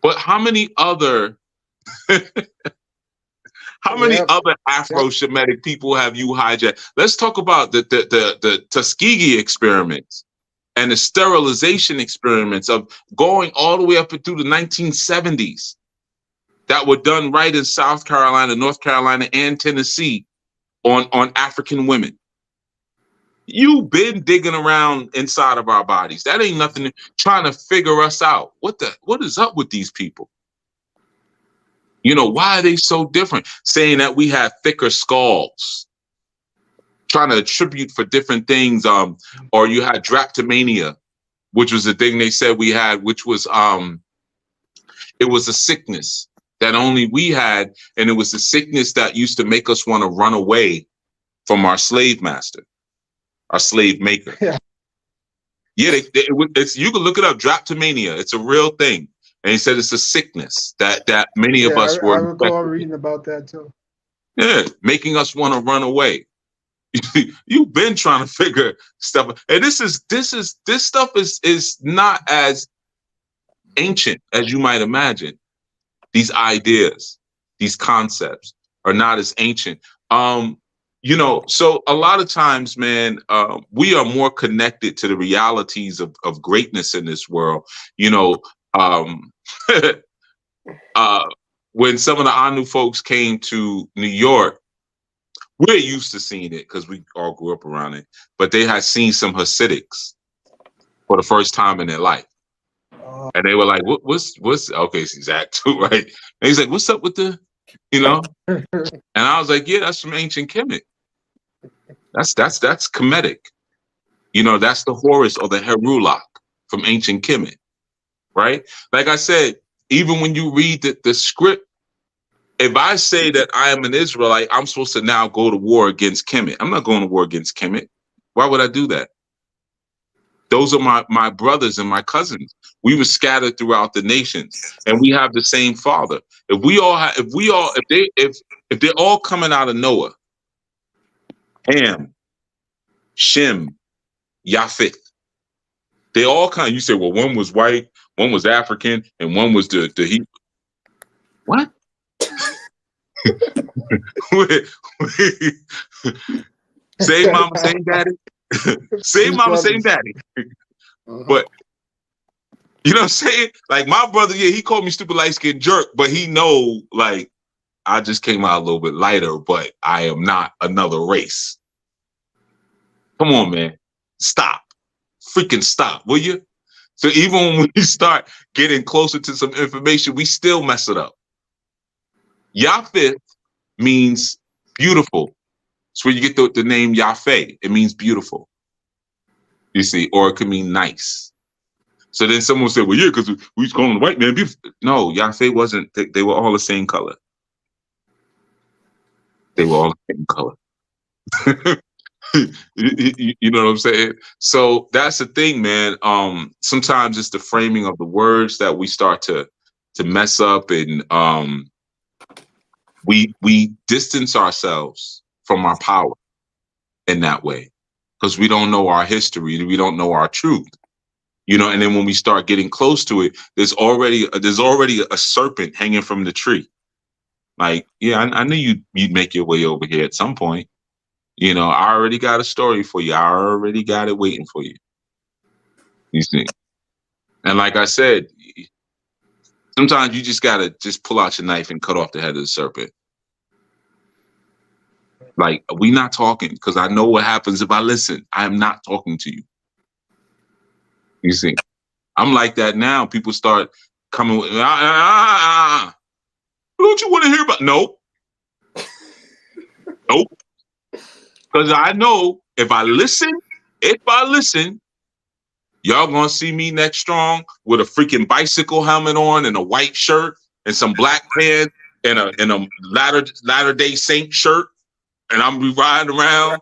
Speaker 2: But how many other Afro-Shemitic people have you hijacked? Let's talk about the Tuskegee experiments and the sterilization experiments of going all the way up through the 1970s that were done right in South Carolina, North Carolina, and Tennessee on African women. You've been digging around inside of our bodies. That ain't nothing, trying to figure us out. What is up with these people? You know, why are they so different? Saying that we have thicker skulls, trying to attribute for different things. Or you had drapetomania, which was the thing they said we had, which was it was a sickness that only we had, and it was the sickness that used to make us want to run away from our slave master, our slave maker.
Speaker 9: Yeah.
Speaker 2: Yeah, you can look it up, drapetomania. It's a real thing. And he said it's a sickness that many of us were
Speaker 9: I recall
Speaker 2: infected with.
Speaker 9: reading about that too.
Speaker 2: Yeah, making us want to run away. You've been trying to figure stuff, and this stuff is not as ancient as you might imagine. These ideas, these concepts are not as ancient. You know, so a lot of times, man, we are more connected to the realities of greatness in this world. You know, when some of the Anu folks came to New York, we're used to seeing it because we all grew up around it, but they had seen some Hasidics for the first time in their life. And they were like, what's okay, see Zach too, right? And he's like, what's up with the, you know? And I was like, yeah, that's from ancient Kemet. That's Kemetic. You know, that's the Horus or the Herulak from ancient Kemet, right? Like I said, even when you read the script, if I say that I am an Israelite, I'm supposed to now go to war against Kemet. I'm not going to war against Kemet. Why would I do that? Those are my brothers and my cousins. We were scattered throughout the nations, and we have the same father. If they're all coming out of Noah, Ham, Shem, Japheth, they all kind of, you say, well, one was white, one was African, and one was the Hebrew. What? Same mama, same daddy. Same mama, same daddy. But you know what I'm saying? Like my brother, yeah, he called me stupid light-skinned jerk, but he know, like, I just came out a little bit lighter, but I am not another race. Come on, man. Stop. Freaking stop, will you? So even when we start getting closer to some information, we still mess it up. Japheth means beautiful. It's where you get the name Yahweh. It means beautiful. You see, or it could mean nice. So then someone said, well, yeah, because we was calling the white man beautiful. No, Yahweh wasn't. They were all the same color. They were all the same color. You know what I'm saying? So that's the thing, man. Sometimes it's the framing of the words that we start to mess up, and we distance ourselves from our power in that way because we don't know our history, we don't know our truth. You know, and then when we start getting close to it, there's already a serpent hanging from the tree. Like, yeah, I knew you'd make your way over here at some point. You know, I already got a story for you. I already got it waiting for you. You see? And like I said, sometimes you just gotta just pull out your knife and cut off the head of the serpent. Like, we not talking because I know what happens if I listen. I am not talking to you. You see? I'm like that now. People start coming with, don't you want to hear about? Nope. Nope. Because I know if I listen, y'all gonna see me next strong with a freaking bicycle helmet on and a white shirt and some black pants and a Latter-day Saint shirt, and I'm be riding around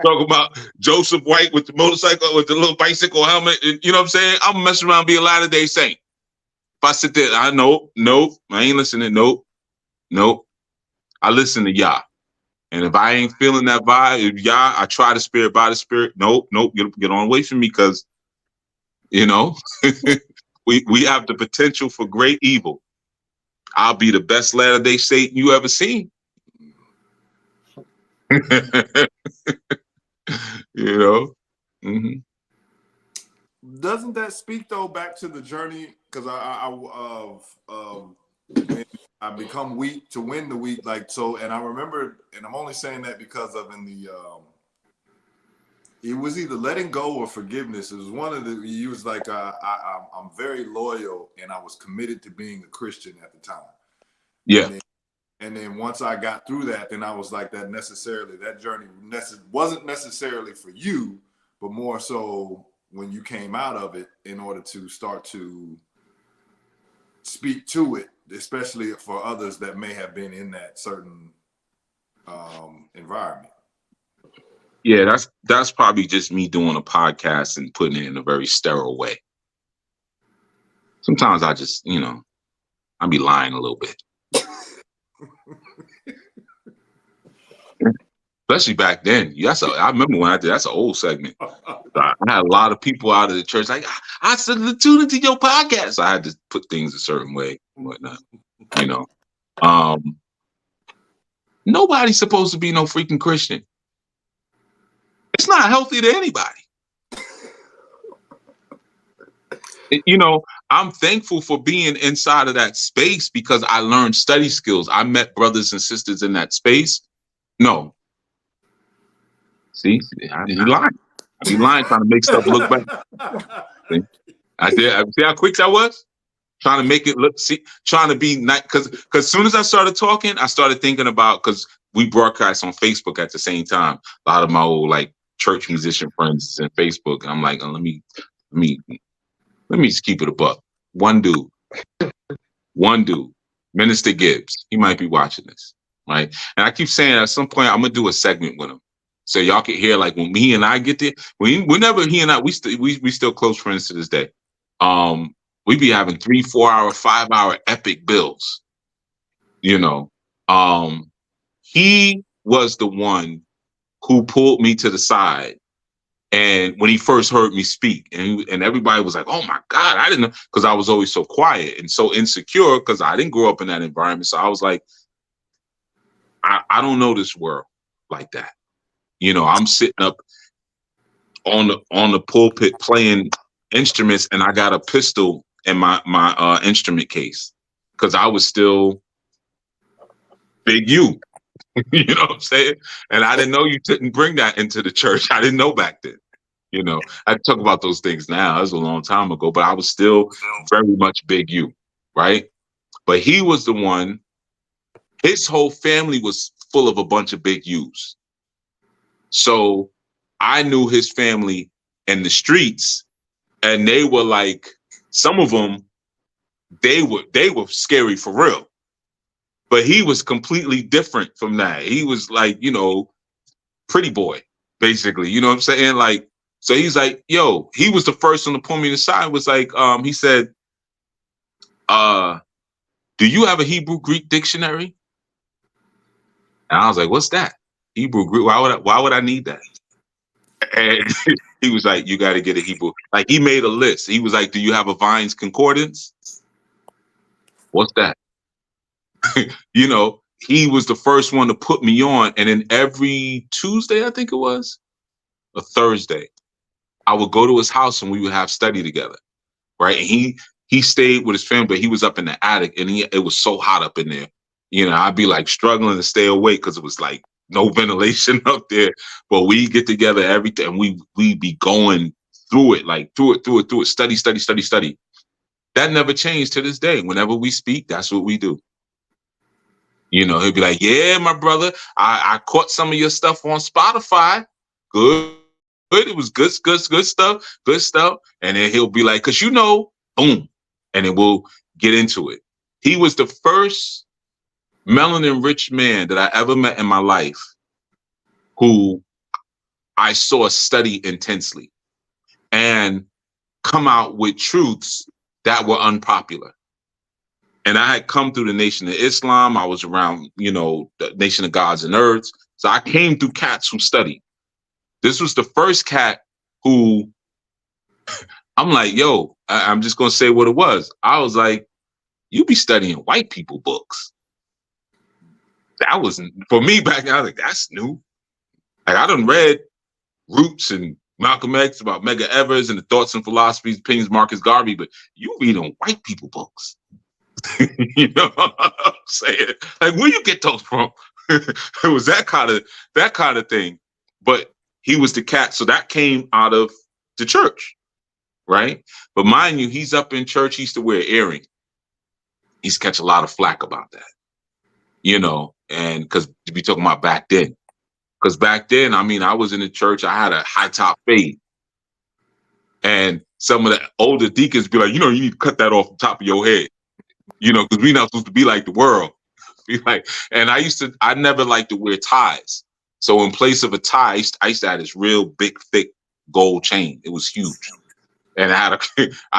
Speaker 2: talking about Joseph White with the motorcycle with the little bicycle helmet. And, you know what I'm saying? I'm messing around being a Latter-day Saint. If I sit there, I know, nope, I ain't listening. Nope. I listen to Yah. And if I ain't feeling that vibe, if Yah, I try the spirit by the spirit. Nope, get on away from me, because, you know, we have the potential for great evil. I'll be the best Latter-day Saint you ever seen. You know? Mm-hmm.
Speaker 7: doesn't that speak though back to the journey? Because when I become weak to win the weak, like so. And I remember, and I'm only saying that because of in the it was either letting go or forgiveness. It was one of the. He was like, I'm very loyal, and I was committed to being a Christian at the time.
Speaker 2: Yeah.
Speaker 7: And then once I got through that, then I was like, that journey wasn't necessarily for you, but more so when you came out of it in order to start to speak to it, especially for others that may have been in that certain environment.
Speaker 2: Yeah, that's probably just me doing a podcast and putting it in a very sterile way. Sometimes I just, I be lying a little bit. Especially back then. I remember when I did. That's an old segment. I had a lot of people out of the church like, I said, tune into your podcast. So I had to put things a certain way and whatnot. Nobody's supposed to be no freaking Christian. It's not healthy to anybody. I'm thankful for being inside of that space because I learned study skills. I met brothers and sisters in that space. No. See, I be lying. Trying to make stuff look better. See how quick I was? Trying to make it look, trying to be nice. Because as soon as I started talking, I started thinking about, because we broadcast on Facebook at the same time. A lot of my old church musician friends is in Facebook. And I'm like, let me just keep it a buck. One dude, Minister Gibbs. He might be watching this, right? And I keep saying at some point I'm gonna do a segment with him, so y'all can hear when he and I get there. Whenever he and I, we still close friends to this day. We be having 3, 4 hour, 5 hour epic bills. He was the one who pulled me to the side. And when he first heard me speak, and everybody was like, oh my God, I didn't know, because I was always so quiet and so insecure because I didn't grow up in that environment. So I was like, I don't know this world like that. I'm sitting up on the pulpit playing instruments, and I got a pistol in my instrument case because I was still Big U. You know what I'm saying? And I didn't know you couldn't bring that into the church. I didn't know back then. I talk about those things now. That was a long time ago, but I was still very much Big U, right? But he was the one, his whole family was full of a bunch of Big U's. So I knew his family in the streets, and they were some of them, they were scary for real. But he was completely different from that. He was pretty boy, basically. You know what I'm saying? So he's like, yo, he was the first one to pull me aside. Was he said, do you have a Hebrew Greek dictionary? And I was like, what's that? Hebrew Greek? Why would I need that? And he was like, you got to get a Hebrew. He made a list. He was like, do you have a Vines Concordance? What's that? He was the first one to put me on. And then every Tuesday, I think it was, or Thursday, I would go to his house and we would have study together, right? And he stayed with his family, but he was up in the attic, and it was so hot up in there. I'd be struggling to stay awake because it was no ventilation up there. But we get together every day, and we be going through it, through it, study. That never changed to this day. Whenever we speak, that's what we do. He'll be like, yeah, my brother, I caught some of your stuff on Spotify. Good. It was good stuff. And then he'll be like, because boom. And then we'll get into it. He was the first melanin-rich man that I ever met in my life who I saw study intensely and come out with truths that were unpopular. And I had come through the Nation of Islam. I was around, the Nation of Gods and Earths. So I came through cats who studied. This was the first cat who I'm like, yo, I'm just going to say what it was. I was like, you be studying white people books. That wasn't, for me back then, I was like, that's new. I done read Roots and Malcolm X, about Medgar Evers and the thoughts and philosophies, opinions, Marcus Garvey, but you reading white people books. You know what I'm saying? Like, where you get those from? It was that kind of thing. But he was the cat, so that came out of the church, right? But mind you, he's up in church. He used to wear earrings. He's catch a lot of flack about that, you know, and because we talking about back then. Because back then, I mean, I was in the church. I had a high top fade. And some of the older deacons be like, you know, you need to cut that off the top of your head. You know, because we're not supposed to be like the world. Be like, and I never liked to wear ties. So in place of a tie, I used to have this real big, thick gold chain. It was huge. And I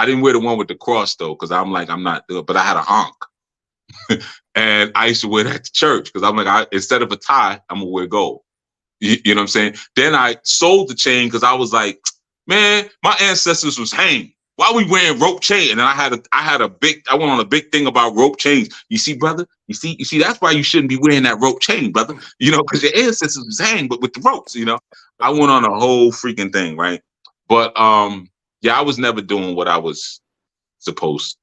Speaker 2: didn't wear the one with the cross though, because I'm not, but I had a honk. And I used to wear that to church because I'm like, instead of a tie, I'm gonna wear gold. You know what I'm saying? Then I sold the chain because I was like, man, my ancestors was hanged. Why we wearing rope chain? And I went on a big thing about rope chains. You see, brother, you see, that's why you shouldn't be wearing that rope chain, brother. You know, because your ancestors was hanged, but with the ropes, you know. I went on a whole freaking thing, right? But yeah, I was never doing what I was supposed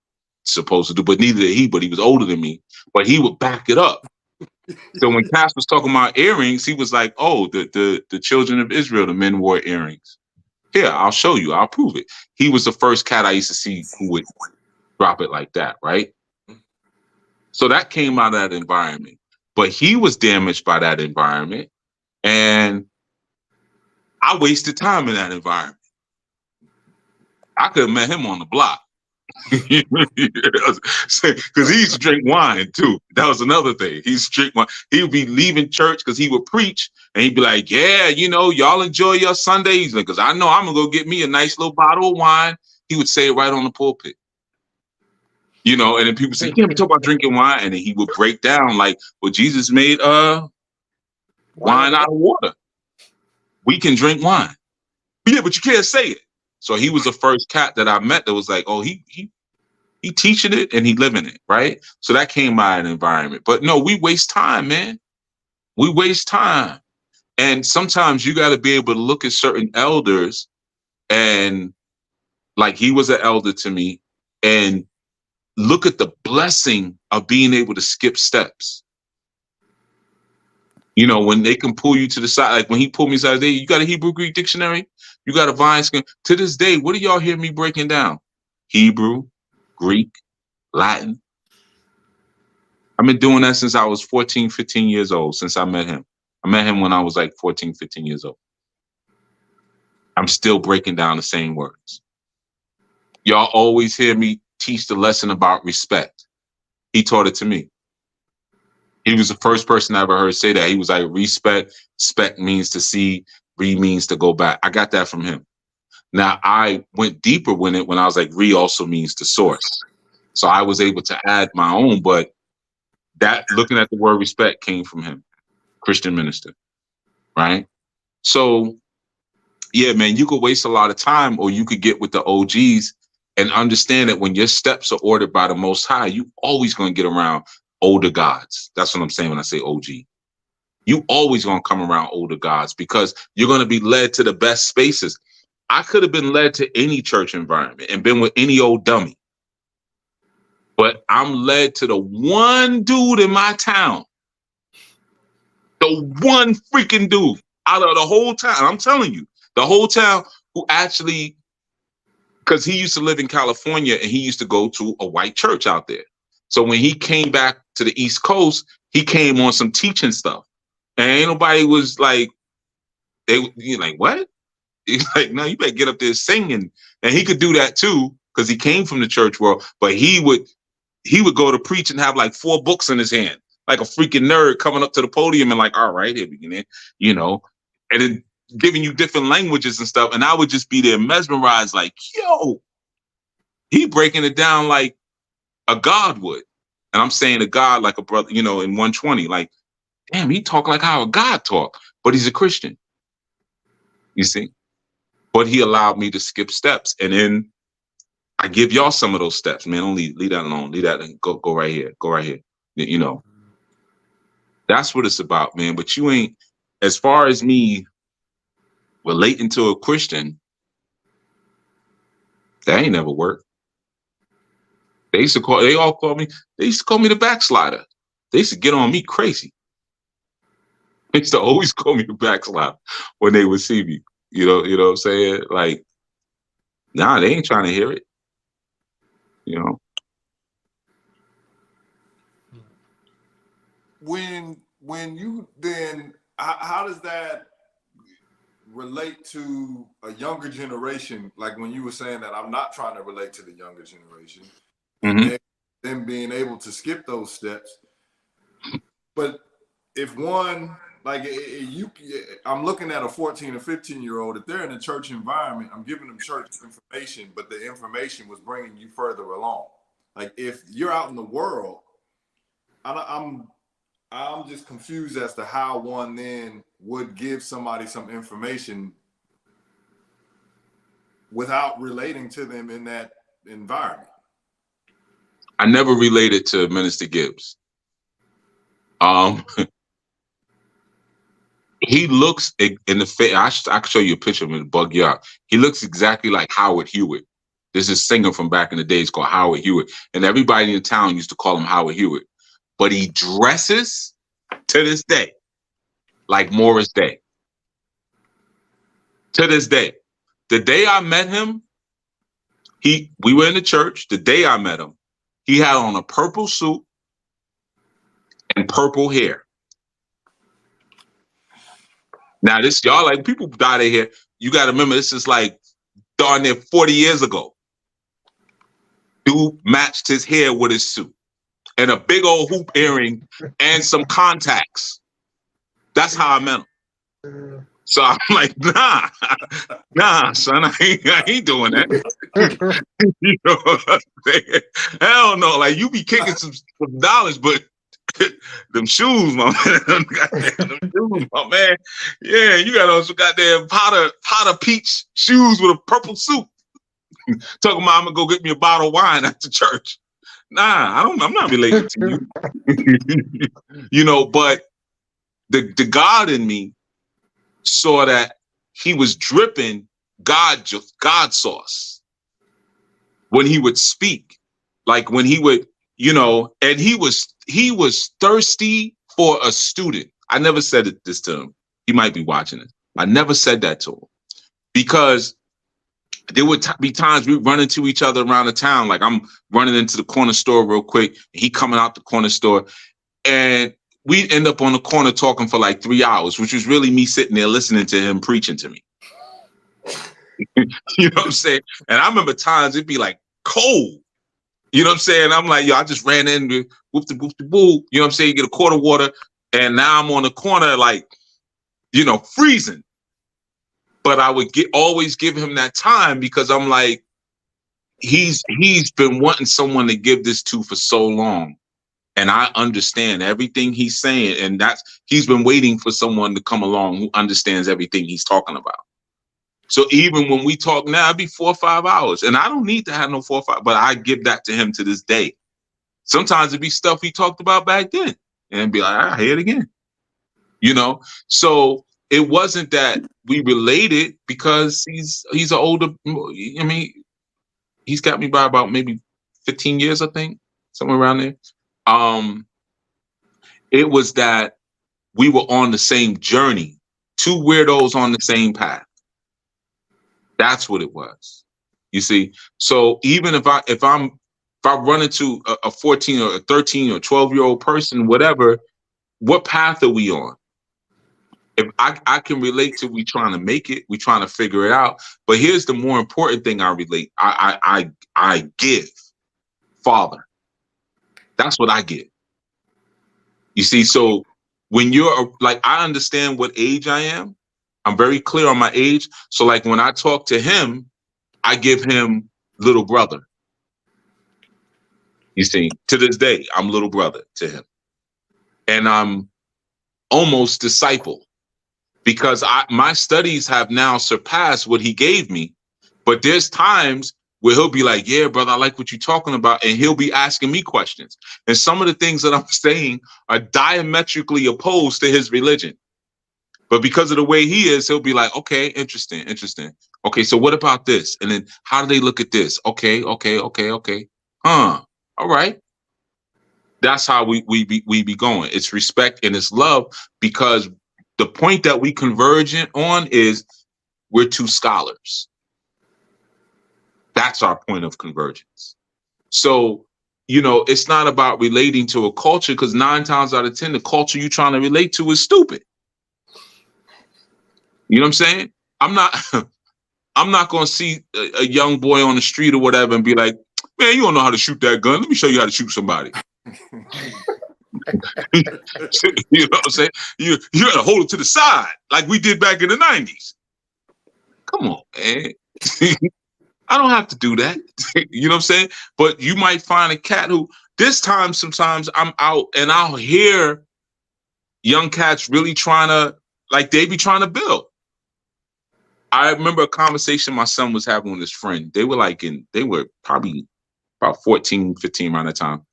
Speaker 2: to do, but neither did he, but he was older than me. But he would back it up. So when Cass was talking about earrings, he was like, oh, the children of Israel, the men wore earrings. Here, I'll show you. I'll prove it. He was the first cat I used to see who would drop it like that, right? So that came out of that environment. But he was damaged by that environment. And I wasted time in that environment. I could have met him on the block. Because he used to drink wine too. That was another thing. He used to drink wine. He would be leaving church because he would preach, and he'd be like, "Yeah, you know, y'all enjoy your Sundays, because I know I'm gonna go get me a nice little bottle of wine." He would say it right on the pulpit, you know. And then people say, "You can't be talking about drinking wine," and then he would break down like, "Well, Jesus made wine out of water. We can drink wine." Yeah, but you can't say it. So he was the first cat that I met that was like, "Oh, he teaching it and he living it," right? So that came out of an environment. But no, we waste time, man. We waste time. And sometimes you got to be able to look at certain elders, and like he was an elder to me, and look at the blessing of being able to skip steps. You know, when they can pull you to the side, like when he pulled me aside, you got a Hebrew Greek dictionary? You got a Vine skin? To this day, what do y'all hear me breaking down? Hebrew, Greek, Latin. I've been doing that since I was 14, 15 years old, since I met him. I met him when I was like 14, 15 years old. I'm still breaking down the same words. Y'all always hear me teach the lesson about respect. He taught it to me. He was the first person I ever heard say that. He was like, respect means to see, re means to go back. I got that from him. Now, I went deeper with it when I was like, re also means to source. So I was able to add my own, but that looking at the word respect came from him, Christian minister, right? So, yeah, man, you could waste a lot of time, or you could get with the OGs and understand that when your steps are ordered by the Most High, you always going to get around older gods. That's what I'm saying when I say OG. You always going to come around older gods because you're going to be led to the best spaces. I could have been led to any church environment and been with any old dummy. But I'm led to the one dude in my town. The one freaking dude out of the whole town. I'm telling you, the whole town who actually, because he used to live in California and he used to go to a white church out there. So when he came back to the East Coast, he came on some teaching stuff. And ain't nobody was like, you're like, what? He's like, no, you better get up there singing. And he could do that too, because he came from the church world, but he would go to preach and have like 4 books in his hand, like a freaking nerd coming up to the podium and like, all right, here we begin, you know, and then giving you different languages and stuff. And I would just be there mesmerized, like, yo, he breaking it down like a God would. And I'm saying a God like a brother, you know, in 120, like, damn, he talk like how a God talk, but he's a Christian. You see? But he allowed me to skip steps. And then I give y'all some of those steps, man. Don't leave that alone. Leave that and go right here. Go right here. You know, that's what it's about, man. But you ain't, as far as me relating to a Christian, that ain't never worked. They used to call me the backslider. They used to get on me crazy. They used to always call me the backslider when they would see me. You know what I'm saying? Like, nah, they ain't trying to hear it. You know.
Speaker 7: When you then, how does that relate to a younger generation? Like when you were saying that I'm not trying to relate to the younger generation, and then being able to skip those steps. But if one, like I'm looking at a 14 or 15-year-old, if they're in a church environment, I'm giving them church information, but the information was bringing you further along. Like if you're out in the world, I'm just confused as to how one then would give somebody some information without relating to them in that environment.
Speaker 2: I never related to Minister Gibbs. He looks in the face. I can show you a picture of him and bug you out. He looks exactly like Howard Hewitt. There's a singer from back in the days called Howard Hewitt, and everybody in town used to call him Howard Hewitt. But he dresses to this day like Morris Day. To this day. The day I met him, we were in the church. The day I met him, he had on a purple suit and purple hair. Now this, y'all, like, people dye their hair. You got to remember, this is like darn near 40 years ago. Dude matched his hair with his suit and a big old hoop earring and some contacts. That's how I met him. So I'm like, nah, son, I ain't doing that. You know what I'm saying? Hell no, like, you be kicking some dollars, but them shoes, my man. Them shoes, my man. Yeah, you got on some goddamn powder peach shoes with a purple suit. Talking about I'm gonna go get me a bottle of wine after church. Nah, I'm not related to you. You know, but the God in me saw that he was dripping God sauce when he would speak, like when he would, you know, and he was thirsty for a student. I never said this to him. He might be watching it. I never said that to him because there would be times we run into each other around the town. Like I'm running into the corner store real quick, and he coming out the corner store, and we'd end up on the corner talking for like 3 hours, which was really me sitting there listening to him preaching to me. You know what I'm saying? And I remember times it'd be like cold. You know what I'm saying? I'm like, yo, I just ran in, whoop the boo. You know what I'm saying? You get a quart of water, and now I'm on the corner, like, you know, freezing. But I would always give him that time because I'm like, he's been wanting someone to give this to for so long. And I understand everything he's saying. And he's been waiting for someone to come along who understands everything he's talking about. So even when we talk now, it'd be 4 or 5 hours. And I don't need to have no 4 or 5, but I give that to him to this day. Sometimes it'd be stuff he talked about back then. And be like, I hear it again. You know? So it wasn't that we related because he's an older, I mean, he's got me by about maybe 15 years, I think, somewhere around there. It was that we were on the same journey, two weirdos on the same path. That's what it was. You see? So even if I run into a 14 or a 13 or 12-year-old person, whatever, what path are we on? If I can relate to, we trying to make it, we trying to figure it out. But here's the more important thing I relate. I give. Father. That's what I give. You see, so when you're like, I understand what age I am. I'm very clear on my age. So like when I talk to him, I give him little brother. You see, to this day, I'm little brother to him. And I'm almost disciple because my studies have now surpassed what he gave me. But there's times where he'll be like, yeah, brother, I like what you're talking about. And he'll be asking me questions. And some of the things that I'm saying are diametrically opposed to his religion. But because of the way he is, he'll be like, okay, interesting. Okay, so what about this? And then how do they look at this? Okay. All right. That's how we be going. It's respect and it's love, because the point that we convergent on is we're two scholars. That's our point of convergence. So, it's not about relating to a culture, because 9 times out of 10, the culture you're trying to relate to is stupid. You know what I'm saying? I'm not going to see a young boy on the street or whatever and be like, man, you don't know how to shoot that gun. Let me show you how to shoot somebody. You know what I'm saying? You got to hold it to the side like we did back in the 90s. Come on, man. I don't have to do that. You know what I'm saying? But you might find a cat who, this time, sometimes I'm out and I'll hear young cats really trying to, like, they be trying to build. I remember a conversation my son was having with his friend. They were probably about 14, 15 around that time.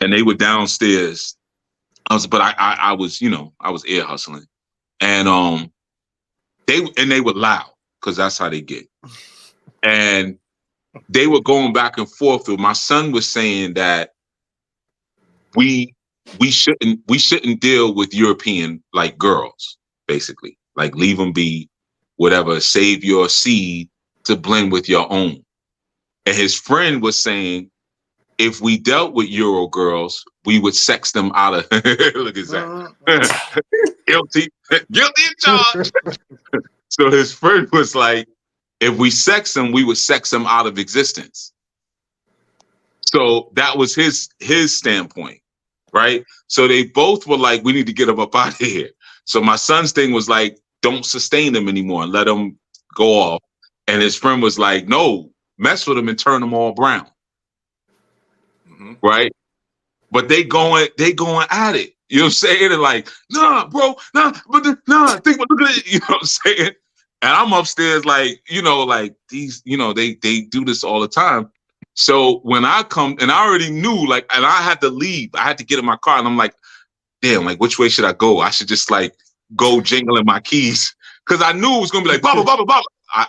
Speaker 2: And they were downstairs. I was ear hustling. And they were loud, because that's how they get. And they were going back and forth. My son was saying that we shouldn't deal with European, like, girls, basically. Like, leave them be, whatever, save your seed to blend with your own. And his friend was saying, if we dealt with Euro girls, we would sex them out of look at that. Guilty in charge. So his friend was like, if we sex them, we would sex them out of existence. So that was his standpoint, right? So they both were like, we need to get them up out of here. So my son's thing was like, don't sustain them anymore and let them go off. And his friend was like, no, mess with them and turn them all brown. Mm-hmm. Right? But they going at it. You know what I'm saying? And like, nah, bro, nah, look at it. You know what I'm saying? And I'm upstairs like, like these, they do this all the time. So when I come, and I already knew, like, and I had to leave. I had to get in my car, and I'm like, damn, like, which way should I go? I should just, like, go jingling my keys. Because I knew it was going to be like, blah, blah, blah, blah.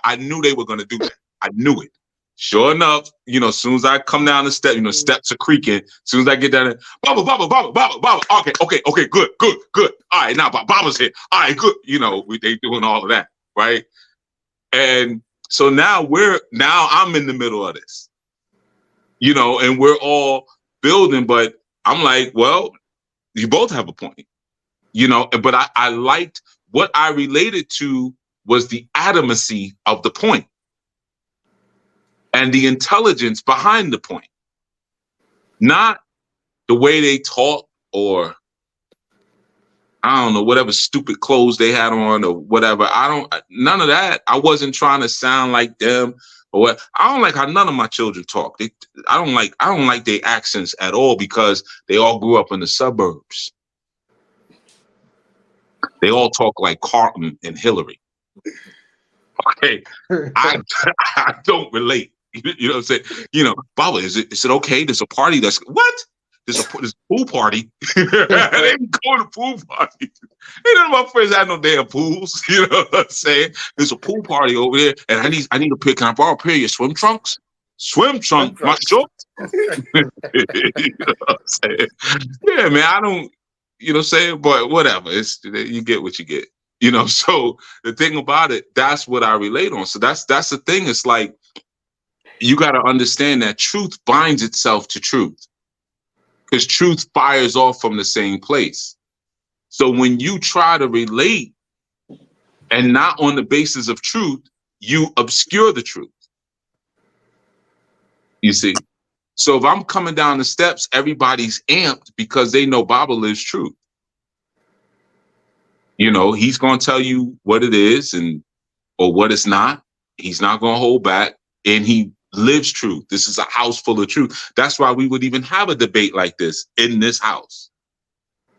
Speaker 2: I knew they were going to do that. I knew it. Sure enough, as soon as I come down the step, steps are creaking. As soon as I get down there, Baba, Baba, Baba, Baba, Baba. Okay, good. All right, now Baba's here. All right, good. They doing all of that, right? And so now I'm in the middle of this, and we're all building, but I'm like, well, you both have a point, but I liked what I related to was the adamancy of the point. And the intelligence behind the point, not the way they talk or, I don't know, whatever stupid clothes they had on or whatever. None of that. I wasn't trying to sound like them or what. I don't like how none of my children talk. I don't like their accents at all, because they all grew up in the suburbs. They all talk like Carlton and Hillary. Okay, I don't relate. You know what I'm saying? Baba, is it okay? There's a party what? There's a pool party. They didn't go to the pool party. None of my friends had no damn pools. You know what I'm saying? There's a pool party over there, and I need a pair. Can I borrow a pair of your swim trunks? Swim trunk, my shorts. You know what I'm saying? Yeah, man, I don't, you know what I'm saying? But whatever. You get what you get. So the thing about it, that's what I relate on. So that's the thing. It's like, you got to understand that truth binds itself to truth, because truth fires off from the same place. So when you try to relate and not on the basis of truth, you obscure the truth. You see? So if I'm coming down the steps, everybody's amped because they know Baba lives truth. He's going to tell you what it is or what it's not. He's not going to hold back, and he lives truth. This is a house full of truth. That's why we would even have a debate like this in this house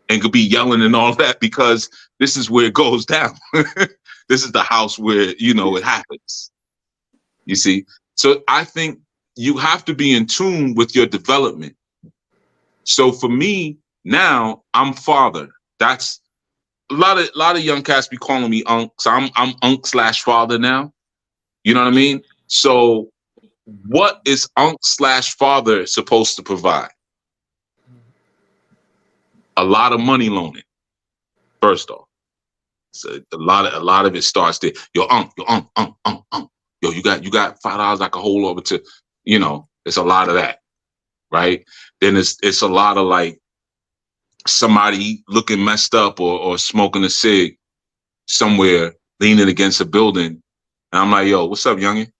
Speaker 2: and could be yelling and all that, because this is where it goes down. This is the house where, it happens. You see? So I think you have to be in tune with your development. So for me now, I'm father. That's a lot of young cats be calling me Unc. So I'm Unc/father now. You know what I mean? So what is Unc/father supposed to provide? A lot of money loaning, first off. So a lot of it starts there. Yo, Unc. Yo, you got $5 I can hold over to, it's a lot of that, right? Then it's a lot of like somebody looking messed up or smoking a cig somewhere, leaning against a building. And I'm like, yo, what's up, youngin?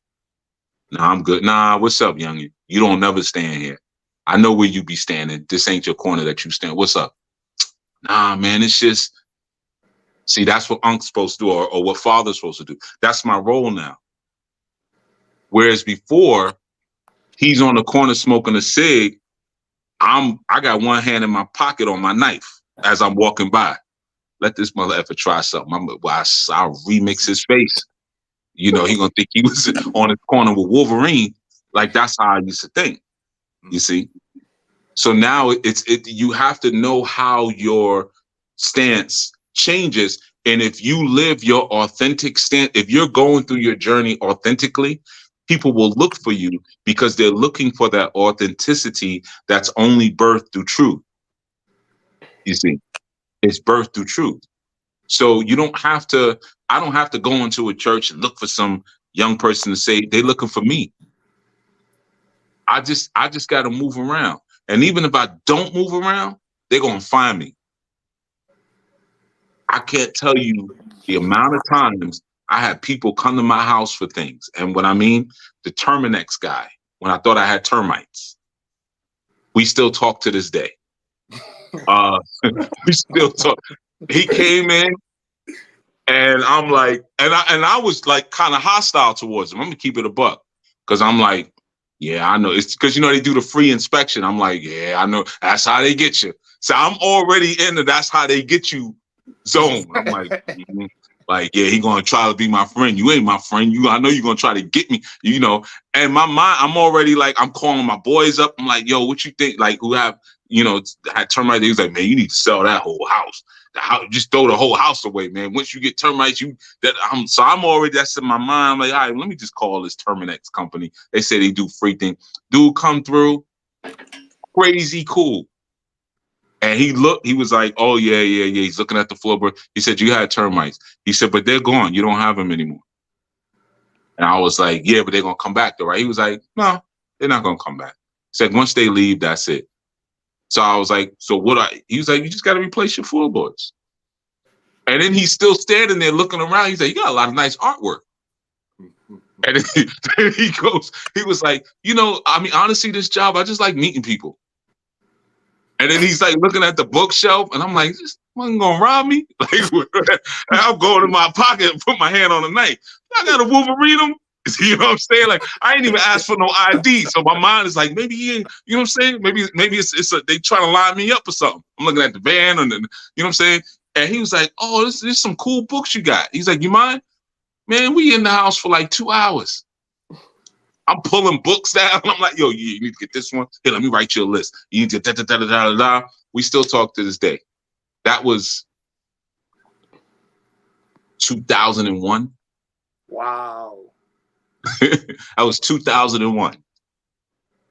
Speaker 2: Nah, I'm good. Nah, what's up, youngin? You don't never stand here. I know where you be standing. This ain't your corner that you stand. What's up? Nah, man, it's just, see, that's what Unc's supposed to do or what father's supposed to do. That's my role now. Whereas before, he's on the corner smoking a cig. I got one hand in my pocket on my knife as I'm walking by. Let this mother effer try something. I'll remix his face. He gonna think he was on his corner with Wolverine. Like that's how I used to think. You see? So now you have to know how your stance changes. And if you live your authentic stance, if you're going through your journey authentically, people will look for you because they're looking for that authenticity that's only birthed through truth. You see, it's birthed through truth. So I don't have to go into a church and look for some young person to say they're looking for me. I just got to move around. And even if I don't move around, they're going to find me. I can't tell you the amount of times I had people come to my house for things. And what I mean, the Terminex guy, when I thought I had termites, we still talk to this day. We still talk. He came in and I'm like, and I was like kind of hostile towards him. I'm going to keep it a buck because I'm like, yeah, I know. It's because, they do the free inspection. I'm like, yeah, I know. That's how they get you. So I'm already in the that's how they get you zone. I'm like, like, yeah, he going to try to be my friend. You ain't my friend. I know you're going to try to get me, And my mind, I'm already like, I'm calling my boys up. I'm like, yo, what you think? Like, who have, had termites. He was like, man, you need to sell that whole house. Just throw the whole house away, man. Once you get termites, I'm already, that's in my mind. I'm like, all right, let me just call this Terminex company. They say they do free thing. Dude come through, crazy cool. And he was like, oh yeah. He's looking at the floorboard. He said, you had termites. He said, but they're gone. You don't have them anymore. And I was like, yeah, but they're going to come back though, right? He was like, no, they're not going to come back. He said, once they leave, that's it. So I was like, he was like, you just got to replace your floorboards. And then he's still standing there looking around. He's like, you got a lot of nice artwork. And then he was like, honestly, this job, I just like meeting people. And then he's like looking at the bookshelf and I'm like, this one gonna rob me? Like, I'm going in my pocket and put my hand on the knife. I got a Wolverine him. You know what I'm saying? Like, I ain't even asked for no ID. So my mind is like, maybe you know what I'm saying? Maybe they trying to line me up or something. I'm looking at the van and then, you know what I'm saying? And he was like, oh, there's some cool books you got. He's like, you mind? Man, we in the house for like 2 hours. I'm pulling books down. I'm like, yo, you need to get this one. Here, let me write you a list. You need to da-da-da-da-da-da. We still talk to this day. That was 2001.
Speaker 4: Wow.
Speaker 2: That was 2001.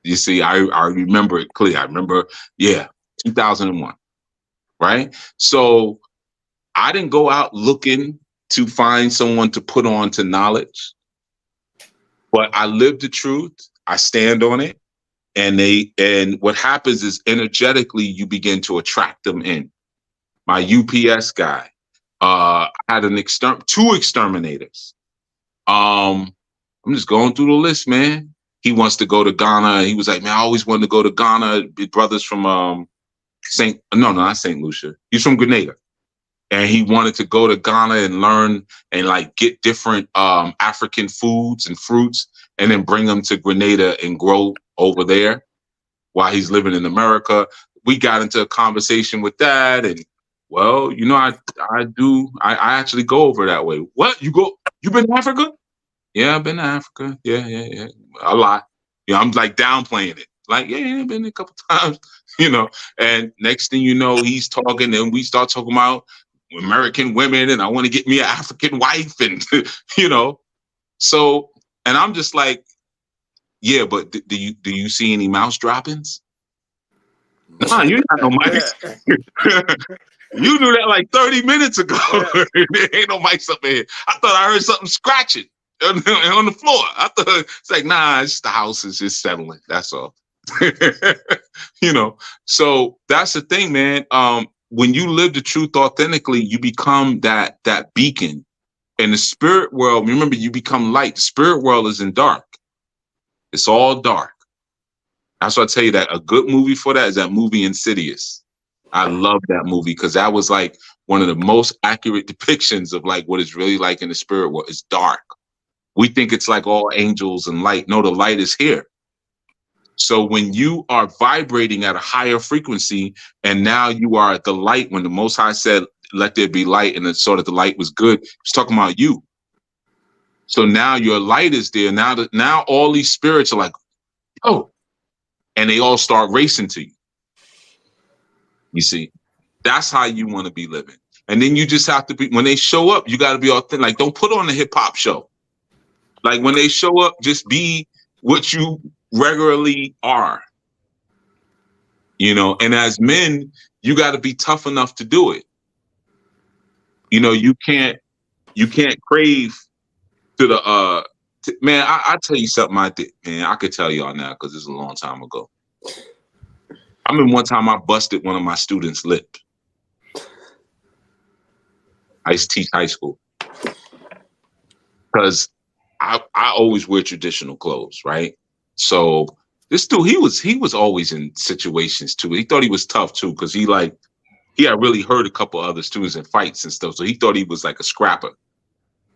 Speaker 2: You see, I remember it clear. I remember, 2001. Right? So I didn't go out looking to find someone to put on to knowledge, but I live the truth. I stand on it. And what happens is energetically, you begin to attract them in. My UPS guy had two exterminators. I'm just going through the list, man. He wants to go to Ghana. He was like, man, I always wanted to go to Ghana. His brother's from not St. Lucia. He's from Grenada. And he wanted to go to Ghana and learn and like get different African foods and fruits and then bring them to Grenada and grow over there while he's living in America. We got into a conversation with that. And well, I actually go over that way. What? You been to Africa? Yeah, I've been to Africa. Yeah. A lot. I'm like downplaying it. Like, yeah, I've been a couple times, And next thing you know, he's talking and we start talking about American women and I want to get me an African wife and, you know, so, and I'm just like, yeah, but do you see any mouse droppings? Nah, you ain't got no mice. You knew that like 30 minutes ago. There ain't no mice up in here. I thought I heard something scratching on the floor. I thought it's like, nah, it's the house is just settling. That's all. You know, so that's the thing, man. When you live the truth authentically, you become that beacon. In the spirit world, remember, you become light. The spirit world is in dark. It's all dark. That's why I tell you that a good movie for that is that movie Insidious. I love that movie because that was like one of the most accurate depictions of like what it's really like in the spirit world. It's dark. We think it's like all angels and light. No, the light is here. So when you are vibrating at a higher frequency and now you are at the light, when the Most High said, let there be light, and it saw that the light was good, he's talking about you. So now your light is there. Now all these spirits are like, oh, and they all start racing to you. You see, that's how you want to be living. And then you just have to be, when they show up, you got to be authentic. Like, don't put on a hip hop show. Like when they show up, just be what you regularly are. You know, and as men, you got to be tough enough to do it. You know, you can't crave to the, man, I tell you something I did, man, I could tell y'all now because it's a long time ago. I remember one time I busted one of my students' lip. I used to teach high school. Because I always wear traditional clothes, right? So this dude, he was always in situations too. He thought he was tough too, because he had really hurt a couple other students in fights and stuff. So he thought he was like a scrapper.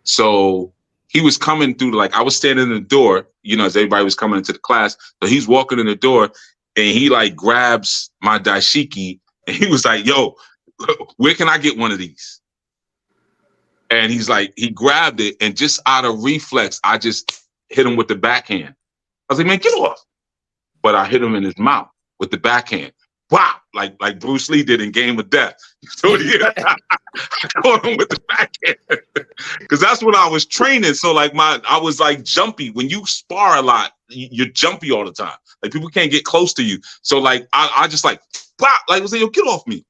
Speaker 2: So he was coming through, like I was standing in the door, you know, as everybody was coming into the class. So he's walking in the door and he like grabs my dashiki and he was like, yo, where can I get one of these? And he's like, he grabbed it and just out of reflex, I just hit him with the backhand. I was like, man, get off. But I hit him in his mouth with the backhand. Wow, like Bruce Lee did in Game of Death. So yeah, I caught him with the backhand. Because that's when I was training. So like I was like jumpy. When you spar a lot, you're jumpy all the time. Like people can't get close to you. So like I just like, wow, like I was like, yo, get off me.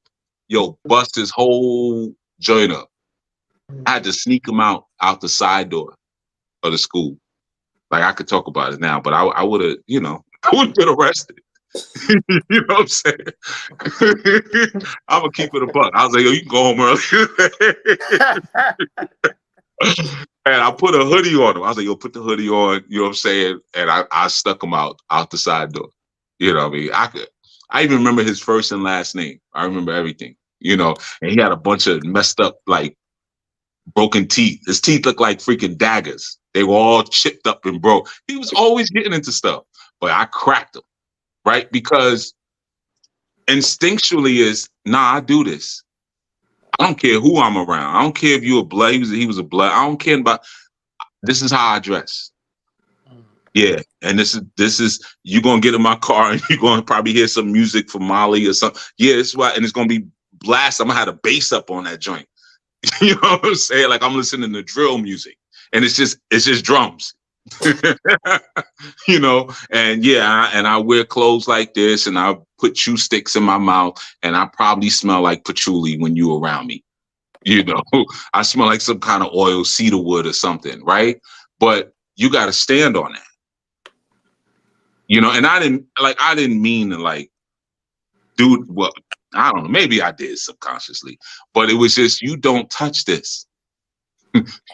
Speaker 2: Yo, bust his whole joint up. I had to sneak him out the side door of the school. Like I could talk about it now, but I would have, you know, I would have been arrested. You know what I'm saying? I'm gonna keep it a buck. I was like, yo, you can go home early. And I put a hoodie on him. I was like, yo, put the hoodie on, you know what I'm saying? And I stuck him out the side door. You know what I mean? I even remember his first and last name. I remember everything, you know, and he had a bunch of messed up, like, broken teeth. His teeth looked like freaking daggers. They were all chipped up and broke. He was always getting into stuff, but I cracked him, right? Because instinctually is, nah, I do this. I don't care who I'm around. I don't care if you're a blood. He was a blood. I don't care about. This is how I dress. Yeah, and this is you're gonna get in my car and you're gonna probably hear some music from Molly or something. Yeah, this is why, and it's gonna be blast. I'm gonna have a bass up on that joint. You know what I'm saying? Like I'm listening to drill music, and it's just drums. You know, and yeah, I wear clothes like this, and I put chew sticks in my mouth, and I probably smell like patchouli when you around me. You know, I smell like some kind of oil, cedar wood or something, right? But you got to stand on that. You know, and I didn't mean to like do what, I don't know, maybe I did subconsciously, but it was just, you don't touch this.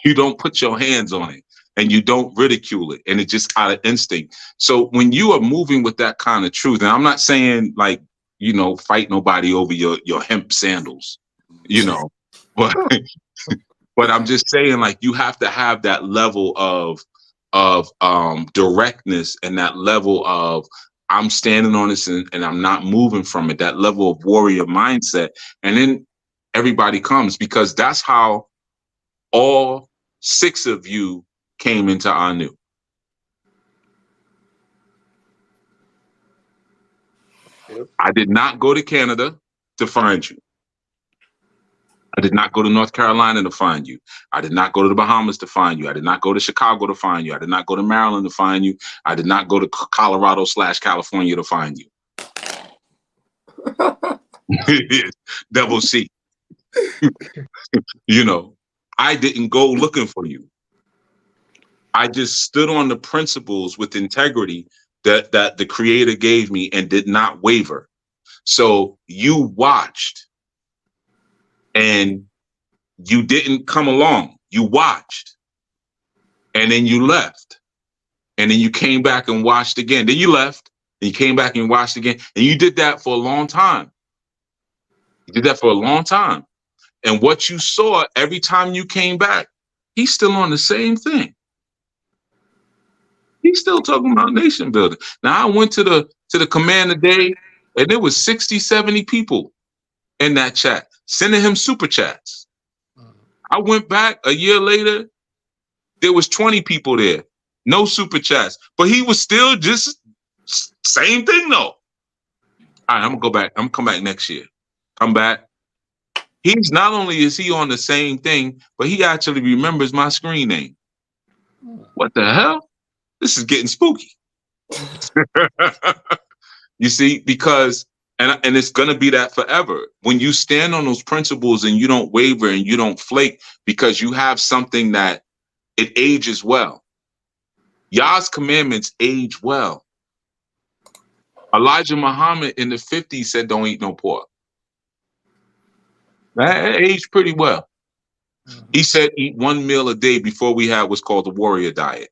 Speaker 2: You don't put your hands on it. And you don't ridicule it, and it's just out of instinct. So when you are moving with that kind of truth, and I'm not saying like, you know, fight nobody over your hemp sandals, you know, but I'm just saying like you have to have that level of directness and that level of I'm standing on this and I'm not moving from it. That level of warrior mindset, and then everybody comes, because that's how all 6 of you came into Anu. Yep. I did not go to Canada to find you. I did not go to North Carolina to find you. I did not go to the Bahamas to find you. I did not go to Chicago to find you. I did not go to Maryland to find you. I did not go to Colorado/California to find you. Double C. You know, I didn't go looking for you. I just stood on the principles with integrity that the Creator gave me and did not waver. So you watched and you didn't come along. You watched and then you left. And then you came back and watched again. Then you left and you came back and watched again. And you did that for a long time. You did that for a long time. And what you saw every time you came back, he's still on the same thing. He's still talking about nation building. Now I went to the command today and there was 60, 70 people in that chat, sending him super chats. I went back a year later, there was 20 people there, no super chats, but he was still just same thing though. All right, I'm gonna go back. I'm gonna come back next year. Come back. He's not only is he on the same thing, but he actually remembers my screen name. What the hell? This is getting spooky. You see, because and it's gonna be that forever. When you stand on those principles and you don't waver and you don't flake, because you have something that it ages well. Yah's commandments age well. Elijah Muhammad in the 50s said, "Don't eat no pork." That aged pretty well. He said, "Eat one meal a day." Before we had what's called the warrior diet.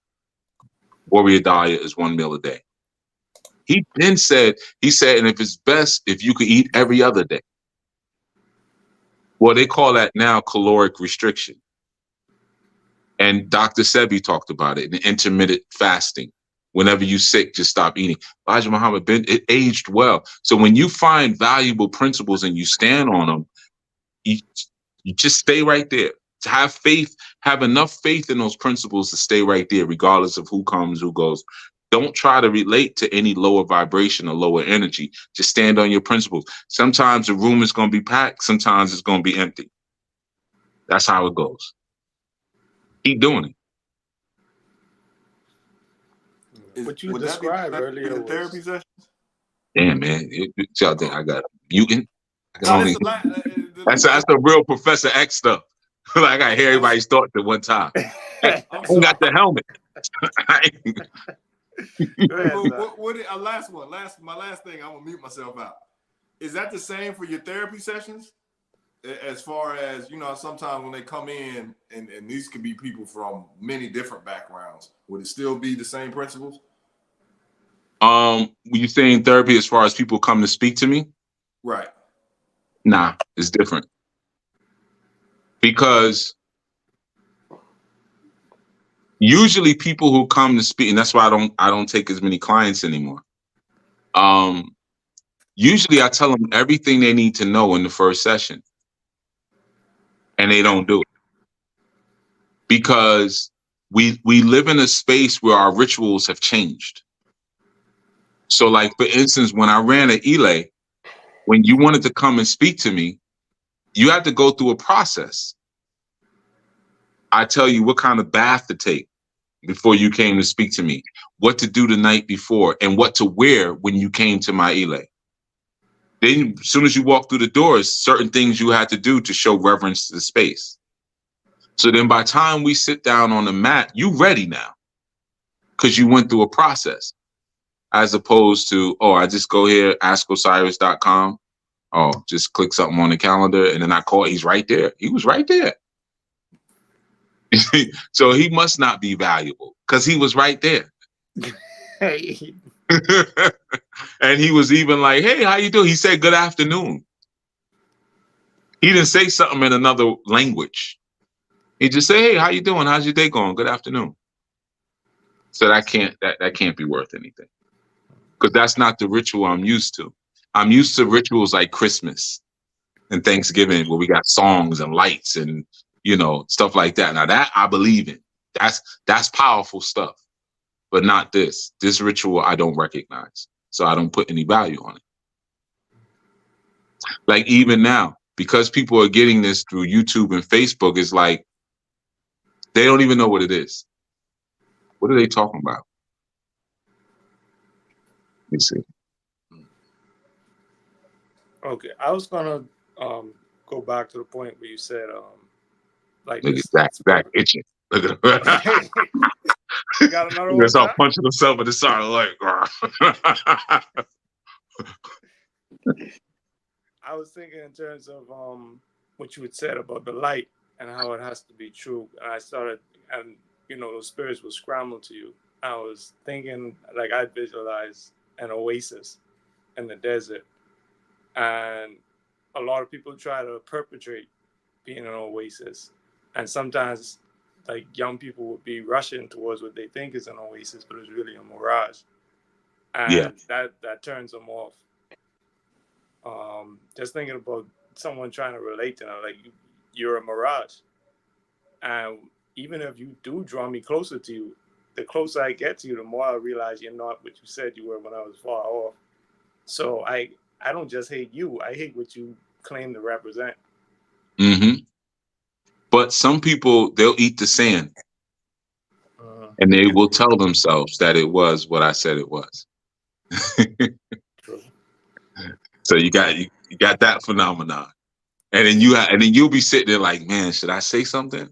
Speaker 2: Warrior diet is 1 meal a day. He then said, and if it's best, if you could eat every other day. Well, they call that now caloric restriction. And Dr. Sebi talked about it, intermittent fasting. Whenever you're sick, just stop eating. Elijah Muhammad, it aged well. So when you find valuable principles and you stand on them, you just stay right there. To have faith, have enough faith in those principles to stay right there, regardless of who comes, who goes. Don't try to relate to any lower vibration or lower energy. Just stand on your principles. Sometimes the room is going to be packed. Sometimes it's going to be empty. That's how it goes. Keep doing it.
Speaker 4: What you described earlier was
Speaker 7: therapy sessions.
Speaker 2: Damn, man. I got a mutant. That's the real Professor X stuff. Like I gotta hear everybody's thoughts at one time. Who got the helmet?
Speaker 7: My last thing, I'm gonna mute myself out. Is that the same for your therapy sessions? As far as, you know, sometimes when they come in, and these could be people from many different backgrounds, would it still be the same principles?
Speaker 2: When you saying therapy as far as people come to speak to me?
Speaker 7: Right.
Speaker 2: Nah, it's different. Because usually people who come to speak, and that's why I don't take as many clients anymore. Usually I tell them everything they need to know in the first session. And they don't do it. Because we live in a space where our rituals have changed. So like, for instance, when I ran at Elay, when you wanted to come and speak to me, you had to go through a process. I tell you what kind of bath to take before you came to speak to me, what to do the night before, and what to wear when you came to my Elay. Then as soon as you walk through the doors, certain things you had to do to show reverence to the space. So then by the time we sit down on the mat, you ready now because you went through a process, as opposed to, oh, I just go here, askosiris.com. Oh, just click something on the calendar and then I call, he's right there. He was right there. So he must not be valuable because he was right there.
Speaker 4: hey.
Speaker 2: And he was even like, hey, how you doing? He said, good afternoon. He didn't say something in another language. He just said, hey, how you doing? How's your day going? Good afternoon. So that can't be worth anything. Because that's not the ritual I'm used to. I'm used to rituals like Christmas and Thanksgiving where we got songs and lights and, you know, stuff like that. Now that I believe in. That's powerful stuff. But not this. This ritual I don't recognize. So I don't put any value on it. Like even now, because people are getting this through YouTube and Facebook, it's like they don't even know what it is. What are they talking about? Let me see.
Speaker 4: Okay, I was gonna go back to the point where you said like
Speaker 2: Look at
Speaker 4: this.
Speaker 2: that back itching. Look at him.
Speaker 4: You got another
Speaker 2: He
Speaker 4: one,
Speaker 2: start
Speaker 4: John?
Speaker 2: punching himself in the side like.
Speaker 4: I was thinking in terms of what you had said about the light and how it has to be true. And I started, and those spirits will scramble to you. I was thinking, like, I visualized an oasis in the desert, and a lot of people try to perpetrate being an oasis, and sometimes, like, young people would be rushing towards what they think is an oasis, but it's really a mirage, and that turns them off. Just thinking about someone trying to relate to them, like, you're a mirage, and even if you do draw me closer to you, the closer I get to you, the more I realize you're not what you said you were when I was far off. So I don't just hate you, I hate what you claim to represent.
Speaker 2: Mm-hmm. But some people, they'll eat the sand, and they will tell themselves that it was what I said it was. So you got that phenomenon, and then you'll be sitting there like, man, should I say something?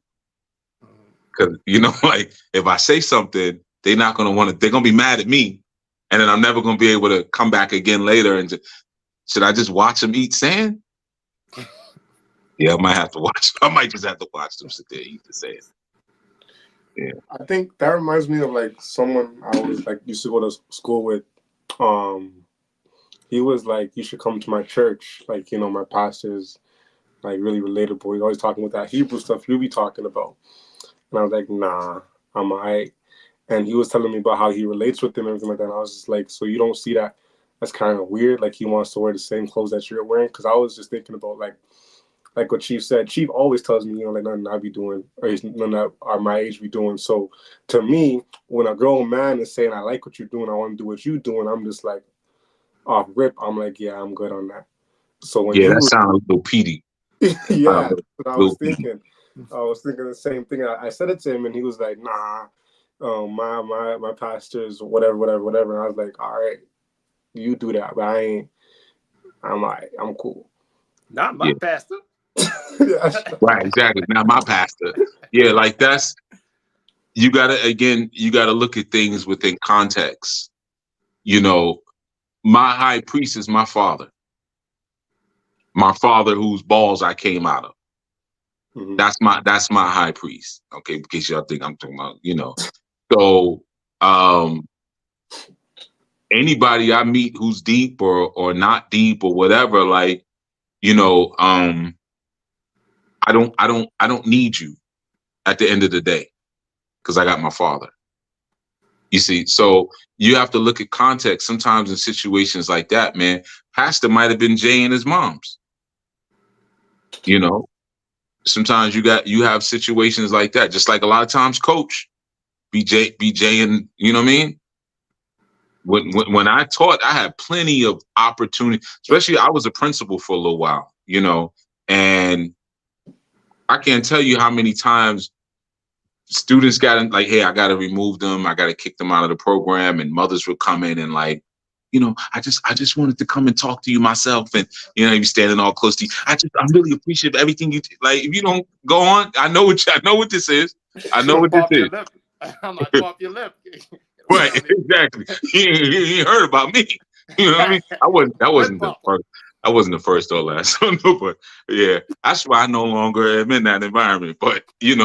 Speaker 2: Because like, if I say something, they're not gonna want to. They're gonna be mad at me, and then I'm never gonna be able to come back again later. And should I just watch them eat sand? Yeah, I might have to watch. I might just have to watch them sit there and eat the sand. Yeah,
Speaker 5: I think that reminds me of like someone I was like used to go to school with. He was like, you should come to my church. Like, my pastor's like really relatable. He's always talking about that Hebrew stuff you be talking about. And I was like, nah, I'm all right. And he was telling me about how he relates with them and everything like that. And I was just like, so you don't see that that's kind of weird? Like, he wants to wear the same clothes that you're wearing? Because I was just thinking about like what Chief said. Chief always tells me, like, nothing I be doing, or none that are my age be doing. So to me, when a grown man is saying, I like what you're doing, I want to do what you're doing, I'm just like, off rip, I'm like, yeah, I'm good on that. So when
Speaker 2: that sounds a little peaty.
Speaker 5: yeah, that's what I was thinking. I was thinking the same thing. I said it to him, and he was like, nah, my pastor's whatever. And I was like, all right, you do that, but I'm all right, I'm cool.
Speaker 4: Not my pastor.
Speaker 2: Right, exactly. Not my pastor. Yeah, like you gotta look at things within context. My high priest is my father. My father whose balls I came out of. Mm-hmm. That's my high priest. Okay, in case y'all think I'm talking about, So anybody I meet who's deep or not deep or whatever, like, I don't need you at the end of the day, because I got my father. You see, so you have to look at context. Sometimes in situations like that, man, pastor might have been Jay and his mom's. Sometimes you have situations like that. Just like a lot of times, coach, BJ, and you know what I mean. When I taught, I had plenty of opportunity. Especially, I was a principal for a little while, and I can't tell you how many times students got like, hey, I got to remove them. I got to kick them out of the program. And mothers would come in and like, I just wanted to come and talk to you myself. And, you standing all close to you. I'm really appreciative of everything you like. If you don't go on, I know what this is. I know what this is.
Speaker 4: I'm not pop your lip.
Speaker 2: Right, exactly. He ain't heard about me. You know what I mean? That wasn't the first. I wasn't the first or last. No, but yeah, that's why I no longer am in that environment. But yeah,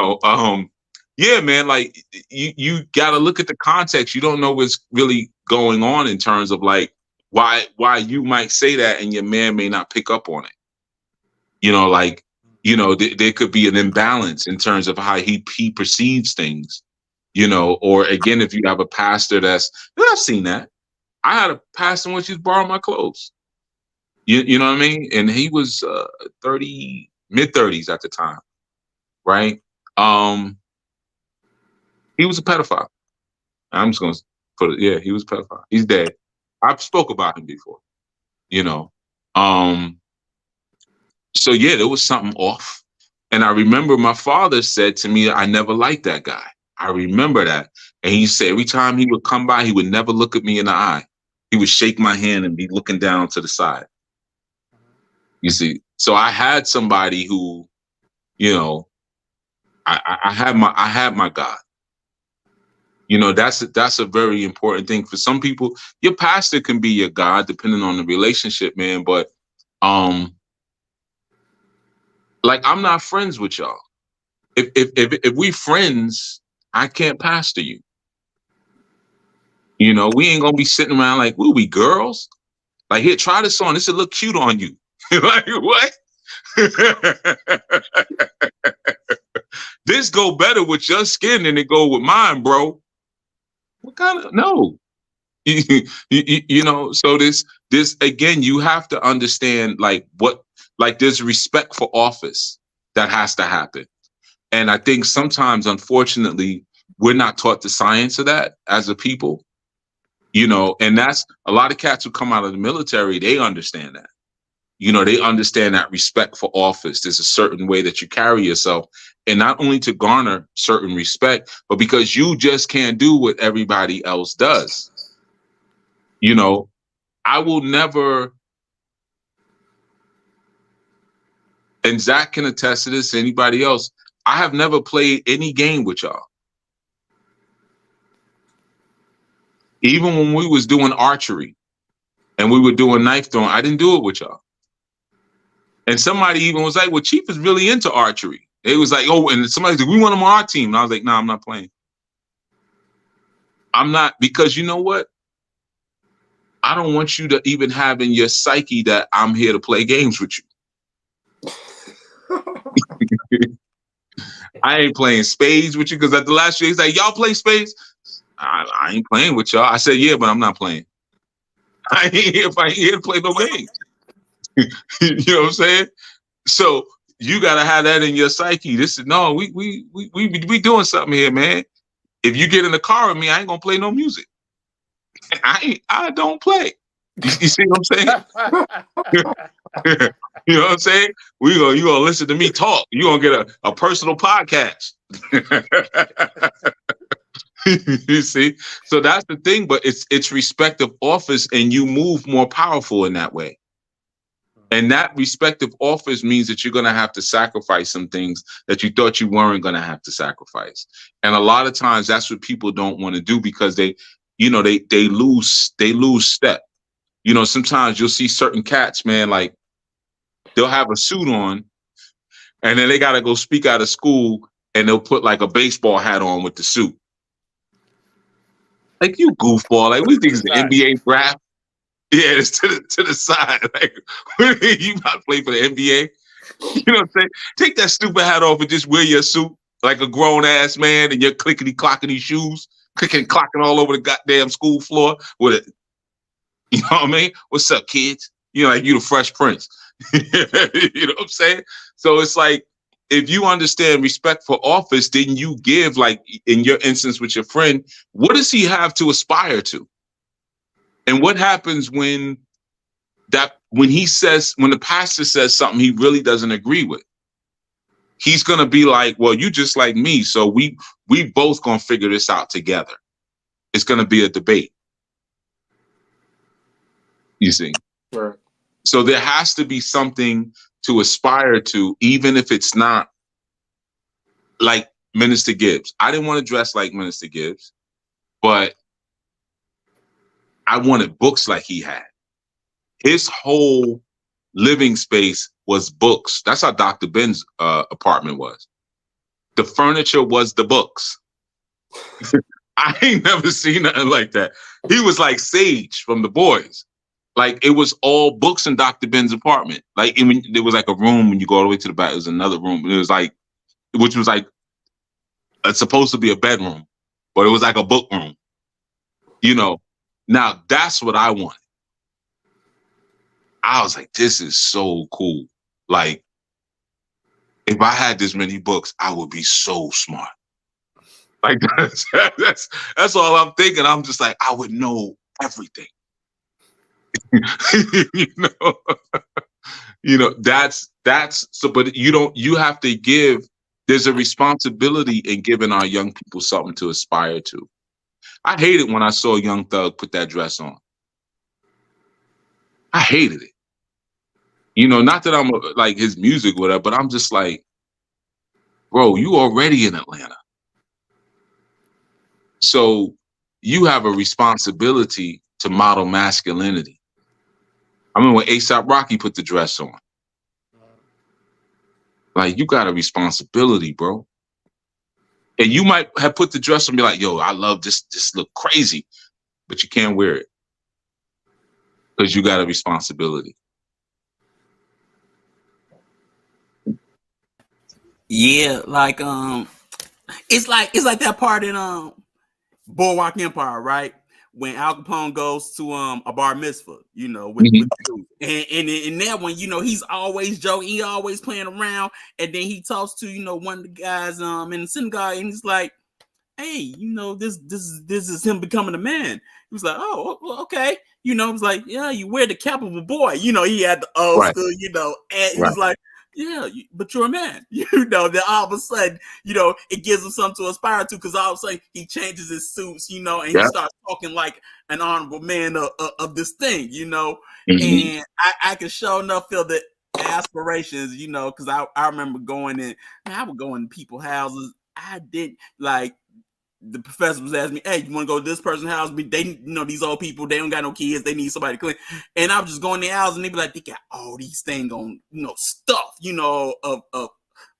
Speaker 2: man, like you got to look at the context. You don't know what's really going on in terms of like why you might say that and your man may not pick up on it. There could be an imbalance in terms of how he perceives things. Or again, if you have a pastor I've seen that. I had a pastor once used to borrow my clothes. You know what I mean? And he was mid-30s at the time, right? He was a pedophile. I'm just gonna put it. Yeah, he was a pedophile. He's dead. I've spoke about him before. So yeah, there was something off. And I remember my father said to me, I never liked that guy. I remember that. And he said every time he would come by, he would never look at me in the eye. He would shake my hand and be looking down to the side. You see, so I had somebody who, you know, I had my God. You know, that's a very important thing for some people. Your pastor can be your God, depending on the relationship, man. But like, I'm not friends with y'all. If we friends, I can't pastor you. You know, we ain't gonna be sitting around like, will we girls? Like, here, try this on. This will look cute on you. Like, what? This go better with your skin than it go with mine, bro. What kind of no? You know, so this again, you have to understand like there's respect for office that has to happen. And I think sometimes, unfortunately, we're not taught the science of that as a people, you know, and that's a lot of cats who come out of the military, they understand that. You know, they understand that respect for office. There's a certain way that you carry yourself, and not only to garner certain respect, but because you just can't do what everybody else does. You know, I will never, and Zach can attest to this, anybody else, I have never played any game with y'all. Even when we was doing archery and we were doing knife throwing, I didn't do it with y'all. And somebody even was like, well, Chief is really into archery. It was like, oh, and somebody's like, we want him on our team. And I was like, no, I'm not playing. I'm not, because you know what? I don't want you to even have in your psyche that I'm here to play games with you. I ain't playing spades with you, because at the last year, he's like, y'all play spades? I ain't playing with y'all. I said, yeah, but I'm not playing. I ain't here to play no games. You know what I'm saying? So you gotta have that in your psyche. This is no, we doing something here, man. If you get in the car with me, I ain't gonna play no music. I don't play. You see what I'm saying? You know what I'm saying? You gonna listen to me talk. You gonna get a personal podcast. You see? So that's the thing, but it's respect of office, and you move more powerful in that way. And that respect of office means that you're gonna have to sacrifice some things that you thought you weren't gonna have to sacrifice. And a lot of times that's what people don't want to do, because they lose step. You know, sometimes you'll see certain cats, man, like they'll have a suit on and then they got to go speak out of school and they'll put like a baseball hat on with the suit. Like, you goofball. Like, we think it's the NBA draft. Yeah, it's to the side. Like, you about to play for the NBA? You know what I'm saying? Take that stupid hat off and just wear your suit like a grown ass man, and your clickety clockety shoes, clicking clocking all over the goddamn school floor with it. You know what I mean? What's up, kids? You know, like you the Fresh Prince. You know what I'm saying? So it's like, if you understand respect for office, then you give, like in your instance with your friend, what does he have to aspire to? And what happens when the pastor says something he really doesn't agree with? He's gonna be like, well, you just like me, so we both gonna figure this out together. It's gonna be a debate. You see?
Speaker 5: Right.
Speaker 2: So there has to be something to aspire to, even if it's not like Minister Gibbs. I didn't want to dress like Minister Gibbs, but I wanted books like he had. His whole living space was books. That's how Dr. Ben's apartment was. The furniture was the books. I ain't never seen nothing like that. He was like Sage from The Boys. Like, it was all books in Dr. Ben's apartment. Like, there was like a room when you go all the way to the back. It was another room. It was like, which was like, it's supposed to be a bedroom, but it was like a book room. You know, now that's what I wanted. I was like, this is so cool. Like, if I had this many books, I would be so smart. Like, that's all I'm thinking. I'm just like, I would know everything. You That's so, but you have to give, there's a responsibility in giving our young people something to aspire to. I hated when I saw Young Thug put that dress on. I hated it. Not that I'm like his music, whatever, but I'm just like, bro, you already in Atlanta. So you have a responsibility to model masculinity. I mean, when A$AP Rocky put the dress on, like, you got a responsibility, bro. And you might have put the dress on and be like, yo, I love this. This look crazy, but you can't wear it because you got a responsibility.
Speaker 10: Yeah, like it's like that part in Boardwalk Empire, right? When Al Capone goes to a bar mitzvah, with and in that one, he's always joking, he always playing around, and then he talks to one of the guys in the synagogue, and he's like, hey, this is him becoming a man. He was like, oh, okay. It was like, yeah, you wear the cap of a boy. He had the old school, and he was like, yeah, but you're a man. Then all of a sudden, it gives him something to aspire to, because all of a sudden he changes his suits, and he starts talking like an honorable man of this thing, and I can sure enough feel the aspirations, because I remember going in, I would go in people's houses. I did, like, the professor was asking me, hey, you want to go to this person's house? They, these old people, they don't got no kids. They need somebody to clean. And I would just go in their house and they'd be like, they got all these things on, stuff, of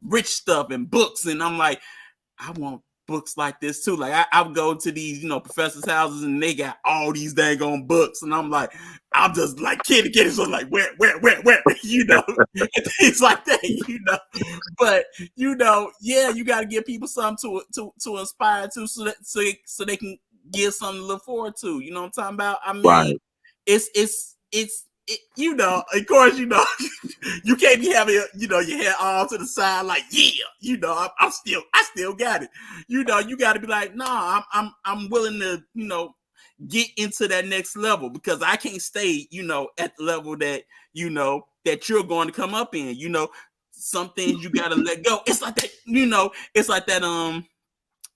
Speaker 10: rich stuff and books. And I'm like, I want books like this too. Like I would go to these, professors' houses and they got all these dang on books. And I'm like, I'm just like kidding. So I'm like, where, and things like that, But yeah, you got to give people something to aspire to, so they can give something to look forward to. You know what I'm talking about? I mean, it's of course, you can't be having, your hair all to the side, like, yeah, I still got it. You got to be like, nah, I'm willing to, get into that next level, because I can't stay, at the level that, that you're going to come up in. Some things you got to let go. It's like that, it's like that,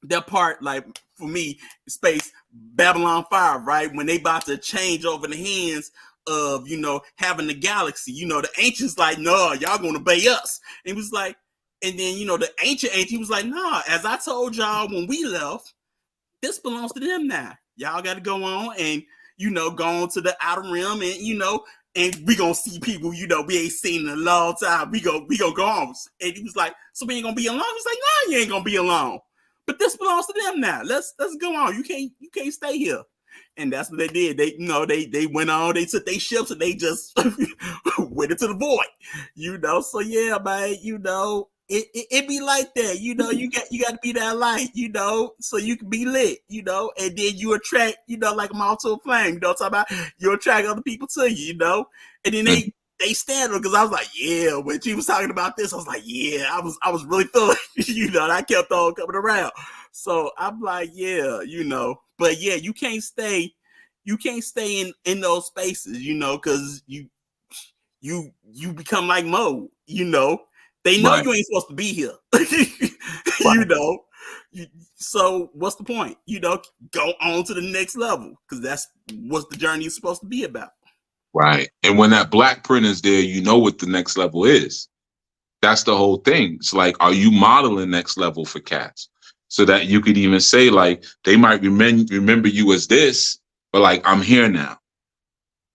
Speaker 10: that part, like, for me, space Babylon 5, right? When they about to change over the hands of, having the galaxy, the ancients like, no, y'all gonna obey us. And it was like, and then, the ancient he was like, nah, as I told y'all when we left, this belongs to them now. Y'all got to go on and, go on to the outer rim, and, and we gonna see people, we ain't seen in a long time. We gonna go on. And he was like, so we ain't gonna be alone? He was like, no, you ain't gonna be alone. But this belongs to them now. Let's go on. You can't stay here. And that's what they did. They went on, they took their ships and they just went into the void. So yeah, man, it be like that, you got to be that light, so you can be lit, and then you attract, like a moth to a flame, talking about, you attract other people to you, and then they stand up, because I was like, yeah, when she was talking about this, I was like, yeah, I was really feeling, and I kept on coming around. So I'm like, yeah, but yeah, you can't stay in those spaces, because you become like Mo, they know you ain't supposed to be here, so what's the point? Go on to the next level, because that's what the journey is supposed to be about.
Speaker 2: Right. And when that black print is there, what the next level is. That's the whole thing. It's like, are you modeling next level for cats? So that you could even say, like, they might remember you as this, but like, I'm here now.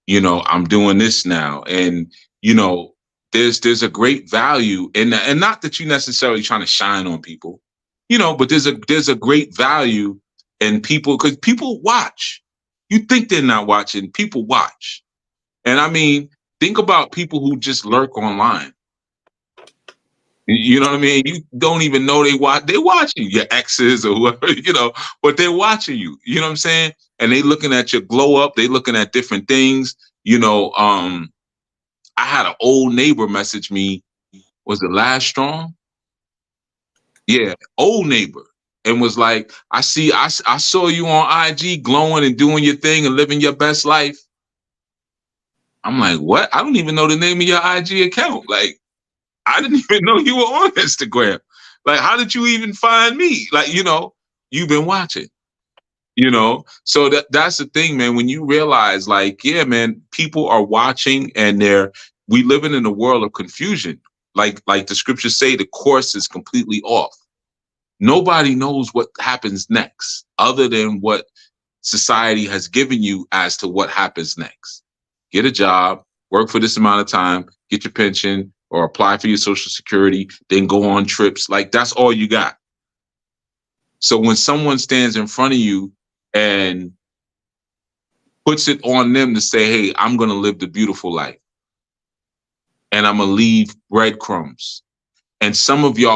Speaker 2: I'm doing this now. And, there's a great value in that. And not that you're necessarily trying to shine on people, but there's a great value in people, because people watch. You think they're not watching, people watch. And I mean, think about people who just lurk online. You know what I mean? You don't even know they're watching your exes or whoever, but they're watching you. You know what I'm saying? And they looking at your glow up. They looking at different things. I had an old neighbor message me. Was it Last Strong? Yeah, old neighbor. And was like, I saw you on IG glowing and doing your thing and living your best life. I'm like, what? I don't even know the name of your IG account. Like, I didn't even know you were on Instagram. Like, how did you even find me? Like, you've been watching, So that's the thing, man. When you realize, like, yeah, man, people are watching and we living in a world of confusion. Like the scriptures say, the course is completely off. Nobody knows what happens next other than what society has given you as to what happens next. Get a job, work for this amount of time, get your pension or apply for your Social Security, then go on trips. Like, that's all you got. So when someone stands in front of you and puts it on them to say, hey, I'm going to live the beautiful life and I'm going to leave breadcrumbs. And some of you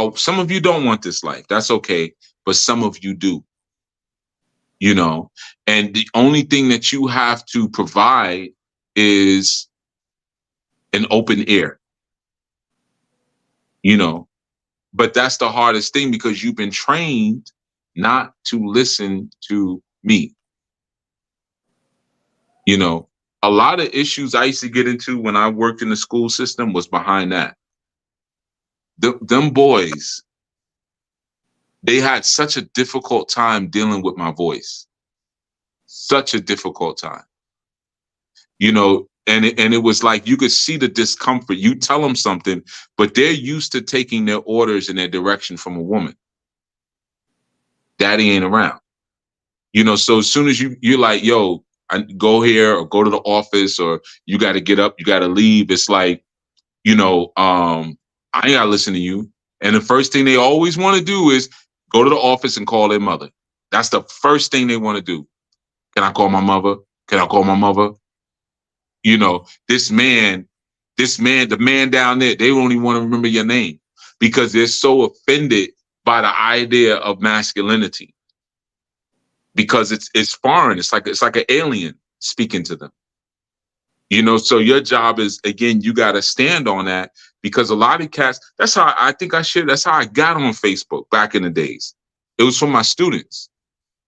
Speaker 2: don't want this life. That's okay. But some of you do, and the only thing that you have to provide is an open ear, but that's the hardest thing because you've been trained not to listen to me. A lot of issues I used to get into when I worked in the school system was behind that. Them boys, they had such a difficult time dealing with my voice. Such a difficult time. And it was like you could see the discomfort. You tell them something, but they're used to taking their orders and their direction from a woman. Daddy ain't around. So as soon as you're like, yo, I go here or go to the office or you got to get up, you got to leave. It's like, I ain't got to listen to you. And the first thing they always want to do is go to the office and call their mother. That's the first thing they want to do. Can I call my mother? Can I call my mother? The man down there, they don't even want to remember your name because they're so offended by the idea of masculinity. Because it's foreign. It's like an alien speaking to them. So your job is, again, you got to stand on that because a lot of cats, that's how I got on Facebook back in the days. It was from my students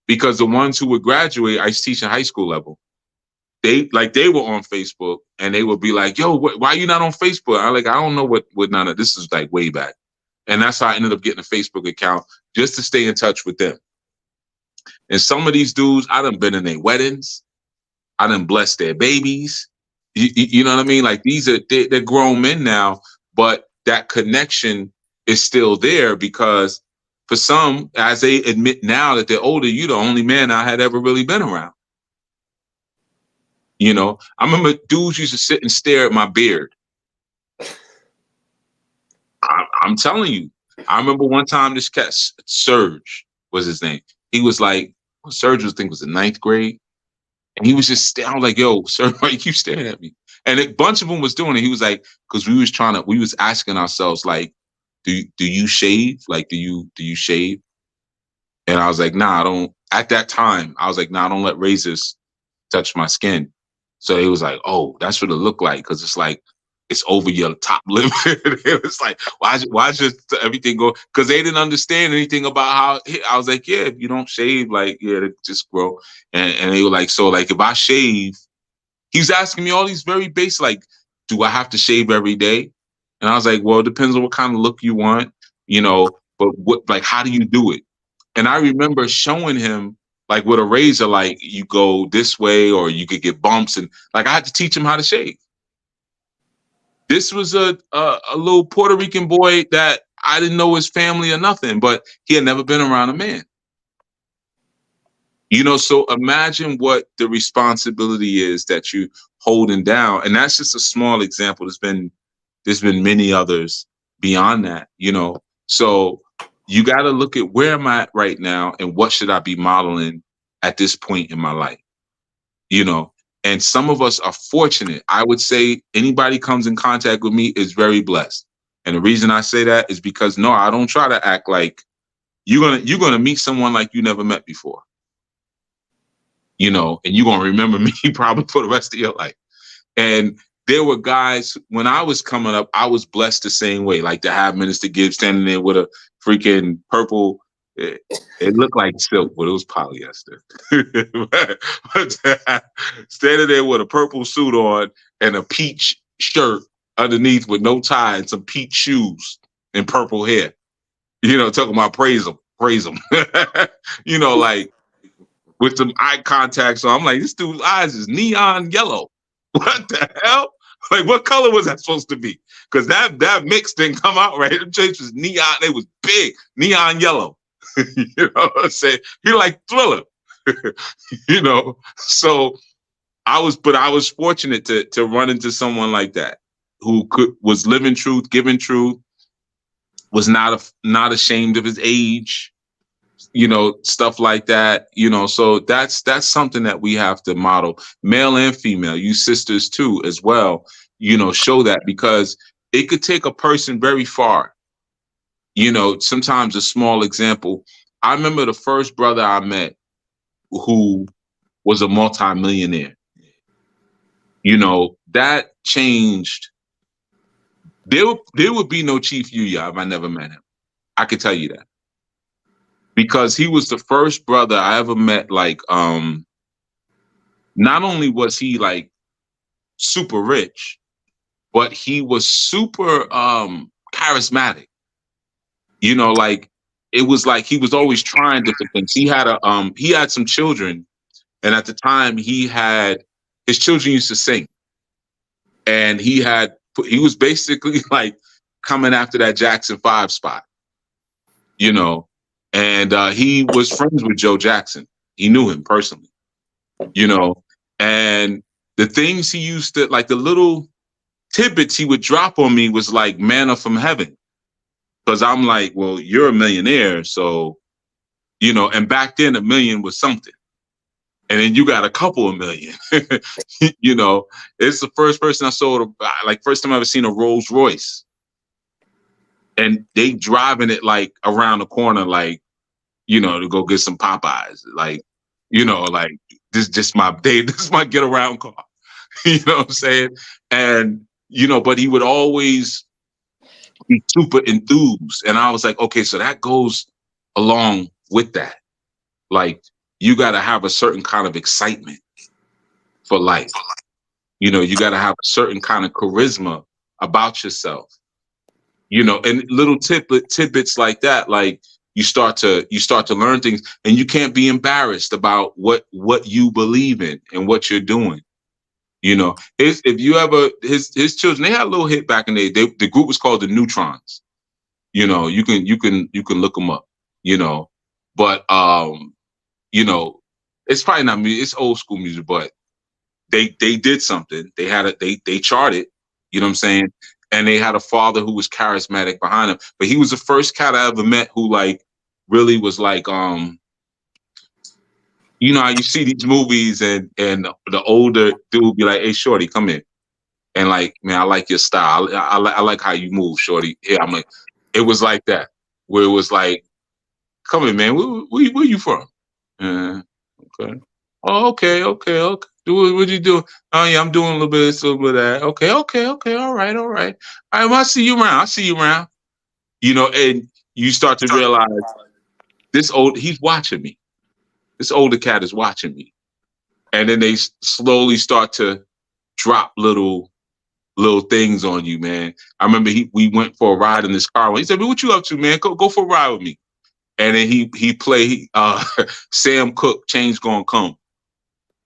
Speaker 2: because the ones who would graduate, I used to teach in high school level. They were on Facebook and they would be like, yo, why are you not on Facebook? I don't know what none of this is like way back. And that's how I ended up getting a Facebook account just to stay in touch with them. And some of these dudes, I done been in their weddings. I done blessed their babies. You know what I mean? Like they're grown men now, but that connection is still there because for some, as they admit now that they're older, you're the only man I had ever really been around. I remember dudes used to sit and stare at my beard. I'm telling you, I remember one time this cat, Serge was his name. He was like, Serge was, I think was in 9th grade. And he was just staring. I was like, yo, Serge, why you keep staring at me? And a bunch of them was doing it. He was like, because we was asking ourselves, like, do you shave? Like, do you shave? And I was like, nah, I don't. At that time, I was like, nah, I don't let razors touch my skin. So he was like, oh, that's what it looked like. Because it's like, it's over your top lip. It was like, why just everything go? Because they didn't understand anything about how. I was like, yeah, if you don't shave, like, yeah, it just grow. And they were like, so like, if I shave, he's asking me all these very basic, like, do I have to shave every day? And I was like, well, it depends on what kind of look you want, but how do you do it? And I remember showing him, like, with a razor, like, you go this way or you could get bumps. And like, I had to teach him how to shave. This was a little Puerto Rican boy that I didn't know his family or nothing, but he had never been around a man. So imagine what the responsibility is that you holding down. And that's just a small example. There's been many others beyond that, So you got to look at where am I at right now and what should I be modeling at this point in my life, And some of us are fortunate. I would say anybody comes in contact with me is very blessed. And the reason I say that is because, no, I don't try to act like you're gonna meet someone like you never met before. And you're going to remember me probably for the rest of your life. And there were guys, when I was coming up, I was blessed the same way, like to have Minister Gibbs standing there with a freaking purple It looked like silk, but it was polyester. but standing there with a purple suit on and a peach shirt underneath with no tie and some peach shoes and purple hair. You know, talking about praise him. You know, like with some eye contact. So I'm like, this dude's eyes is neon yellow. What the hell? Like, what color was that supposed to be? Because that mix didn't come out right. The church was neon. It was big, neon yellow. You know what I'm saying? You're like Thriller. You know, so I was fortunate to run into someone like that who was living truth, giving truth, was not ashamed of his age, you know, stuff like that, you know. So that's something that we have to model, male and female, you sisters too as well, you know, show that, because it could take a person very far. You know, sometimes a small example. I remember the first brother I met who was a multimillionaire. You know, that changed. There would be no Chief Yuya if I never met him. I could tell you that. Because he was the first brother I ever met, like, not only was he like super rich, but he was super charismatic. You know, like, it was like he was always trying different things. He had some children, and at the time his children used to sing. And he was basically like coming after that Jackson 5 spot, you know. And he was friends with Joe Jackson. He knew him personally, you know. And the things he used to, like the little tidbits he would drop on me was like manna from heaven. Because I'm like, well, you're a millionaire, so, you know, and back then $1 million was something. And then you got a couple of million, you know. It's the first person I saw, like, first time I ever seen a Rolls Royce. And they driving it like around the corner, like, you know, to go get some Popeyes. Like, you know, like, this is my get around car. You know what I'm saying? And, you know, but he would always be super enthused. And I was like, okay, so that goes along with that. Like, you got to have a certain kind of excitement for life. You know, you got to have a certain kind of charisma about yourself. You know, and little tidbits like that, like you start to learn things, and you can't be embarrassed about what you believe in and what you're doing. You know, if you ever, his children, they had a little hit back in the day. The group was called the Neutrons. You know, you can look them up. You know, but you know, it's probably not music. It's old school music, but they did something. They had they charted. You know what I'm saying? And they had a father who was charismatic behind him. But he was the first cat I ever met who, like, really was like, you know how you see these movies and the older dude would be like, hey, shorty, come in. And like, man, I like your style. I like how you move, shorty. Yeah, I'm like, it was like that, where it was like, come in, man. Where you from? Okay. Oh, okay. What you doing? Oh yeah, I'm doing a little bit of this, a little bit of that. Okay. All right. All right, well, I'll see you around. You know, and you start to realize he's watching me. This older cat is watching me. And then they slowly start to drop little things on you, man. I remember we went for a ride in this car. He said, "What you up to, man? Go for a ride with me." And then he played Sam Cooke, Change Gonna Come.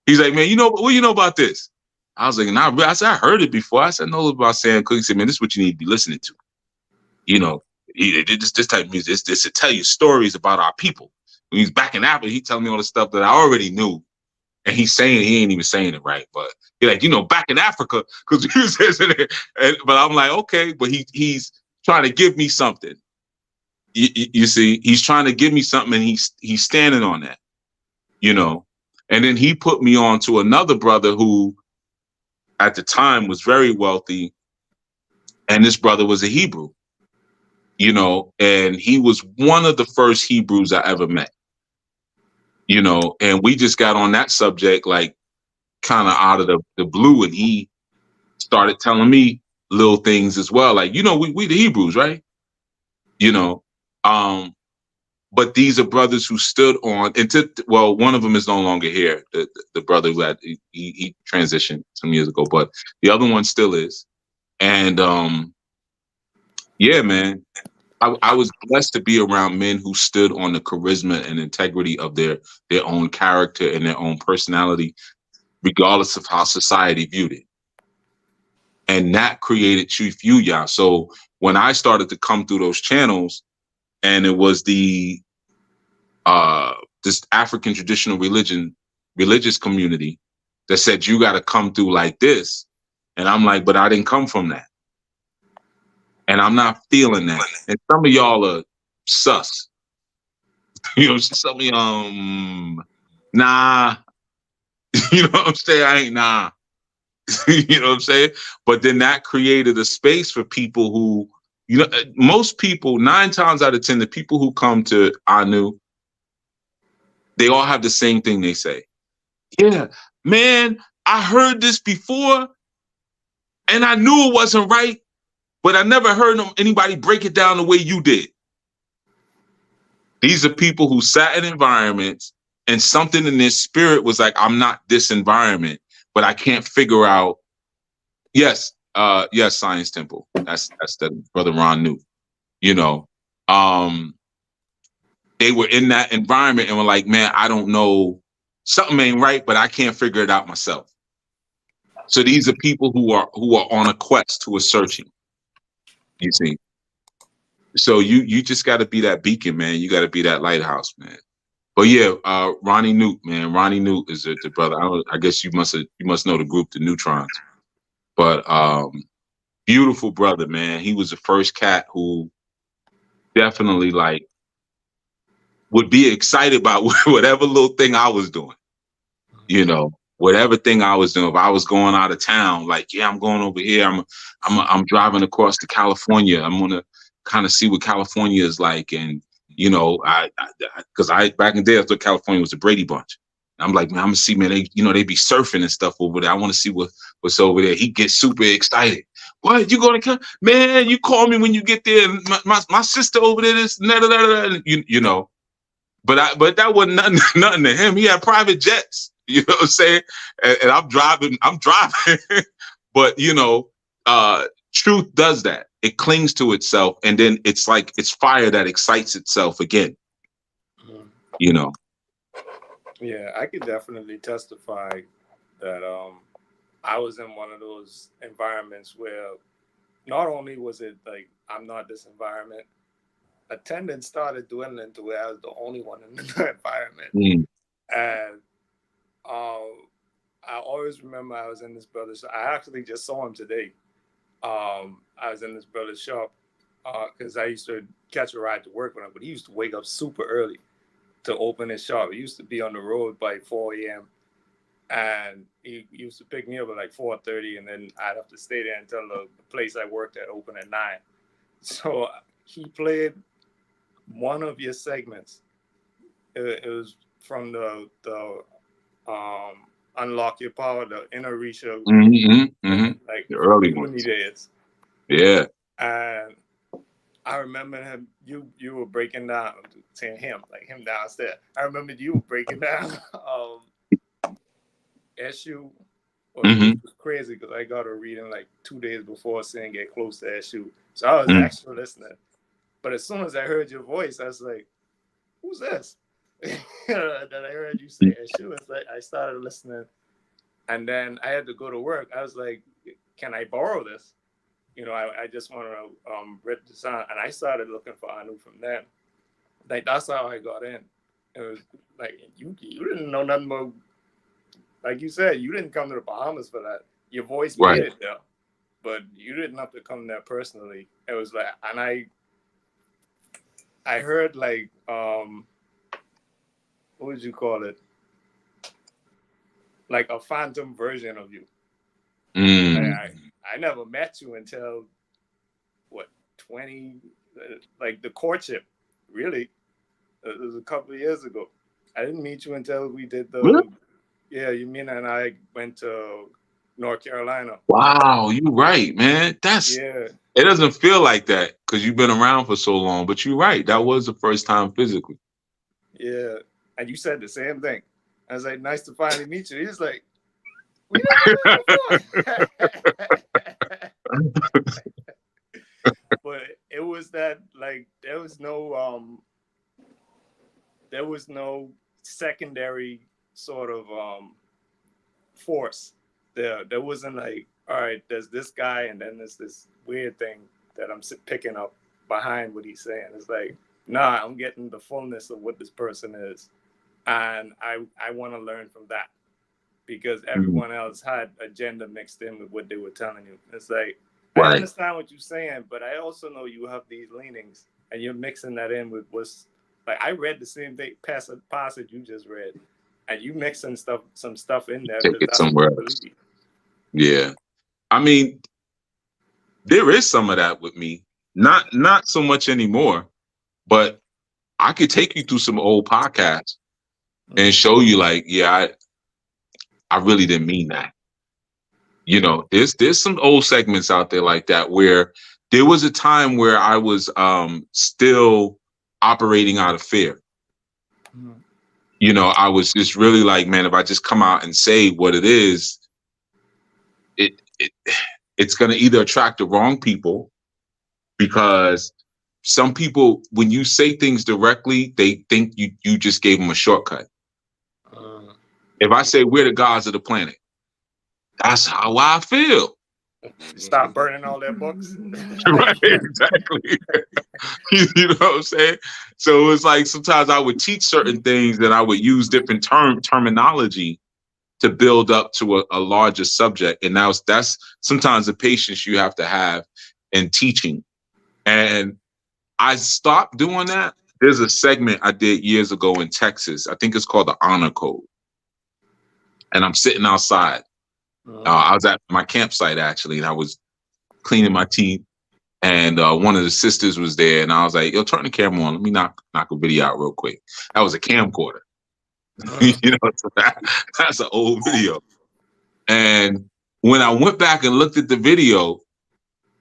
Speaker 2: He's like, man, what you know about this? I was like, I said, I heard it before. I said, I know about Sam Cooke. He said, man, this is what you need to be listening to. You know, this type of music, this to tell you stories about our people. When he's back in Africa, he telling me all the stuff that I already knew. And he ain't even saying it right. But he's like, you know, back in Africa, because he was it. But I'm like, okay, but he's trying to give me something. You see, he's trying to give me something, and he's standing on that, you know. And then he put me on to another brother who, at the time, was very wealthy, and this brother was a Hebrew, you know, and he was one of the first Hebrews I ever met, you know, and we just got on that subject, like, kind of out of the blue, and he started telling me little things as well, like, you know, we the Hebrews, right? You know, but these are brothers who stood on, well, one of them is no longer here. The brother who he transitioned some years ago, but the other one still is. And yeah, man, I was blessed to be around men who stood on the charisma and integrity of their own character and their own personality, regardless of how society viewed it. And that created Chief Yuya. So when I started to come through those channels, and it was this African traditional religious community that said, you got to come through like this. And I'm like, but I didn't come from that. And I'm not feeling that. And some of y'all are sus. You know, some of y'all, nah. You know what I'm saying? I ain't nah. You know what I'm saying? But then that created a space for people who, you know, most people, 9 times out of 10, the people who come to Anu, they all have the same thing they say. Yeah, man, I heard this before and I knew it wasn't right, but I never heard anybody break it down the way you did. These are people who sat in environments and something in their spirit was like, I'm not this environment, but I can't figure out. Yes, Science Temple. That's the brother Ron knew. You know, they were in that environment and were like, man, I don't know, something ain't right, but I can't figure it out myself. So these are people who are on a quest, who are searching. You see, so you just got to be that beacon, man. You got to be that lighthouse, man. But yeah, Ronnie Newt, man. Ronnie Newt is the brother. I guess you must know the group, the Neutrons. But beautiful brother, man. He was the first cat who definitely like would be excited about whatever little thing I was doing. You know, whatever thing I was doing. If I was going out of town, like, yeah, I'm going over here. I'm driving across to California. I'm gonna kind of see what California is like. And you know, because I back in the day I thought California was the Brady Bunch. I'm like, man, I'm gonna see, man. They be surfing and stuff over there. I want to see what's over there. He gets super excited. What, you gonna come, man? You call me when you get there. My sister over there. This, you know. But that wasn't nothing to him. He had private jets. You know what I'm saying? And I'm driving. But you know, truth does that. It clings to itself, and then it's like it's fire that excites itself again. You know.
Speaker 4: Yeah, I could definitely testify that I was in one of those environments where not only was it like I'm not this environment, attendance started dwindling to where I was the only one in the environment.
Speaker 2: Mm.
Speaker 4: And I always remember I was in this brother's. I actually just saw him today. I was in this brother's shop because I used to catch a ride to work with him, but he used to wake up super early to open his shop. He used to be on the road by 4 a.m. and he used to pick me up at like 4:30, and then I'd have to stay there until the place I worked at opened at 9. So he played one of your segments. It was from the Unlock Your Power, the Inner Reach of like
Speaker 2: the early
Speaker 4: ones. Days.
Speaker 2: Yeah.
Speaker 4: And I remember him. You were breaking down, saying him downstairs. I remember you were breaking down SU. It was crazy because I got a reading like 2 days before saying get close to SU. So I was actually listening. But as soon as I heard your voice, I was like, "Who's this?" Then I heard you say SU. It's like I started listening, and then I had to go to work. I was like, "Can I borrow this?" You know, I just want to rip this on, and I started looking for Anu from then. Like that's how I got in. It was like you didn't know nothing about, like you said, you didn't come to the Bahamas for that. Your voice made it there, but you didn't have to come there personally. It was like, and I heard like what would you call it? Like a phantom version of you. I never met you until what 20, like the courtship. Really, it was a couple of years ago. I didn't meet you until we did the. Really? Yeah, you mean and I went to North Carolina.
Speaker 2: Wow, you're right, man.
Speaker 4: Yeah.
Speaker 2: It doesn't feel like that because you've been around for so long, but you're right. That was the first time physically.
Speaker 4: Yeah. And you said the same thing. I was like, nice to finally meet you. He was like, we never met before. But it was that, like, there was no secondary sort of force there. There wasn't like, all right, there's this guy and then there's this weird thing that I'm picking up behind what he's saying. It's like, nah, I'm getting the fullness of what this person is. And I want to learn from that because everyone else had agenda mixed in with what they were telling you. It's like, I understand what you're saying, but I also know you have these leanings and you're mixing that in with what's like, I read the same thing, passage you just read, and you mixing some stuff in there.
Speaker 2: Take it somewhere else. Yeah. I mean, there is some of that with me. Not so much anymore, but I could take you through some old podcasts and show you like, yeah, I really didn't mean that. You know, there's some old segments out there like that where there was a time where I was still operating out of fear. You know, I was just really like, man, if I just come out and say what it is, it's going to either attract the wrong people, because some people, when you say things directly, they think you just gave them a shortcut. If I say we're the gods of the planet, that's how I feel.
Speaker 4: Stop burning all their books.
Speaker 2: Right, exactly. You know what I'm saying? So it's like sometimes I would teach certain things and I would use different terminology to build up to a larger subject. And that's sometimes the patience you have to have in teaching. And I stopped doing that. There's a segment I did years ago in Texas. I think it's called the Honor Code. And I'm sitting outside. I was at my campsite actually, and I was cleaning my teeth. And one of the sisters was there, and I was like, "Yo, turn the camera on. Let me knock a video out real quick." That was a camcorder. You know, so that's an old video. And when I went back and looked at the video,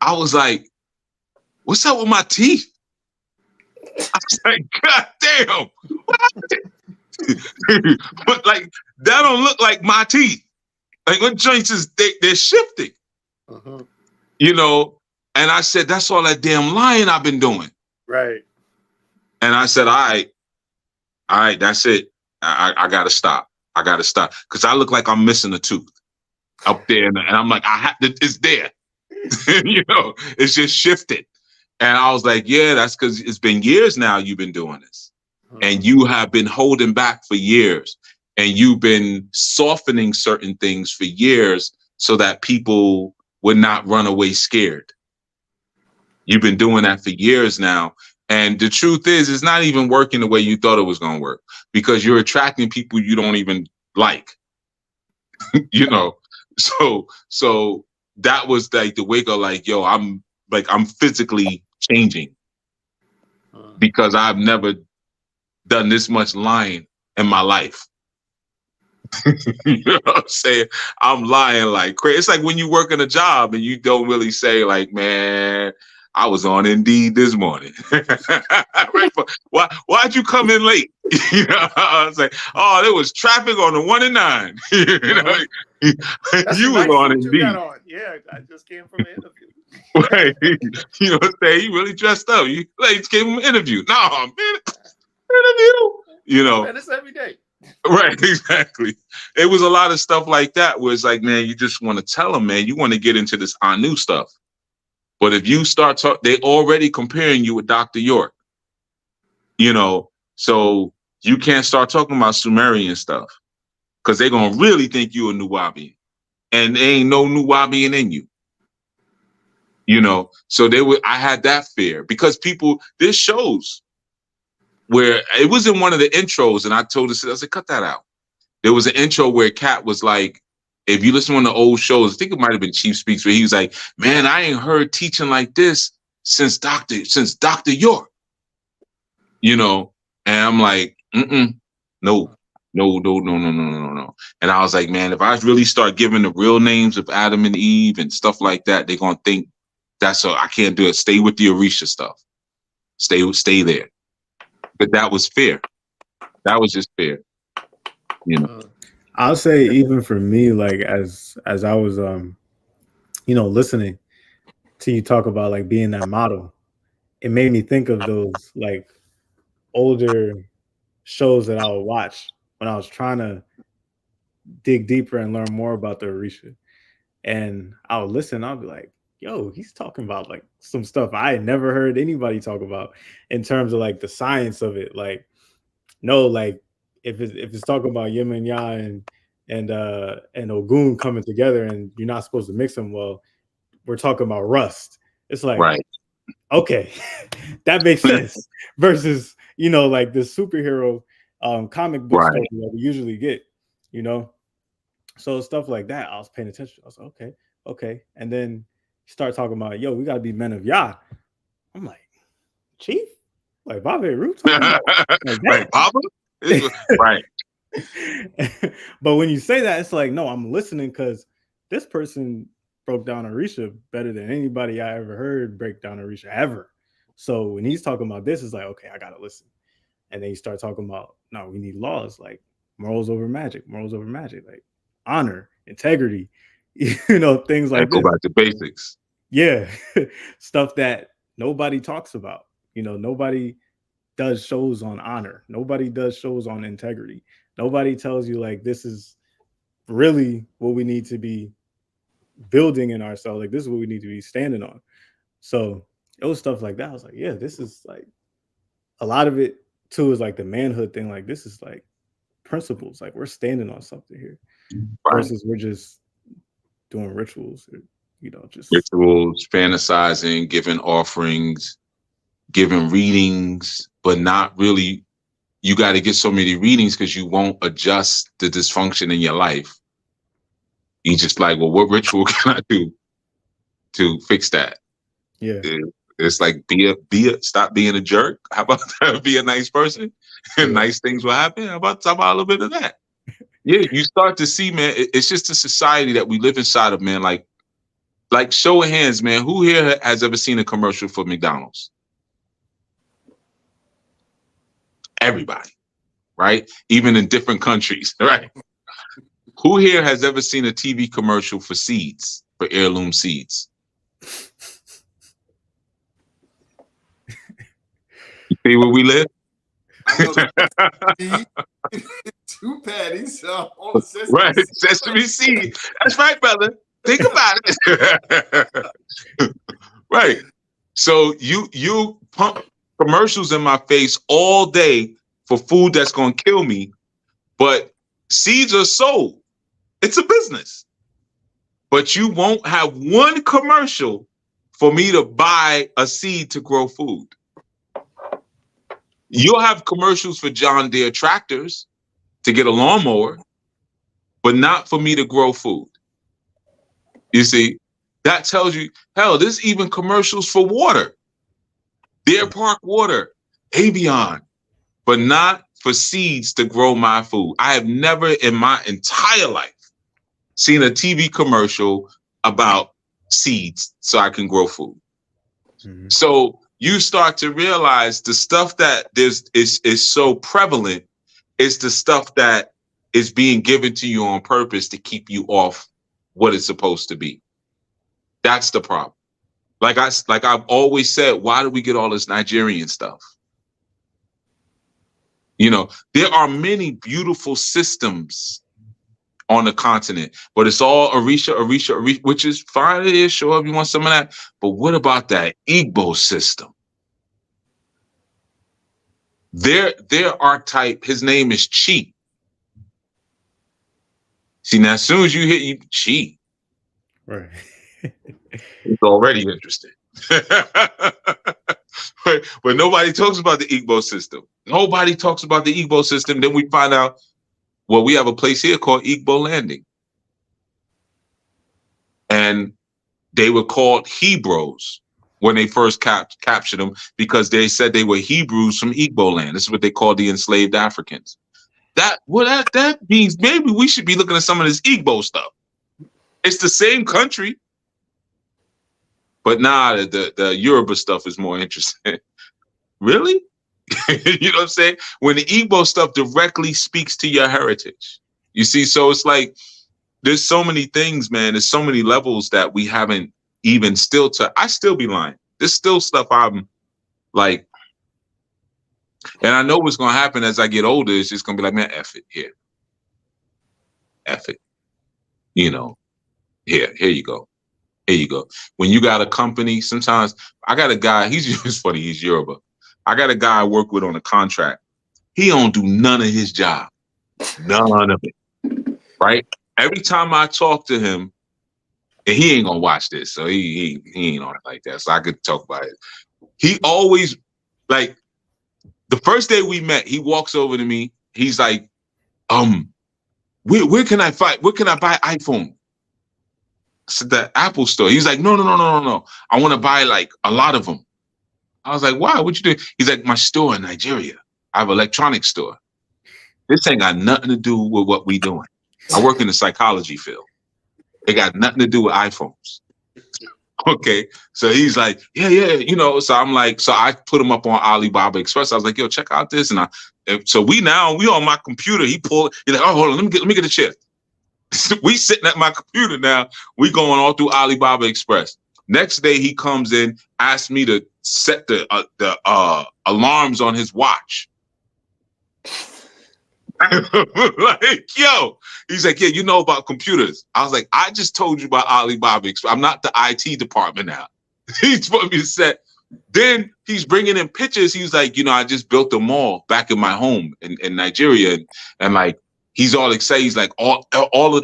Speaker 2: I was like, "What's up with my teeth?" I was like, "God damn, what?" But like that don't look like my teeth. Like what joints is they're shifting. You know, and I said, "That's all that damn lying I've been doing."
Speaker 4: Right.
Speaker 2: And I said, all right, that's it. I gotta stop. I gotta stop. Because I look like I'm missing a tooth up there. And I'm like, it's there. You know, it's just shifted. And I was like, yeah, that's because it's been years now you've been doing this. And you have been holding back for years. And you've been softening certain things for years so that people would not run away scared. You've been doing that for years now. And the truth is, it's not even working the way you thought it was going to work, because you're attracting people you don't even like. You know, so that was like the wake up, like, yo, I'm physically changing because I've never done this much lying in my life. You know what I'm saying? I'm lying like crazy. It's like when you work in a job and you don't really say like, man, I was on Indeed this morning. Right? Why'd you come in late? You know, I was like, oh, there was traffic on the 1 and 9. You know, you was on Indeed.
Speaker 4: Yeah, I just came from an interview.
Speaker 2: Right. You know what I'm saying? You really dressed up. You like came from an interview. No, man, interview. You know,
Speaker 4: man, it's every day.
Speaker 2: Right, exactly. It was a lot of stuff like that where it's like, man, you just want to tell them, man, you want to get into this Anu stuff. But if you start talking, they already comparing you with Dr. York. You know, so you can't start talking about Sumerian stuff because they're going to really think you a Nuwabian. And there ain't no Nuwabian in you. You know, so I had that fear because there's shows where it was in one of the intros, and I told her, I said, cut that out. There was an intro where Cat was like, if you listen to one of the old shows, I think it might have been Chief Speaks, where he was like, man, I ain't heard teaching like this since Dr. York. You know, and I'm like, no, No, no, no, no, no, no, no. And I was like, man, if I really start giving the real names of Adam and Eve and stuff like that, they're gonna think that's I can't do it. Stay with the Orisha stuff. Stay there. But that was fair. That was just fair. You know.
Speaker 3: I'll say even for me, like as I was listening to you talk about like being that model, it made me think of those like older shows that I would watch when I was trying to dig deeper and learn more about the Orisha. And I would listen, I'll be like, yo, he's talking about like some stuff I had never heard anybody talk about in terms of like the science of it. Like, no, like if it's talking about Yin and Yang and Ogun coming together and you're not supposed to mix them, well, we're talking about rust. It's like,
Speaker 2: right.
Speaker 3: Okay, that makes sense. Versus, like the superhero comic book story that we usually get, So stuff like that, I was paying attention. I was like, okay. And then you start talking about, yo, we got to be men of Yah. I'm like, Chief? Like Baba Root?
Speaker 2: Right, Baba? Right.
Speaker 3: But when you say that, it's like, no, I'm listening because this person broke down Orisha better than anybody I ever heard break down Orisha ever. So when he's talking about this, it's like, okay, I gotta listen. And then you start talking about, no, we need laws like morals over magic, like honor, integrity, things like
Speaker 2: go back to basics.
Speaker 3: Yeah, stuff that nobody talks about. Nobody does shows on honor. Nobody does shows on integrity. Nobody tells you like this is really what we need to be building in ourselves. Like this is what we need to be standing on. So it was stuff like that. I was like, yeah, this is like a lot of it too is like the manhood thing. Like this is like principles. Like we're standing on something here versus we're just doing rituals or, just
Speaker 2: rituals, fantasizing, giving offerings, giving readings, but not really. You got to get so many readings because you won't adjust the dysfunction in your life. You just like, well, what ritual can I do to fix that?
Speaker 3: Yeah.
Speaker 2: It's like stop being a jerk. How about that? Be a nice person and nice things will happen. How about talk about a little bit of that? Yeah, you start to see, man, it's just a society that we live inside of, man. Like show of hands, man. Who here has ever seen a commercial for McDonald's? Everybody, right? Even in different countries, right? Who here has ever seen a TV commercial for seeds, for heirloom seeds? You see where we live?
Speaker 7: Two patties on the sesame
Speaker 2: right, seed. Sesame seed. That's right, brother. Think about it. Right. So you pump commercials in my face all day for food that's going to kill me, but seeds are sold. It's a business. But you won't have one commercial for me to buy a seed to grow food. You'll have commercials for John Deere tractors to get a lawnmower, but not for me to grow food. You see, that tells you, hell, there's even commercials for water. Deer Park Water, Avion, but not for seeds to grow my food. I have never in my entire life seen a TV commercial about seeds so I can grow food. Mm-hmm. So you start to realize the stuff that is so prevalent is the stuff that is being given to you on purpose to keep you off what it's supposed to be. That's the problem. Like I've always said, why do we get all this Nigerian stuff? There are many beautiful systems on the continent, but it's all Orisha, which is fine. It is, sure, if you want some of that. But what about that Igbo system? Their archetype, his name is Chi. See, now as soon as you hit Chi,
Speaker 3: right,
Speaker 2: it's already interesting. But nobody talks about the Igbo system. Nobody talks about the Igbo system. Then we find out, well, we have a place here called Igbo Landing. And they were called Hebrews when they first captured them because they said they were Hebrews from Igbo land. This is what they called the enslaved Africans. that means maybe we should be looking at some of this Igbo stuff. It's the same country, but nah, the Yoruba stuff is more interesting. Really? You know what I'm saying? When the Igbo stuff directly speaks to your heritage, you see. So it's like there's so many things, man. There's so many levels that we haven't even still to. I still be lying. There's still stuff I'm like, and I know what's gonna happen as I get older. It's just gonna be like, man, F it here, F it. You know, here you go. Here you go. When you got a company, sometimes I got a guy. It's funny. He's Yoruba. I got a guy I work with on a contract. He don't do none of his job. None of it. Right? Every time I talk to him, and he ain't gonna watch this, so he ain't on it like that. So I could talk about it. He always, like, the first day we met, he walks over to me. He's like, where can I buy iPhone? I said, the Apple store. He's like, no. I want to buy like a lot of them. I was like, why? What you do? He's like, my store in Nigeria. I have an electronics store. This ain't got nothing to do with what we doing. I work in the psychology field. It got nothing to do with iPhones. Okay. So he's like, yeah, you know. So I'm like, so I put him up on Alibaba Express. I was like, yo, check out this. And so we on my computer. He's like, oh, hold on, let me get a chair. We sitting at my computer now. We going all through Alibaba Express. Next day he comes in, asks me to set the alarms on his watch. Like, yo, he's like, yeah, you know about computers. I was like, I just told you about Alibaba Express. I'm not the IT department now. He's put me to set. Then he's bringing in pictures. He's like, you know, I just built a mall back in my home in Nigeria, and like, he's all excited. He's like, all of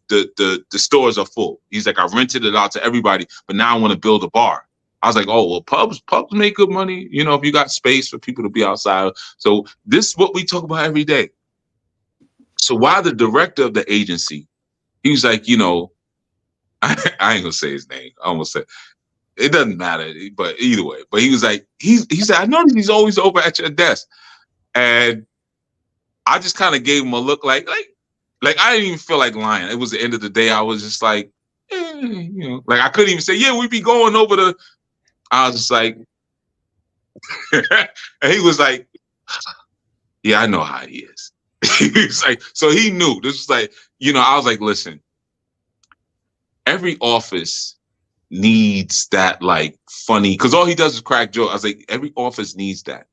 Speaker 2: the stores are full. He's like, I rented it out to everybody, but now I want to build a bar. I was like, oh, well, pubs make good money, you know, if you got space for people to be outside. So this is what we talk about every day. So while the director of the agency, he was like, you know, I ain't gonna say his name. I almost said it doesn't matter, but either way. But he was like, he said, I noticed he's always over at your desk, and I just kind of gave him a look like I didn't even feel like lying. It was the end of the day. I was just like, you know, like I couldn't even say, yeah, we be going over the. I was just like, and he was like, yeah, I know how he is. He was like, so he knew. This was like, you know, I was like, listen, every office needs that like funny, because all he does is crack jokes. I was like, every office needs that.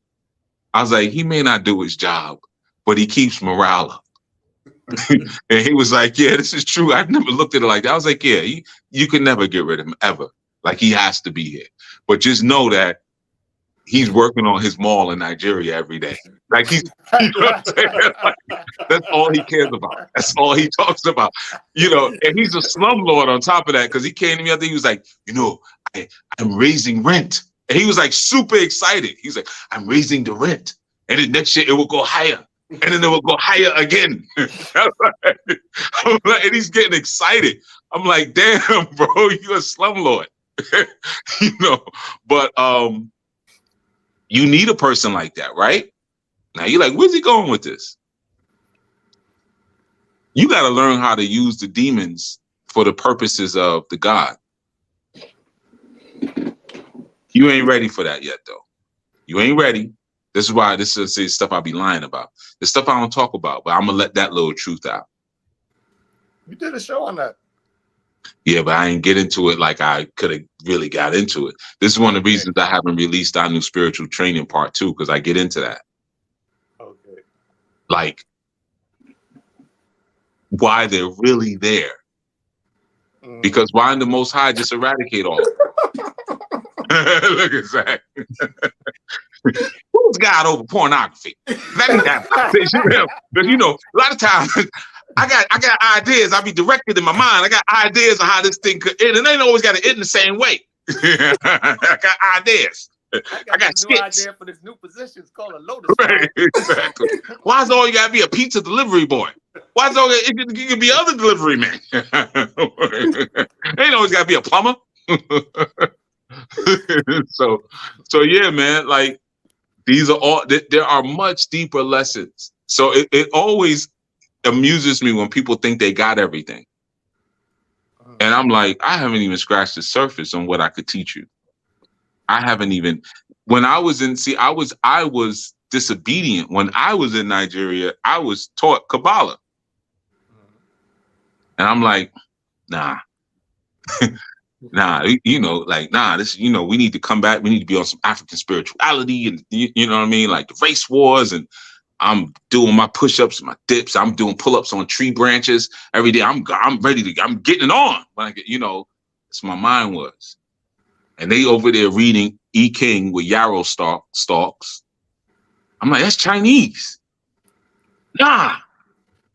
Speaker 2: I was like, he may not do his job, but he keeps morale up. And he was like, yeah, this is true. I've never looked at it like that. I was like, yeah, you can never get rid of him ever. Like, he has to be here. But just know that he's working on his mall in Nigeria every day. Like, you know what I'm saying? Like, that's all he cares about. That's all he talks about. You know, and he's a slumlord on top of that, because he came to me, I think he was like, you know, I'm raising rent. And he was like super excited. He's like, I'm raising the rent. And then next year it will go higher. And then it will go higher again. I'm like, and he's getting excited. I'm like, damn, bro, you're a slumlord. You know, but you need a person like that, right? Now you're like, where's he going with this? You got to learn how to use the demons for the purposes of the God. You ain't ready for that yet, though. You ain't ready. This is why this is stuff I'll be lying about. The stuff I don't talk about, but I'm gonna let that little truth out.
Speaker 4: You did a show on that.
Speaker 2: Yeah, but I ain't get into it like I could have really got into it. This is one of the reasons I haven't released our new spiritual training part 2, because I get into that.
Speaker 4: Okay.
Speaker 2: Like, why they're really there. Because why in the Most High just eradicate all of it? Look at Zach. Who's God over pornography? That ain't that. But you know, a lot of times I got ideas. I be directed in my mind. I got ideas on how this thing could end, and they ain't always got to end the same way. I got ideas. I got
Speaker 4: a new idea for this new position. It's called a lotus.
Speaker 2: Right, exactly. Why is all you gotta be a pizza delivery boy? Why is all it can be other delivery man? Ain't always gotta be a plumber. So yeah, man. Like, these are all. There are much deeper lessons So it always amuses me when people think they got everything. And I'm like, I haven't even scratched the surface on what I could teach you. I haven't even, when I was in, see, I was disobedient. When I was in Nigeria, I was taught Kabbalah. And I'm like, nah, nah, this, we need to come back. We need to be on some African spirituality and, you know what I mean? Like the race wars, and I'm doing my push-ups, my dips. I'm doing pull-ups on tree branches every day. I'm ready to, I'm getting it on. When I get, that's my mind was. And they over there reading E. King with yarrow stalks. I'm like, that's Chinese. Nah,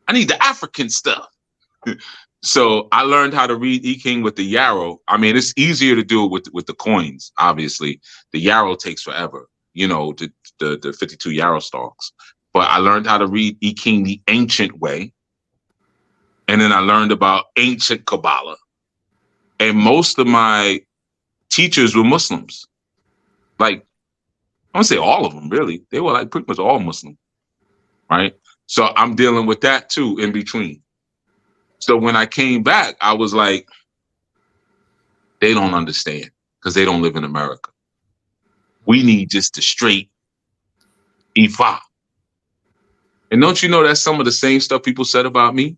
Speaker 2: I need the African stuff. So I learned how to read E. King with the yarrow. I mean, it's easier to do it with the coins, obviously. The yarrow takes forever, the 52 yarrow stalks. But I learned how to read E. King the ancient way. And then I learned about ancient Kabbalah. And most of my teachers were Muslims. Like, I won't say all of them, really. They were like pretty much all Muslim, right? So I'm dealing with that too in between. So when I came back, I was like, they don't understand because they don't live in America. We need just the straight Ifa. And don't you know that's some of the same stuff people said about me?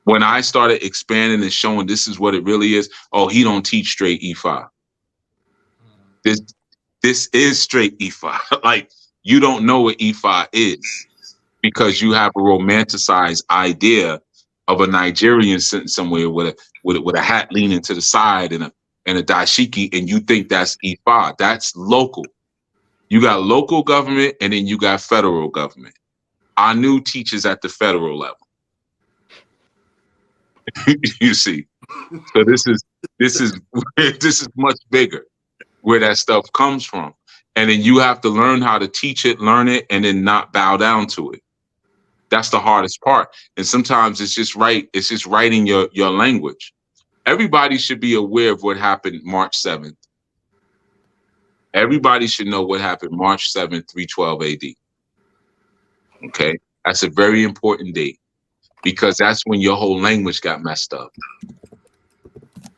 Speaker 2: When I started expanding and showing this is what it really is, oh, he don't teach straight Ifa. This is straight Ifa. Like, you don't know what Ifa is because you have a romanticized idea of a Nigerian sitting somewhere with a hat leaning to the side and a dashiki, and you think that's Ifa. That's local. You got local government, and then you got federal government. Anu teaches at the federal level. You see, so this is much bigger where that stuff comes from, and then you have to learn how to teach it, learn it, and then not bow down to it. That's the hardest part. And sometimes it's just writing your language. Everybody should be aware of what happened March 7th. Everybody should know what happened March 7th, 312 AD. Okay, that's a very important date because that's when your whole language got messed up.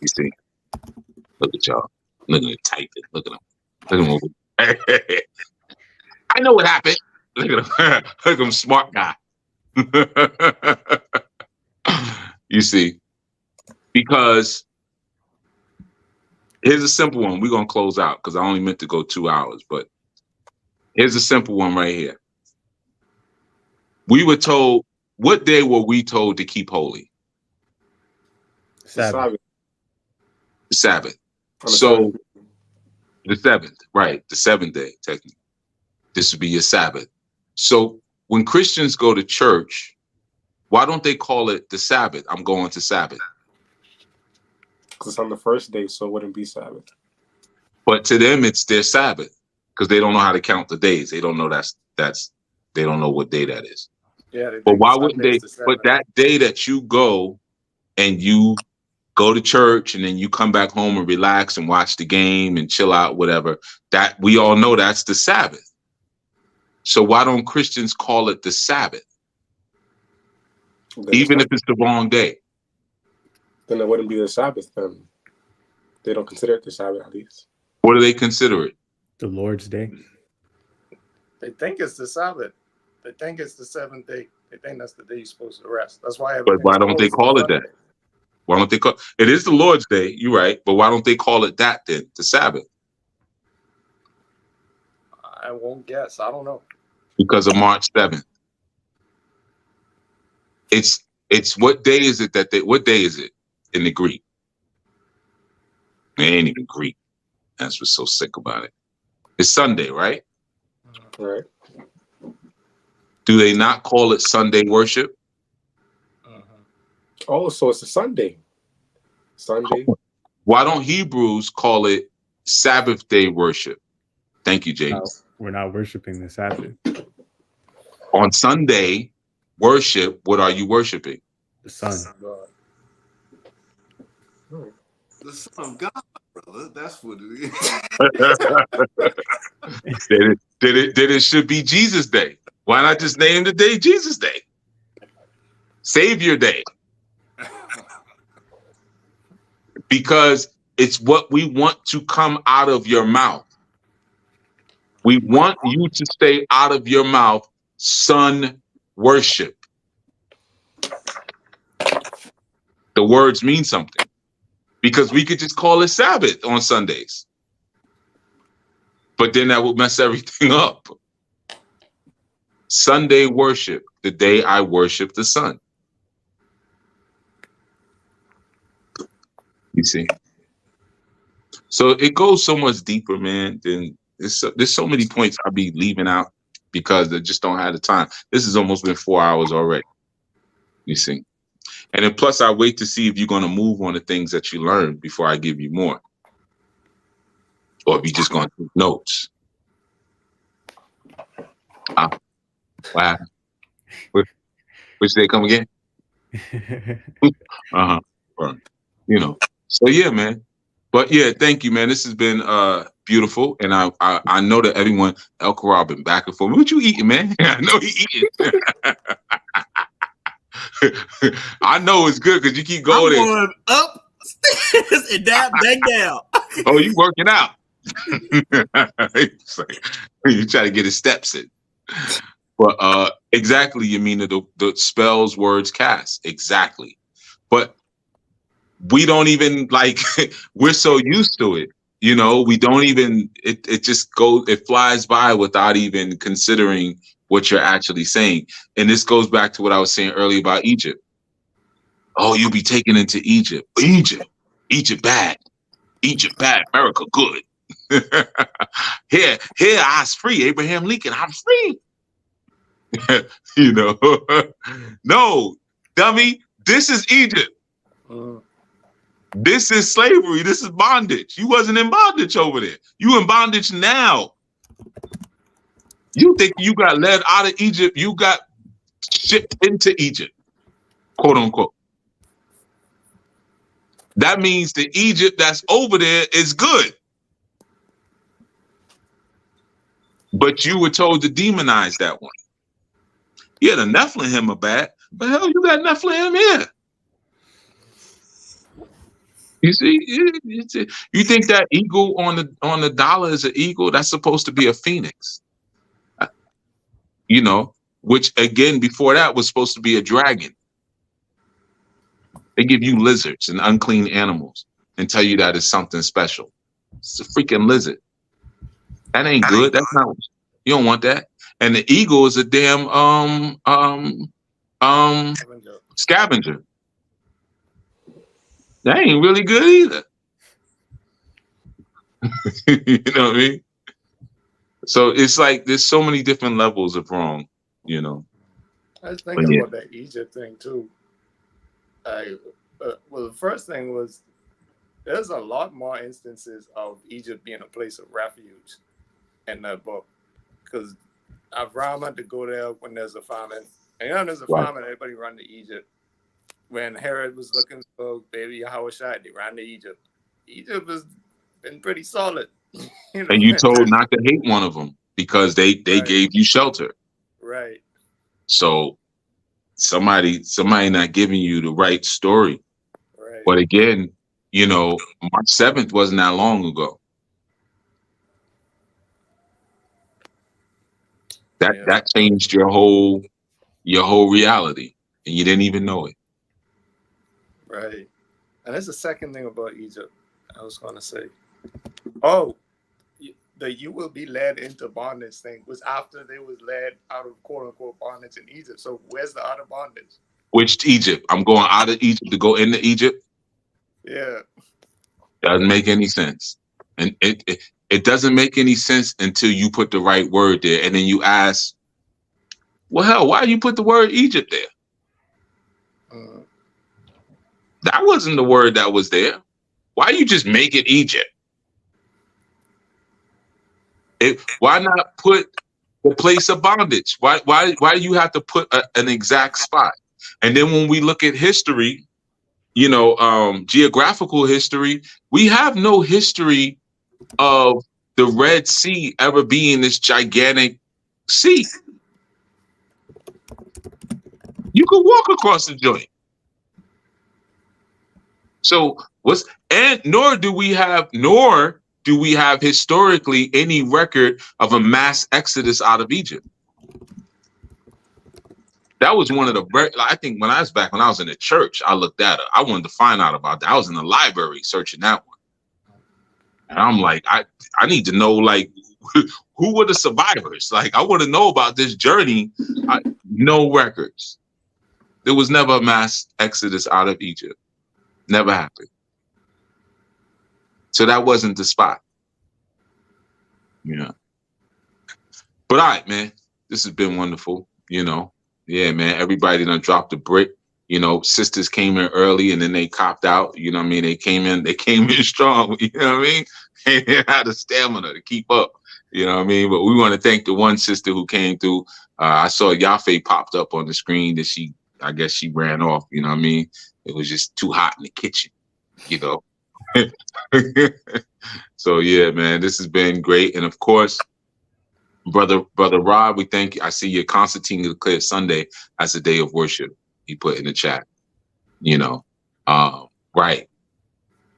Speaker 2: You see, look at y'all. Look at it typing. Look at them. Look at them. I know what happened. Look at him. Look at him, smart guy. You see, because here's a simple one. We're going to close out because I only meant to go 2 hours, but here's a simple one right here. We were told, what day were we told to keep holy?
Speaker 5: Sabbath.
Speaker 2: The Sabbath. So the 7th, right? The 7th day, technically. This would be your Sabbath. So when Christians go to church, why don't they call it the Sabbath? I'm going to Sabbath.
Speaker 5: Because it's on the first day, so it wouldn't be Sabbath.
Speaker 2: But to them, it's their Sabbath because they don't know how to count the days. They don't know they don't know what day that is.
Speaker 4: Yeah.
Speaker 2: But why wouldn't they? But that day that you go and you go to church and then you come back home and relax and watch the game and chill out, whatever, that we all know that's the Sabbath. So why don't Christians call it the Sabbath? Even if it's the wrong day.
Speaker 5: Then it wouldn't be the Sabbath then. They don't consider it the Sabbath, at least.
Speaker 2: What do they consider it?
Speaker 3: The Lord's Day.
Speaker 4: They think it's the Sabbath. They think it's the 7th day. They think that's the day you're supposed to rest. That's why.
Speaker 2: But why don't they call it that? Why don't they call it? Is the Lord's Day? You're right. But why don't they call it that then? The Sabbath?
Speaker 4: I won't guess. I don't know.
Speaker 2: Because of March 7th. It's what day is it what day is it in the Greek? It ain't even Greek. That's what's so sick about it. It's Sunday, right?
Speaker 5: Right.
Speaker 2: Do they not call it Sunday worship?
Speaker 5: Oh, so it's a Sunday. Sunday.
Speaker 2: Why don't Hebrews call it Sabbath day worship? Thank you, James.
Speaker 3: We're not worshiping the Sabbath.
Speaker 2: On Sunday worship, what are you worshiping?
Speaker 3: The sun.
Speaker 7: The Son of God, brother. That's what it is.
Speaker 2: Then it should be Jesus Day. Why not just name the day Jesus Day? Savior Day. Because it's what we want to come out of your mouth. We want you to stay out of your mouth, sun worship. The words mean something. Because we could just call it Sabbath on Sundays. But then that would mess everything up. Sunday worship, the day I worship the sun. You see? So it goes so much deeper, man. Than there's so many points I'll be leaving out because I just don't have the time. This has almost been 4 hours already. You see? And then plus I wait to see if you're going to move on the things that you learned before I give you more. Or if you're just going to take notes. Wow. Which day come again? You know. So yeah, man. But yeah, thank you, man. This has been beautiful, and I know that everyone, El Corral, been back and forth. What you eating, man? I know he eating. I know it's good because you keep going.
Speaker 10: I'm going upstairs and down, back down.
Speaker 2: Oh, you working out? You try to get his steps in. But exactly, you mean the spells, words, cast. Exactly. But we don't even like, we're so used to it. You know, we don't even, it just goes, it flies by without even considering what you're actually saying. And this goes back to what I was saying earlier about Egypt. Oh, you'll be taken into Egypt. Egypt bad. Egypt bad. America good. Here I was free. Abraham Lincoln, I'm free. You know, no, dummy, this is Egypt. This is slavery. This is bondage. You wasn't in bondage over there. You in bondage now. You think you got led out of Egypt. You got shipped into Egypt, quote unquote. That means the Egypt that's over there is good. But you were told to demonize that one. Yeah, the Nephilim are bad, but hell, you got Nephilim here. You see, you think that eagle on the dollar is an eagle? That's supposed to be a phoenix. You know, which again, before that was supposed to be a dragon. They give you lizards and unclean animals and tell you that it's something special. It's a freaking lizard. That ain't good. That's not, you don't want that. And the eagle is a damn scavenger. That ain't really good either. You know what I mean? So it's like there's so many different levels of wrong, you know.
Speaker 4: I was thinking about that Egypt thing too. Well, the first thing was there's a lot more instances of Egypt being a place of refuge in that book, because Abraham had to go there when there's a famine. And you know, there's a famine, everybody run to Egypt. When Herod was looking for baby Yahushua, they ran to Egypt. Egypt has been pretty solid. You know?
Speaker 2: And you told not to hate one of them because they gave you shelter.
Speaker 4: Right.
Speaker 2: So somebody not giving you the right story.
Speaker 4: Right.
Speaker 2: But again, you know, March 7th wasn't that long ago. That changed your whole reality, and you didn't even know it.
Speaker 4: Right. And that's the second thing about Egypt I was going to say. Oh, the you will be led into bondage thing was after they was led out of quote unquote bondage in Egypt. So where's the other bondage?
Speaker 2: Which Egypt? I'm going out of Egypt to go into Egypt?
Speaker 4: Yeah.
Speaker 2: Doesn't make any sense. And it doesn't make any sense until you put the right word there. And then you ask, well, hell, why you put the word Egypt there? That wasn't the word that was there. Why you just make it Egypt? Why not put the place of bondage? Why do you have to put an exact spot? And then when we look at history, you know, geographical history, we have no history of the Red Sea ever being this gigantic sea. You could walk across the joint. So nor do we have historically any record of a mass exodus out of Egypt. That was one of the, I think when I was in the church, I looked at it. I wanted to find out about that. I was in the library searching that one. And I'm like, I need to know, like, who were the survivors? Like, I want to know about this journey. No records. There was never a mass exodus out of Egypt. Never happened. So that wasn't the spot. Yeah. But all right, man, this has been wonderful. Yeah, man, everybody done dropped a brick. Sisters came in early and then they copped out. You know what I mean? They came in strong. You know what I mean? They had the stamina to keep up. You know what I mean? But we want to thank the one sister who came through. I saw Yafe popped up on the screen that I guess she ran off. You know what I mean? It was just too hot in the kitchen, So yeah, man, this has been great. And of course, brother Rob, we thank you. I see your Constantine declared Sunday as a day of worship. He put in the chat. Right.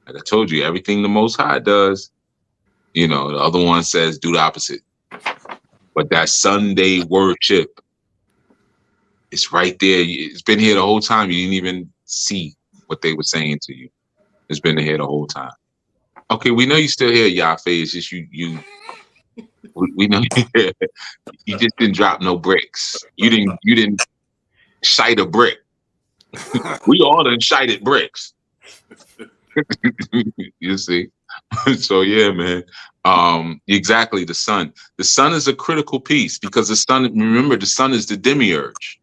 Speaker 2: Like I told you, everything the Most High does, the other one says do the opposite. But that Sunday worship, it's right there. It's been here the whole time. You didn't even see what they were saying to you. It's been here the whole time. Okay, we know you still here, Yafe. It's just we know you just didn't drop no bricks. You didn't shite a brick. We all done shited bricks. You see? So yeah, man. Exactly, the sun. The sun is a critical piece because the sun, remember, the sun is the demiurge.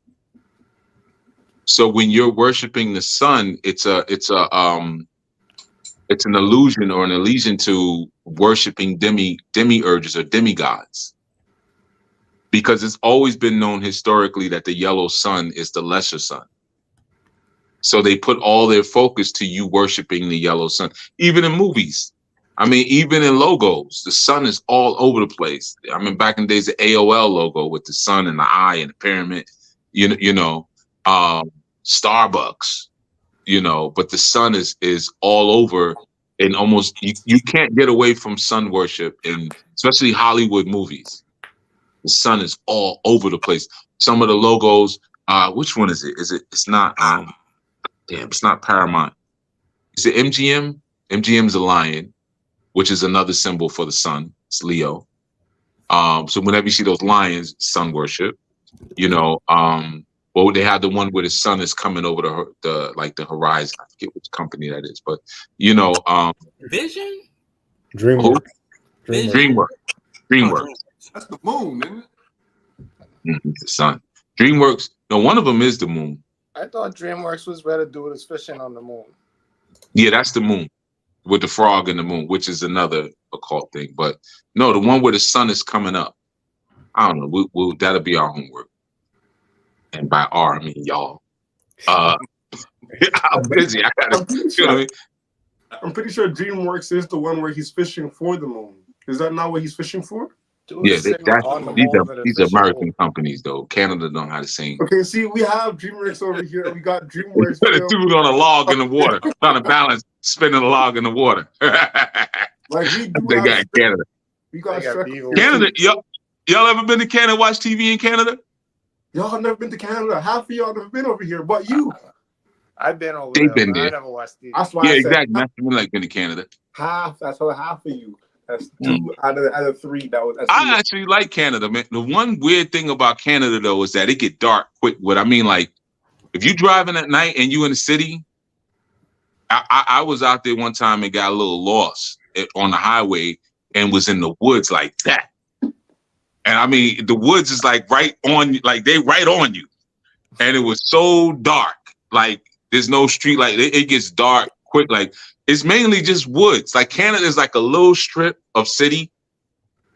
Speaker 2: So when you're worshiping the sun, it's an illusion or an allegiance to worshiping demiurges or demigods. Because it's always been known historically that the yellow sun is the lesser sun. So they put all their focus to you worshiping the yellow sun. Even in movies. I mean, even in logos, the sun is all over the place. I mean, back in the days, the AOL logo with the sun and the eye and the pyramid, Starbucks, but the sun is all over, and almost you can't get away from sun worship, and especially Hollywood movies. The sun is all over the place. Some of the logos, which one is it? It's not it's not Paramount. Is it MGM? MGM is a lion, which is another symbol for the sun. It's Leo. So whenever you see those lions, sun worship. Well, they had the one where the sun is coming over the horizon. I forget which company that is, but
Speaker 10: Vision?
Speaker 3: DreamWorks.
Speaker 2: DreamWorks.
Speaker 7: That's the moon, isn't it?
Speaker 2: The sun. DreamWorks. No, one of them is the moon.
Speaker 4: I thought DreamWorks was where the dude is fishing on the moon.
Speaker 2: Yeah, that's the moon with the frog in the moon, which is another occult thing. But no, the one where the sun is coming up. I don't know. That'll be our homework. And by R, I mean y'all. I'm busy. I gotta.
Speaker 5: I'm pretty sure DreamWorks is the one where he's fishing for the moon. Is that not what he's fishing for?
Speaker 2: Yeah, these are American companies, though. Canada don't have the same.
Speaker 5: Okay, see, we have DreamWorks over here. We got DreamWorks.
Speaker 2: Put a dude on a log in the water, trying to balance spinning a log in the water.
Speaker 5: Like
Speaker 2: they got Canada.
Speaker 5: We got
Speaker 2: Canada. Y'all ever been to Canada? Watch TV in Canada?
Speaker 5: Y'all have never been to Canada. Half of y'all never been over here, but you.
Speaker 4: I've been over
Speaker 2: They've
Speaker 4: there.
Speaker 2: been there.
Speaker 4: I never watched TV.
Speaker 5: That's why
Speaker 2: yeah,
Speaker 5: I said
Speaker 2: exactly. That's like been to Canada.
Speaker 5: Half. That's what half of you. That's two out of three.
Speaker 2: I actually like Canada, man. The one weird thing about Canada, though, is that it get dark quick. What I mean, like, if you driving at night and you in the city, I was out there one time and got a little lost on the highway and was in the woods like that. And I mean, the woods is like right on, like they right on you. And it was so dark. Like there's no street, like it gets dark quick. Like it's mainly just woods. Like Canada is like a little strip of city,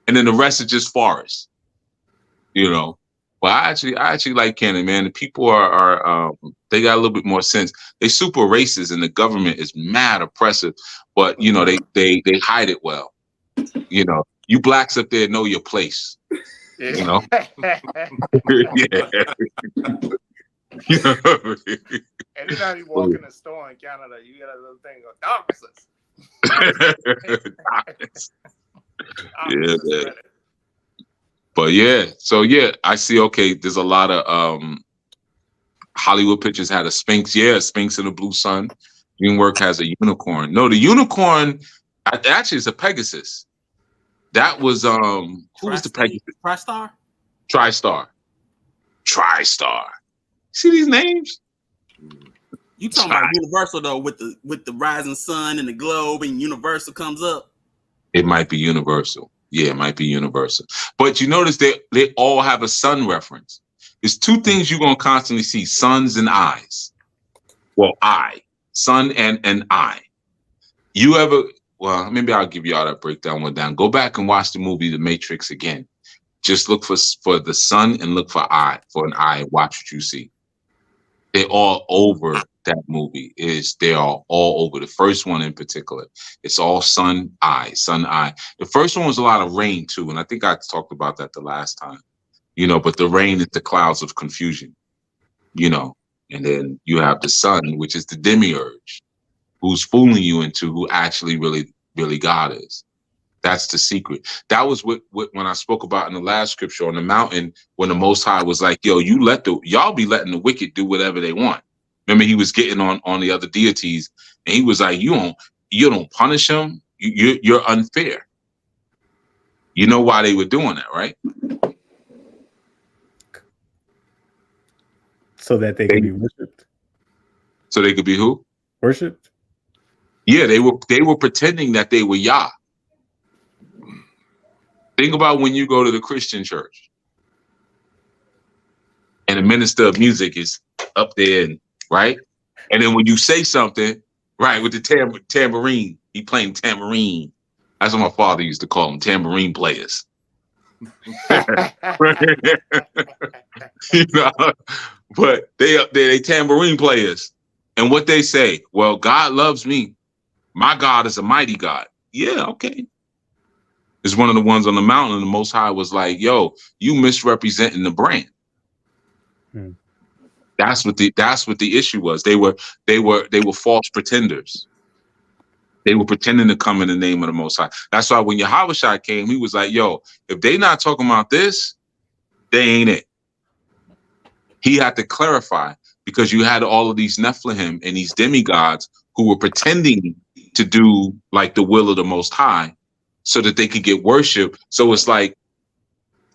Speaker 2: and then the rest is just forest. But I actually like Canada, man. The people are they got a little bit more sense. They super racist, and the government is mad oppressive. But they hide it well. You blacks up there know your place. Yeah. You know?
Speaker 4: Anytime you walk in a store in Canada, you get a little thing of darkness.
Speaker 2: Darkness. Yeah, man. But yeah, so yeah, I see. Okay, there's a lot of Hollywood pictures had a Sphinx. Yeah, a Sphinx in the blue sun. DreamWorks has a unicorn. No, the unicorn actually is a Pegasus. That was who was the Pegasus?
Speaker 10: TriStar.
Speaker 2: TriStar. See these names?
Speaker 10: You talking about Universal though, with the rising sun and the globe, and Universal comes up.
Speaker 2: It might be Universal. Yeah, it might be Universal. But you notice they all have a sun reference. There's two things you're gonna constantly see: suns and eyes. Well, sun and eye. You ever? Well, maybe I'll give you all that breakdown one down. Go back and watch the movie The Matrix again. Just look for the sun and look for an eye. Watch what you see. They're all over that movie. They are all over. The first one in particular, it's all sun, eye. The first one was a lot of rain too, and I think I talked about that the last time. You know, but the rain is the clouds of confusion. You know, and then you have the sun, which is the demiurge, who's fooling you into who actually really God is. That's the secret. That was what when I spoke about in the last scripture on the mountain, when the Most High was like, yo, y'all be letting the wicked do whatever they want. Remember, he was getting on the other deities, and he was like, you don't punish them. You're unfair. You know why they were doing that, right?
Speaker 3: So that they could be worshipped.
Speaker 2: So they could be who?
Speaker 3: Worshipped?
Speaker 2: Yeah, they were pretending that they were Yah. Think about when you go to the Christian church and the minister of music is up there, right? And then when you say something, right, with the tambourine, he playing tambourine. That's what my father used to call them, tambourine players. You know, but they tambourine players. And what they say, well, God loves me. My God is a mighty God. Yeah, okay. It's one of the ones on the mountain, and the Most High was like, yo, you misrepresenting the brand. That's what the issue was. They were false pretenders. They were pretending to come in the name of the Most High. That's why when Yahushua came, he was like, yo, if they not talking about this, they ain't it. He had to clarify, because you had all of these Nephilim and these demigods who were pretending to do like the will of the Most High so that they could get worship. So it's like,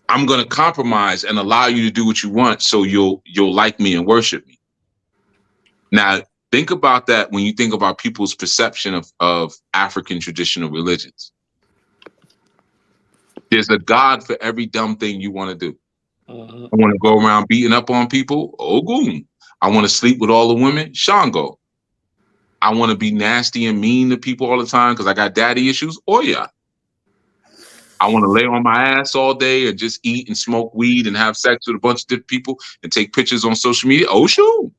Speaker 2: I'm going to compromise and allow you to do what you want so you'll like me and worship me. Now, think about that when you think about people's perception of African traditional religions. There's a God for every dumb thing you want to do. I want to go around beating up on people. Ogun. I want to sleep with all the women. Shango. I want to be nasty and mean to people all the time because I got daddy issues. Oya. I want to lay on my ass all day and just eat and smoke weed and have sex with a bunch of different people and take pictures on social media. Oh, shoot.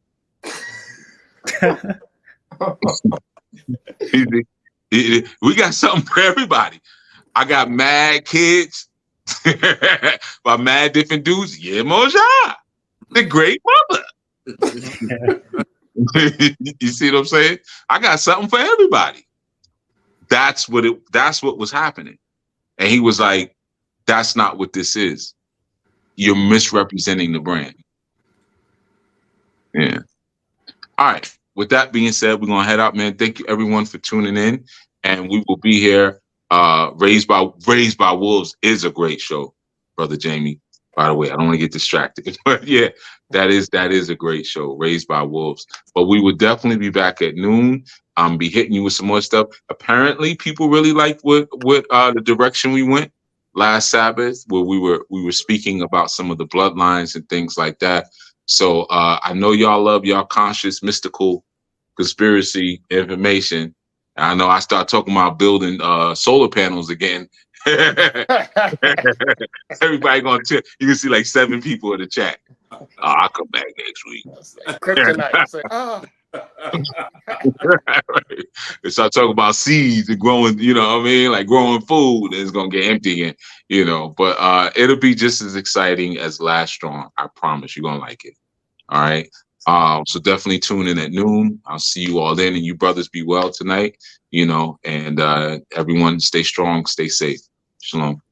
Speaker 2: We got something for everybody. I got mad kids by mad different dudes. Yeah, Moja, the great mother. You see what I'm saying? I got something for everybody. That's what was happening. And he was like, that's not what this is. You're misrepresenting the brand. Yeah. All right. With that being said, we're going to head out, man. Thank you, everyone, for tuning in. And we will be here. Raised by Wolves is a great show, Brother Jamie. By the way, I don't want to get distracted. But yeah, that is a great show, Raised by Wolves. But we will definitely be back at noon. Be hitting you with some more stuff. Apparently, people really liked what the direction we went last Sabbath, where we were speaking about some of the bloodlines and things like that. So I know y'all love y'all conscious, mystical, conspiracy information. I know I start talking about building solar panels again. Everybody gonna you can see like 7 people in the chat. I'll come back next week.
Speaker 4: Kryptonite. Say,
Speaker 2: They start talking about seeds and growing, you know what I mean? Like growing food, and it's gonna get empty again, you know. But it'll be just as exciting as Last Strong. I promise you're gonna like it. All right. So definitely tune in at noon. I'll see you all then, and you brothers be well tonight, and everyone stay strong, stay safe. Shalom.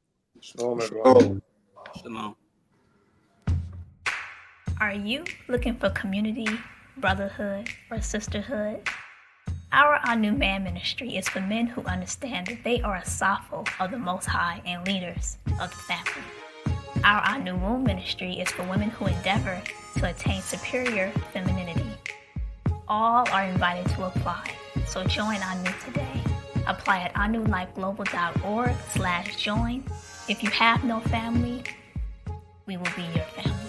Speaker 4: Shalom, everyone.
Speaker 10: Shalom.
Speaker 11: Are you looking for community, brotherhood, or sisterhood? Our Anu Man Ministry is for men who understand that they are a Safo of the Most High and leaders of the family. Our Anu Womb Ministry is for women who endeavor to attain superior femininity. All are invited to apply, so join Anu today. Apply at anulifeglobal.org/join. If you have no family, we will be your family.